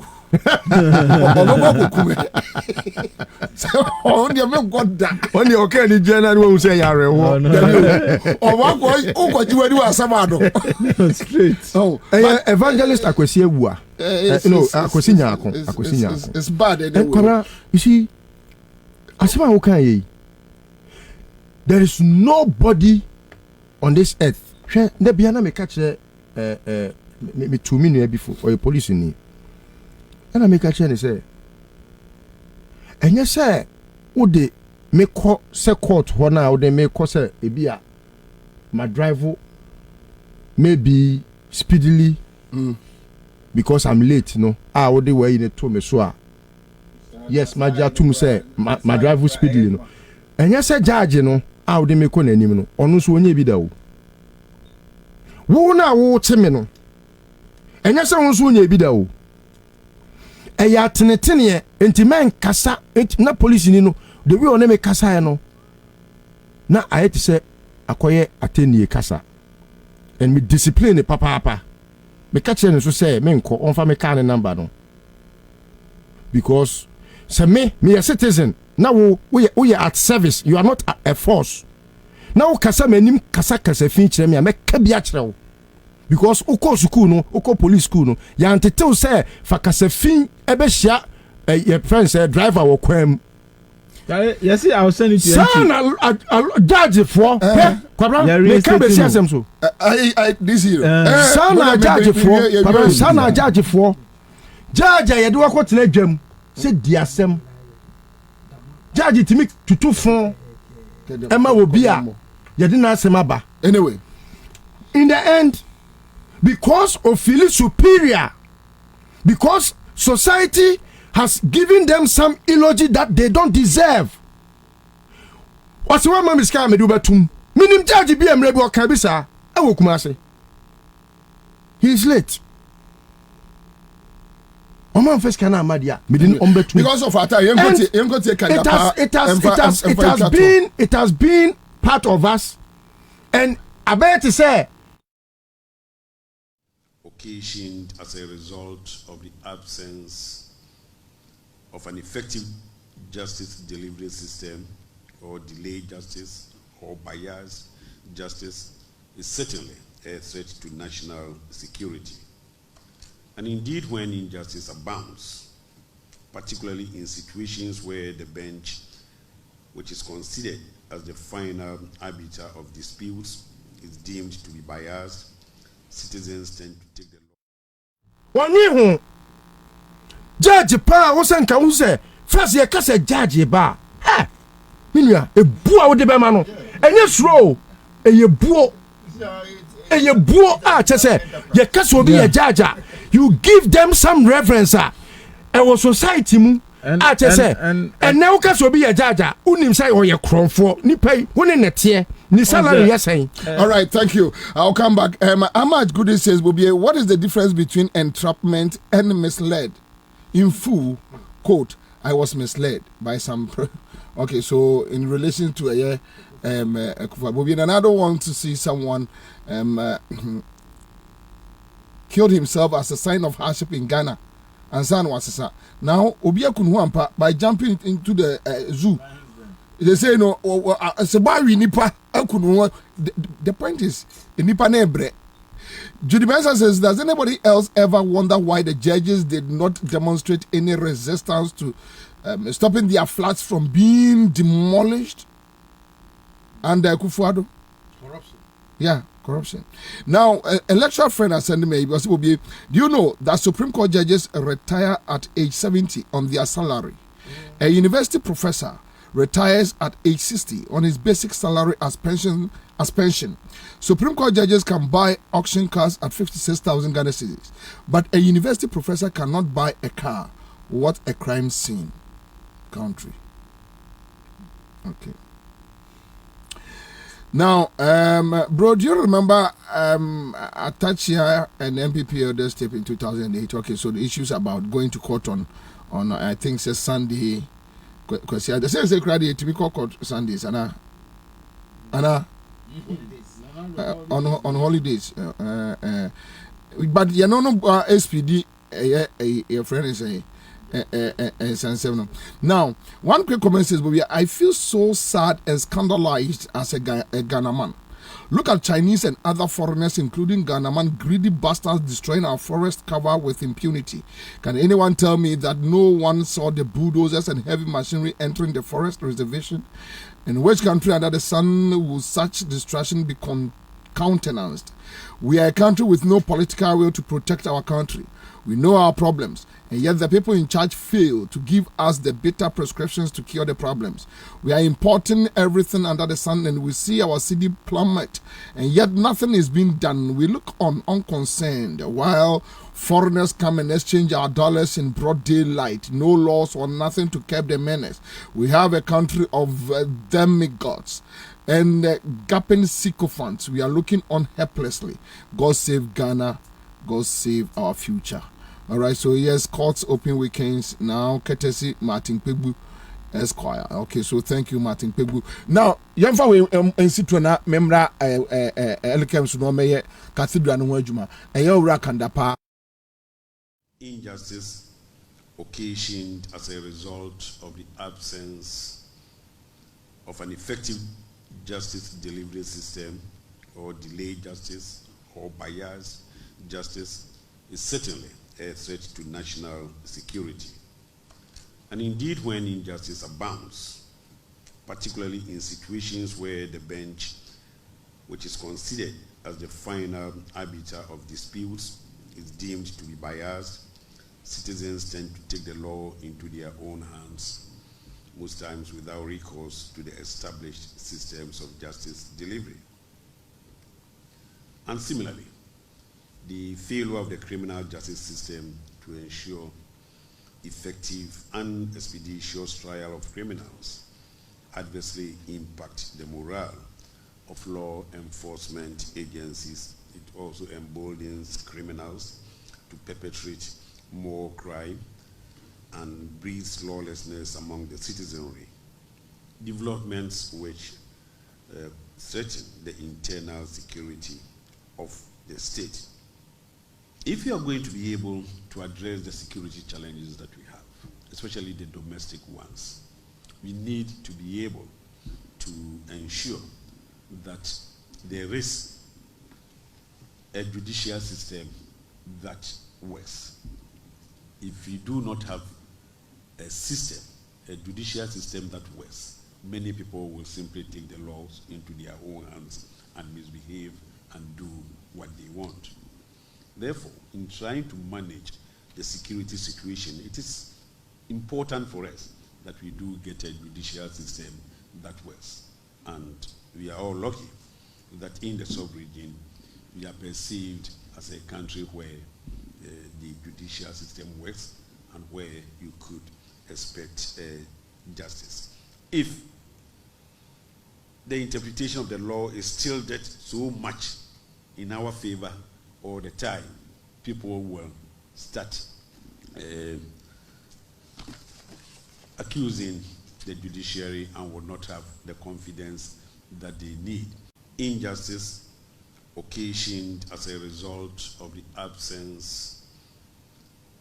on the men got that. On the okay, general will say, "I will." Or what was what you do as a straight. Oh, evangelist Akwesi Ewa. No, Akwesi Nyako. It's bad. Anyway. You see, Asema okay. There is nobody on this earth. Ne biana me catch me 2 minutes before or a police in. And I make a change say, and you say, would they make say court one now? They make say a beer. My driver may be speedily because I'm late. No, I would way in a to me so. Yes, my judge to me say my driver speedily. No, and you say judge no, I would make on any no. On so only be there. Who now wo me no, and you say on so only be there. Eya tenetene enti men kasa na police ni no the way on me kasa no na ayeti se akoye atenie kasa and me discipline papa me catch no so say me nko onfa me car number no because say me a citizen na we at service, you are not a force na wo kasa manim kasa fin kire me ka bia kire wo because uko school no uko police school no ya antete say fa kasa fin ebe hia your friend say driver wo kwam yes I will send it to you son judge for Kwabena me can be see so I this year son judge for Kwabena son judge for judge ye de wo tena dwam say di asem judge timi tutu fon ema wo bia ye de na asem aba anyway in the end because of feeling superior, because society has given them some eulogy that they don't deserve. What's one man is coming to do betum? Minim judge be emrebi o kabisa. E wo kumase. He is late. Oman first kana amadia. Midin ombetum. Because of ata it has been part of us, and I bet to say occasioned as a result of the absence of an effective justice delivery system or delayed justice or biased justice is certainly a threat to national security. And indeed, when injustice abounds, particularly in situations where the bench, which is considered as the final arbiter of disputes, is deemed to be biased, citizens tend to take the law. One year, Judge Pa was an cause, first year case judge ba. Ha! Minya, a boa with the bemano. And yes, row, a ye boa, say, your case will be a judge. You give them some reverence, our society. And now case will be a judge. Unim say, or your crown for Nipe, one in a tier. All right, thank you. I'll come back. Ahmad Goody says, Bobie, what is the difference between entrapment and misled? In full, quote, I was misled by some. Okay, so in relation to Bobie, and I don't want to see someone killed himself as a sign of hardship in Ghana. Ansah was now Obia Kunwampa by jumping into the zoo. They say no, nipa. The point is, nipa nebre. Judy Benson says, does anybody else ever wonder why the judges did not demonstrate any resistance to stopping their flats from being demolished? And Kufuado? Corruption. Yeah, corruption. Now, a lecturer friend has sent me, do you know that Supreme Court judges retire at age 70 on their salary? A university professor retires at age 60 on his basic salary as pension. Supreme Court judges can buy auction cars at 56,000 Ghana cedis, but a university professor cannot buy a car. What a crime scene country. Okay. Now, bro, do you remember Atachia and MPP Elders tape in 2008? Okay, so the issues about going to court on I think it's Sunday. Because they say credit to be called Sundays, Anna. On holidays. But you know, SPD, your friend is saying. Now, one quick comment says, Bobie, I feel so sad and scandalized as a Ghana man. Look at Chinese and other foreigners, including Ghana man, greedy bastards destroying our forest cover with impunity. Can anyone tell me that no one saw the bulldozers and heavy machinery entering the forest reservation? In which country under the sun will such destruction be countenanced? We are a country with no political will to protect our country. We know our problems, and yet the people in charge fail to give us the bitter prescriptions to cure the problems. We are importing everything under the sun, and we see our city plummet, and yet nothing is being done. We look on unconcerned while foreigners come and exchange our dollars in broad daylight. No laws or nothing to curb the menace. We have a country of demigods and gaping sycophants. We are looking on helplessly. God save Ghana. God save our future. All right, so yes, courts open weekends now. Courtesy Martin Pegbu Esquire. Okay, so thank you, Martin Pegbu. Now, young fa we ensitwana memra Elkem Sunomeye Cathedral no adwuma. Ewura Kandapa. Injustice occasioned as a result of the absence of an effective justice delivery system, or delayed justice, or biased justice, is certainly a threat to national security. And indeed, when injustice abounds, particularly in situations where the bench, which is considered as the final arbiter of disputes, is deemed to be biased, citizens tend to take the law into their own hands, most times without recourse to the established systems of justice delivery. And similarly, the failure of the criminal justice system to ensure effective and expeditious trial of criminals adversely impact the morale of law enforcement agencies. It also emboldens criminals to perpetrate more crime and breeds lawlessness among the citizenry. Developments which threaten the internal security of the state. If you are going to be able to address the security challenges that we have, especially the domestic ones, we need to be able to ensure that there is a judicial system that works. If you do not have a system, a judicial system that works, many people will simply take the laws into their own hands and misbehave and do what they want. Therefore, in trying to manage the security situation, it is important for us that we do get a judicial system that works. And we are all lucky that in the sub-region, we are perceived as a country where the judicial system works and where you could expect justice. If the interpretation of the law is tilted so much in our favor all the time, people will start accusing the judiciary and will not have the confidence that they need. Injustice occasioned as a result of the absence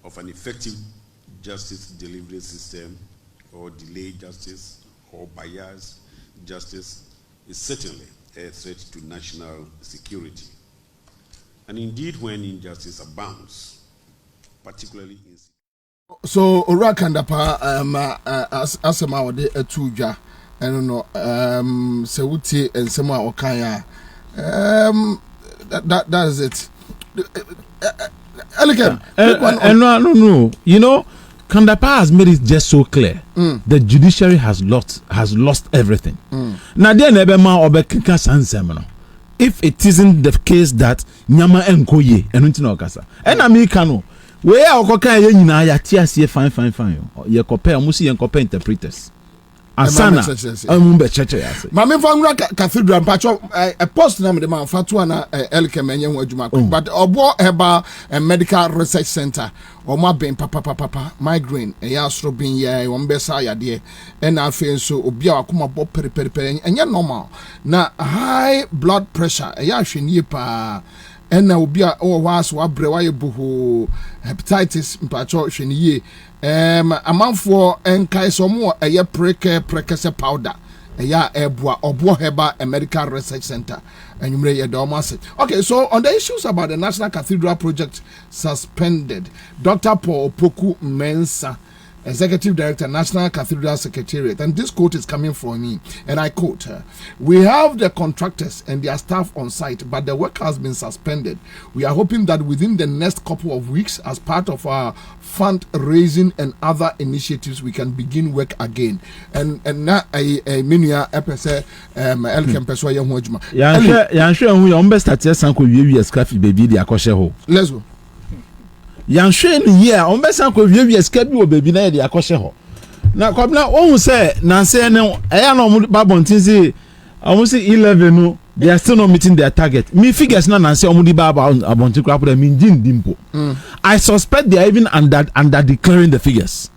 of an effective justice delivery system, or delayed justice, or biased justice, is certainly a threat to national security. And indeed, when injustice abounds, particularly in... So, Ora Kandapa, as a mawade etuja, I don't know, Sewuti and Sema Okaya, that is it. No. You know, Kandapa has made it just so clear. The judiciary has lost everything. Now, there never ma obekika sansemno. If it isn't the case that nyama enkoye enunti okasa and americano where okoka ye nyina ya tiasie fine ye compare musi ye compare interpreters Ansana. Amumbe cheche yase. Mame Fangra Cathedral Pacho a post name the man Fatuana Elkemenye Wajuma. But Obo Eba Medical Research Center. Oma ben papa migraine yastro bin ye wombesa ya de na afen so obi a akoma bo periperi enye normal na high blood pressure ya hwenie pa na obi a o was wa bre wa ye buhu hepatitis mpacho hwenie amanfo enkai so mo eye prekese powder ya eboa obo heba medical research center enyumre ye do almost. Okay, so on the issues about the National Cathedral project suspended, Dr. Paul Poku Mensah, Executive Director, National Cathedral Secretariat, and this quote is coming from me, and I quote, "We have the contractors and their staff on site, but the work has been suspended. We are hoping that within the next couple of weeks, as part of our fundraising and other initiatives, we can begin work again." And na a minua epese elkem peso ye ho adwuma. Yan hwe hu ya ombe start sanko wiewia scafi baby de akɔhye ho. Let's go. Yan hwe ni ye on be san ko wiewia ska bi wo baby na ye de akɔhye ho. Na Kwabena ohun say na say ne eya na omu babontin say omu say 11 no they are still not meeting their target. Me figures na say omu di baba abontin kra put me ngin dimpo. I suspect they are even under declaring the figures.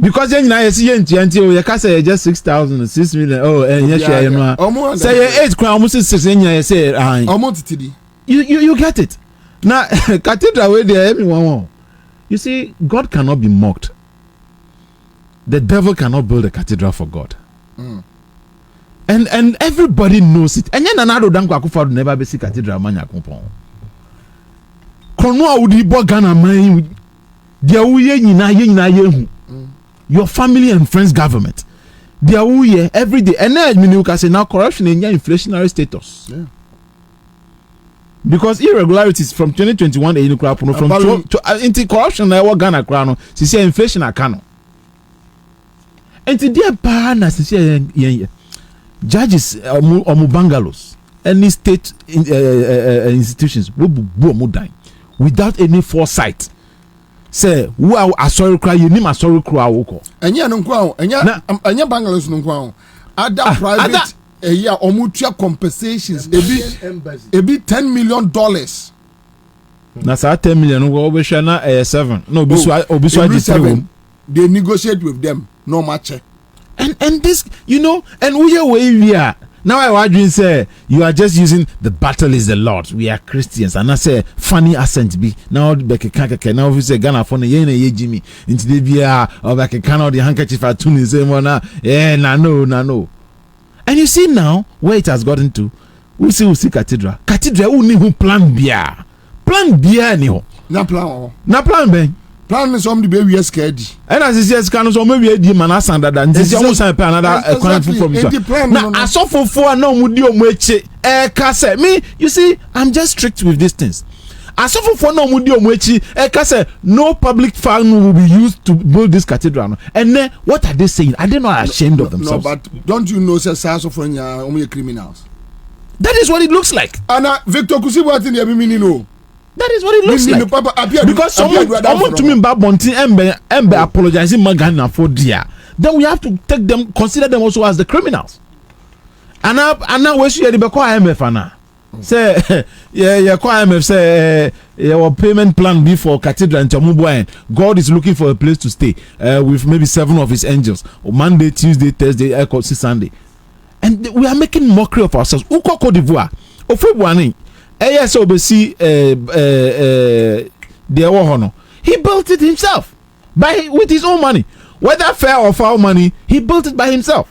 Because then na yesi yenti o ye ka say just 6,000 6 million ye share no say 8 crown omu say 6 enya say omu titidi. You get it. Now, cathedral where there everyone. You see, God cannot be mocked. The devil cannot build a cathedral for God. And everybody knows it. And then another danko akufa never be see cathedral manya kompon. Kono awudi bo Ghana man dia uye nyina ye your family and friends government. Dia uye every day. And then you can say now corruption in inflationary status. Yeah. Because irregularities from 2021 from into corruption na Ghana crown she say inflation akano enti dia pa na she say judges omu bungalows any state institutions wo bu omu dan without any foresight say who are asori cry you nim asori cry awoko enya no nkwa enya bungalows no nkwa other private yeah, omutua compensations ebi $10 million. Na sa $10 million we be share na 7. No obisu 7. They negotiate with them no match. And this, you know, and we are now I dream say you are just using the battle is the Lord. We are Christians and I say funny accent be now be keke now we say Ghana for ye Jimmy into the bia or be keke the handkerchief atuni say na na no. And you see now where it has gotten to. We see cathedral. Cathedral who need who plan beer. Plan beer ni ho. Na plan. Na plan ben. Plan is somebody be we scared. And as he says can so maybe di man asanda that. This almost another question from you. Now asofofo na omudi omueche ka say me you see I'm just strict with these things. Asofofo na omudi omuechi ka say no public fund will be used to build this cathedral. And then what are they saying? Are they not ashamed of themselves? No, but don't you know say Asofo only criminals? That is what it looks like. And Victor Kusibu ati ni abi mini no. That is what it looks like. Because someone to me about Bonti Embe apologizing Magana for dear. Then we have to take them, consider them also as the criminals. And now we should be called IMF now. Say call IMF say your payment plan before cathedral and Chamubuayan. God is looking for a place to stay with maybe 7 of his angels. Monday, Tuesday, Thursday, Sunday. And we are making mockery of ourselves. Uko Cote d'Ivoire. Ofebuani. Yes, obesi he built it himself with his own money. Whether fair or foul money, he built it by himself.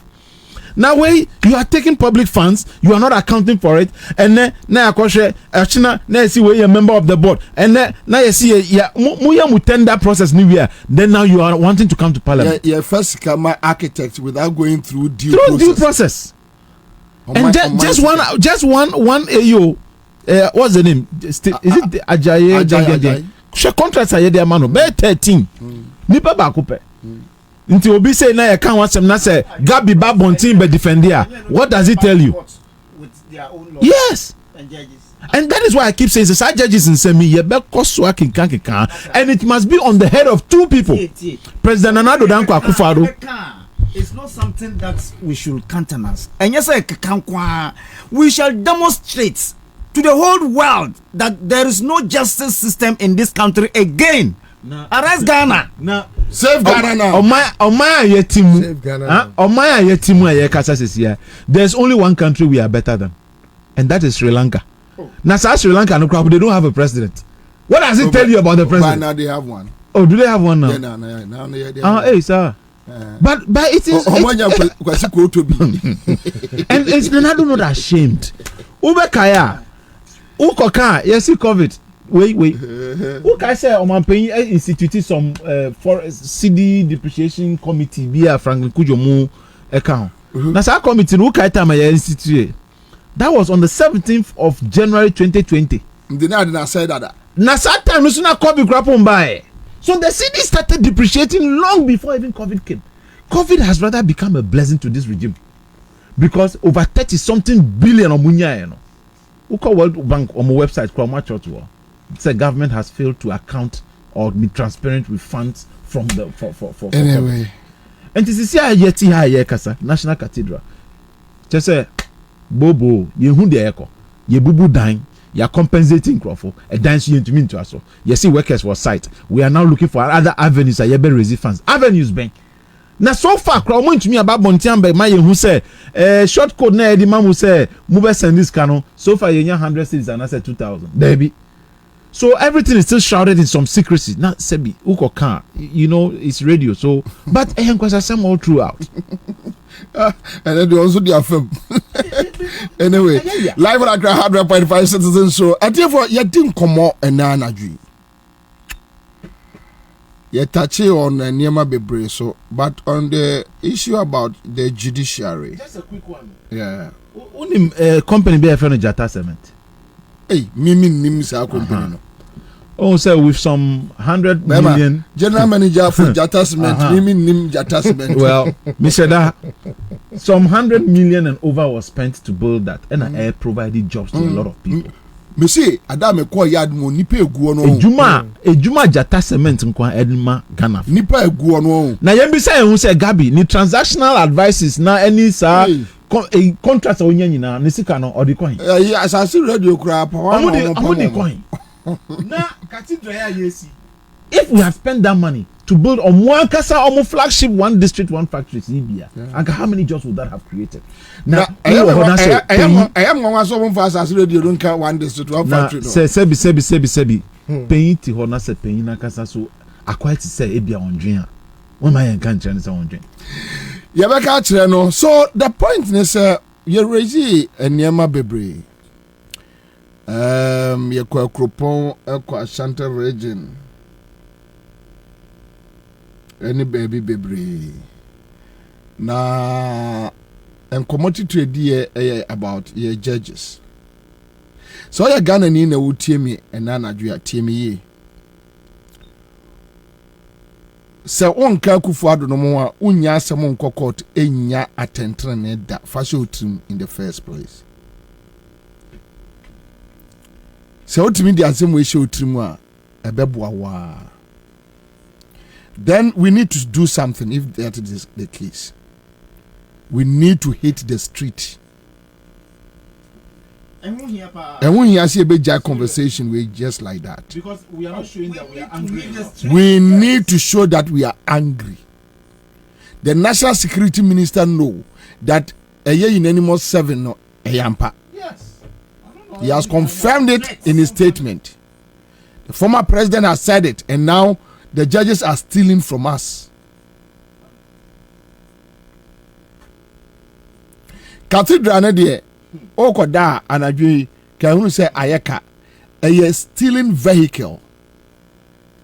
Now when you are taking public funds, you are not accounting for it, and then now see where you're a member of the board, and then now you see mu tender process nowhere. Then now you are wanting to come to parliament. Yeah, first come my architect without going through due process. And just one AO. What's the name? Is it Ajayi? She contracts are there, man. Be 13. Nipa bakupe. Nti obi say na ye kan wasem na say Gabi Babontin be defend here. What does it tell you? With their own law. Yes. And judges. And that is why I keep saying the side judges in Semi ye be koso akinkan and it must be on the head of 2 people. President Nana Addo Dankwa Akufo-Addo It's not something that we should countenance. And yes, we shall demonstrate to the whole world that there is no justice system in this country again. Arrest Ghana. Save Ghana now. Save Ghana. There's only one country we are better than, and that is Sri Lanka. Now, Sri Lanka, no problem. They don't have a president. What does it tell you about the president? Now they have one. Oh, do they have one now? Yeah, now they have one. Hey, sir. But it is. And it's I don't know that ashamed. Ubekaya, Ukoka, yes, COVID. Wait. Who can say instituted some CD depreciation committee via Franklin Kujomu account? Now, that committee who can tell me institute. That was on the 17th of January 2020. They didn't say that. Now, that time is not COVID grapple by. So the CD started depreciating long before even COVID came. COVID has rather become a blessing to this regime because over 30-something billion of money. Uko World Bank on my website, the government has failed to account or be transparent with funds from the for anyway. And this is here kasa National Cathedral. Just say Bobo, you who the echo, you bubu dying. You are compensating Crawford a dance you into me to us. You see workers for site. We are now looking for other avenues. I have raising funds. Avenues bank. Now so far, Crawford to me about Montiamba, my who say short code na the man who say move send this canon. So far, you 100 cities and I said 2,000. Baby. So everything is still shrouded in some secrecy. Now Sebi Uko can it's radio. So but I am all throughout. And then they also do film. Anyway, live on Accra 100.5 Citizen Show. I tell you, you didn't come out and now dream. You touch on Niema Bebre, so but on the issue about the judiciary. Just a quick one. Yeah. Only company be a friend of Jata Cement. Hey, Mimi Nims our company. Oh, sir, with some 100 million. General manager for Jata Cement, Mimi Nim Jata Cement. Well, Mr. Da, some 100 million and over was spent to build that, and I provided jobs to a lot of people. Me say, Adam ko yard mo nipa eguo no. Ejuma Jata Cement nkwa Edma Ghana. Nipa eguo no. Na yem bi say hu say Gabi, ni transactional advices na any sir contracts onya nyina ne sika no odi coin. Asase radio kura pa wa no coin. Na cathedral ya yesi. If we have spent that money to build on one casa or flagship, one district, one factory, and how many jobs would that have created? Now, I am going to for us radio don't count one district, one factory. Sebi. Paying to Hona said paying a casa so I quite say Ebia on dream. When my encounter is on dream. No. So the point is, you're raising a Niema Bebre. Yekwa Kropon, Ekwa Ashanti region. Any baby bebre. Na and commodity trade about your judges. So ya Ghana ni na wutie me and na adua tie me ye. Se onka Kufuado no mo a unya asem nko court enya atentre ne da fashion trim in the first place. Se otimi di asem we show trim a ebeboa wa. Then we need to do something if that is the case. We need to hit the street. And when you see a big conversation, we just like that. Because we are not showing that we are angry. We need to show that we are angry. The National Security Minister know that a year in anymore 7 no a yampa. Yes. He has confirmed it in his statement. The former president has said it, and now the judges are stealing from us. Cathedral na de okoda anadwi can who say ayeka a stealing vehicle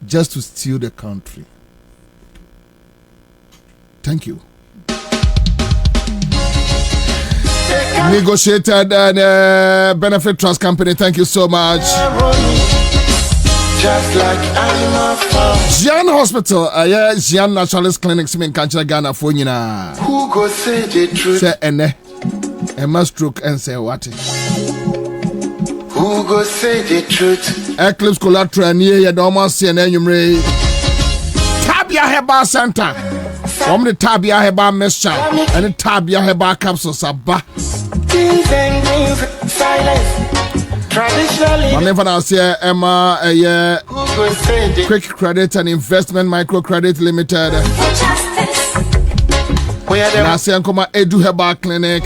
just to steal the country. Thank you. Negotiated and benefit trust company. Thank you so much. Just like Jian Hospital, Jian Nationalist Clinics in Kanchana Ghana for you now. Who go say the truth? Say Emma stroke and say what? Who go say the truth? Eclipse collateral near your dormant CNN Tabia Herbal Center. the Tabia Heba mixture and the Tabia Heba capsules are back. My name for now here, Emma, Quick Credit and Investment Microcredit Limited. And I say, Uncle Edu Heba Clinic.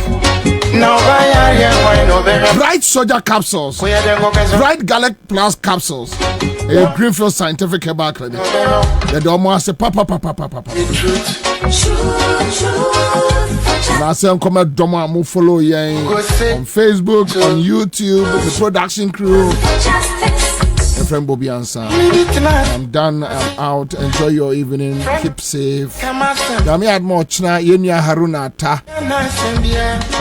Bright Soldier Capsules, Bright Gallic Plus Capsules, a Greenfield Scientific Herbal Clinic. The Domo say papa. And I say come Domo mo follow ye on Facebook, on YouTube, the production crew. My friend Bobie Ansah. I'm done. I'm out. Enjoy your evening. Keep safe. Yami had more chna yenya Harunata.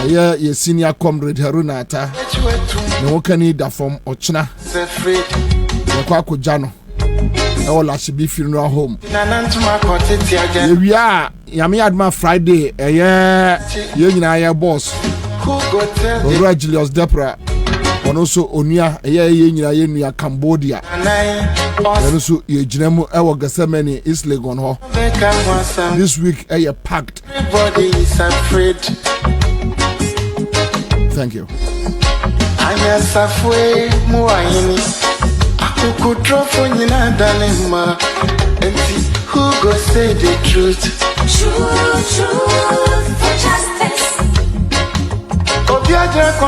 Yeah, your senior comrade Harunata. No can need that from Ochna. Kwako Jano. All I should be funeral home. Yeah, Yami had my Friday. Yeah, you boss. Julius Depra. And also Onia, Yenya Cambodia. And also Yejinemu Ewa Gasemeni East Legon Ho. This week a packed. Everybody is afraid. Thank you. Ansah fue muayini. Who could drop on you not danima? And see who go say the truth. Truth for justice.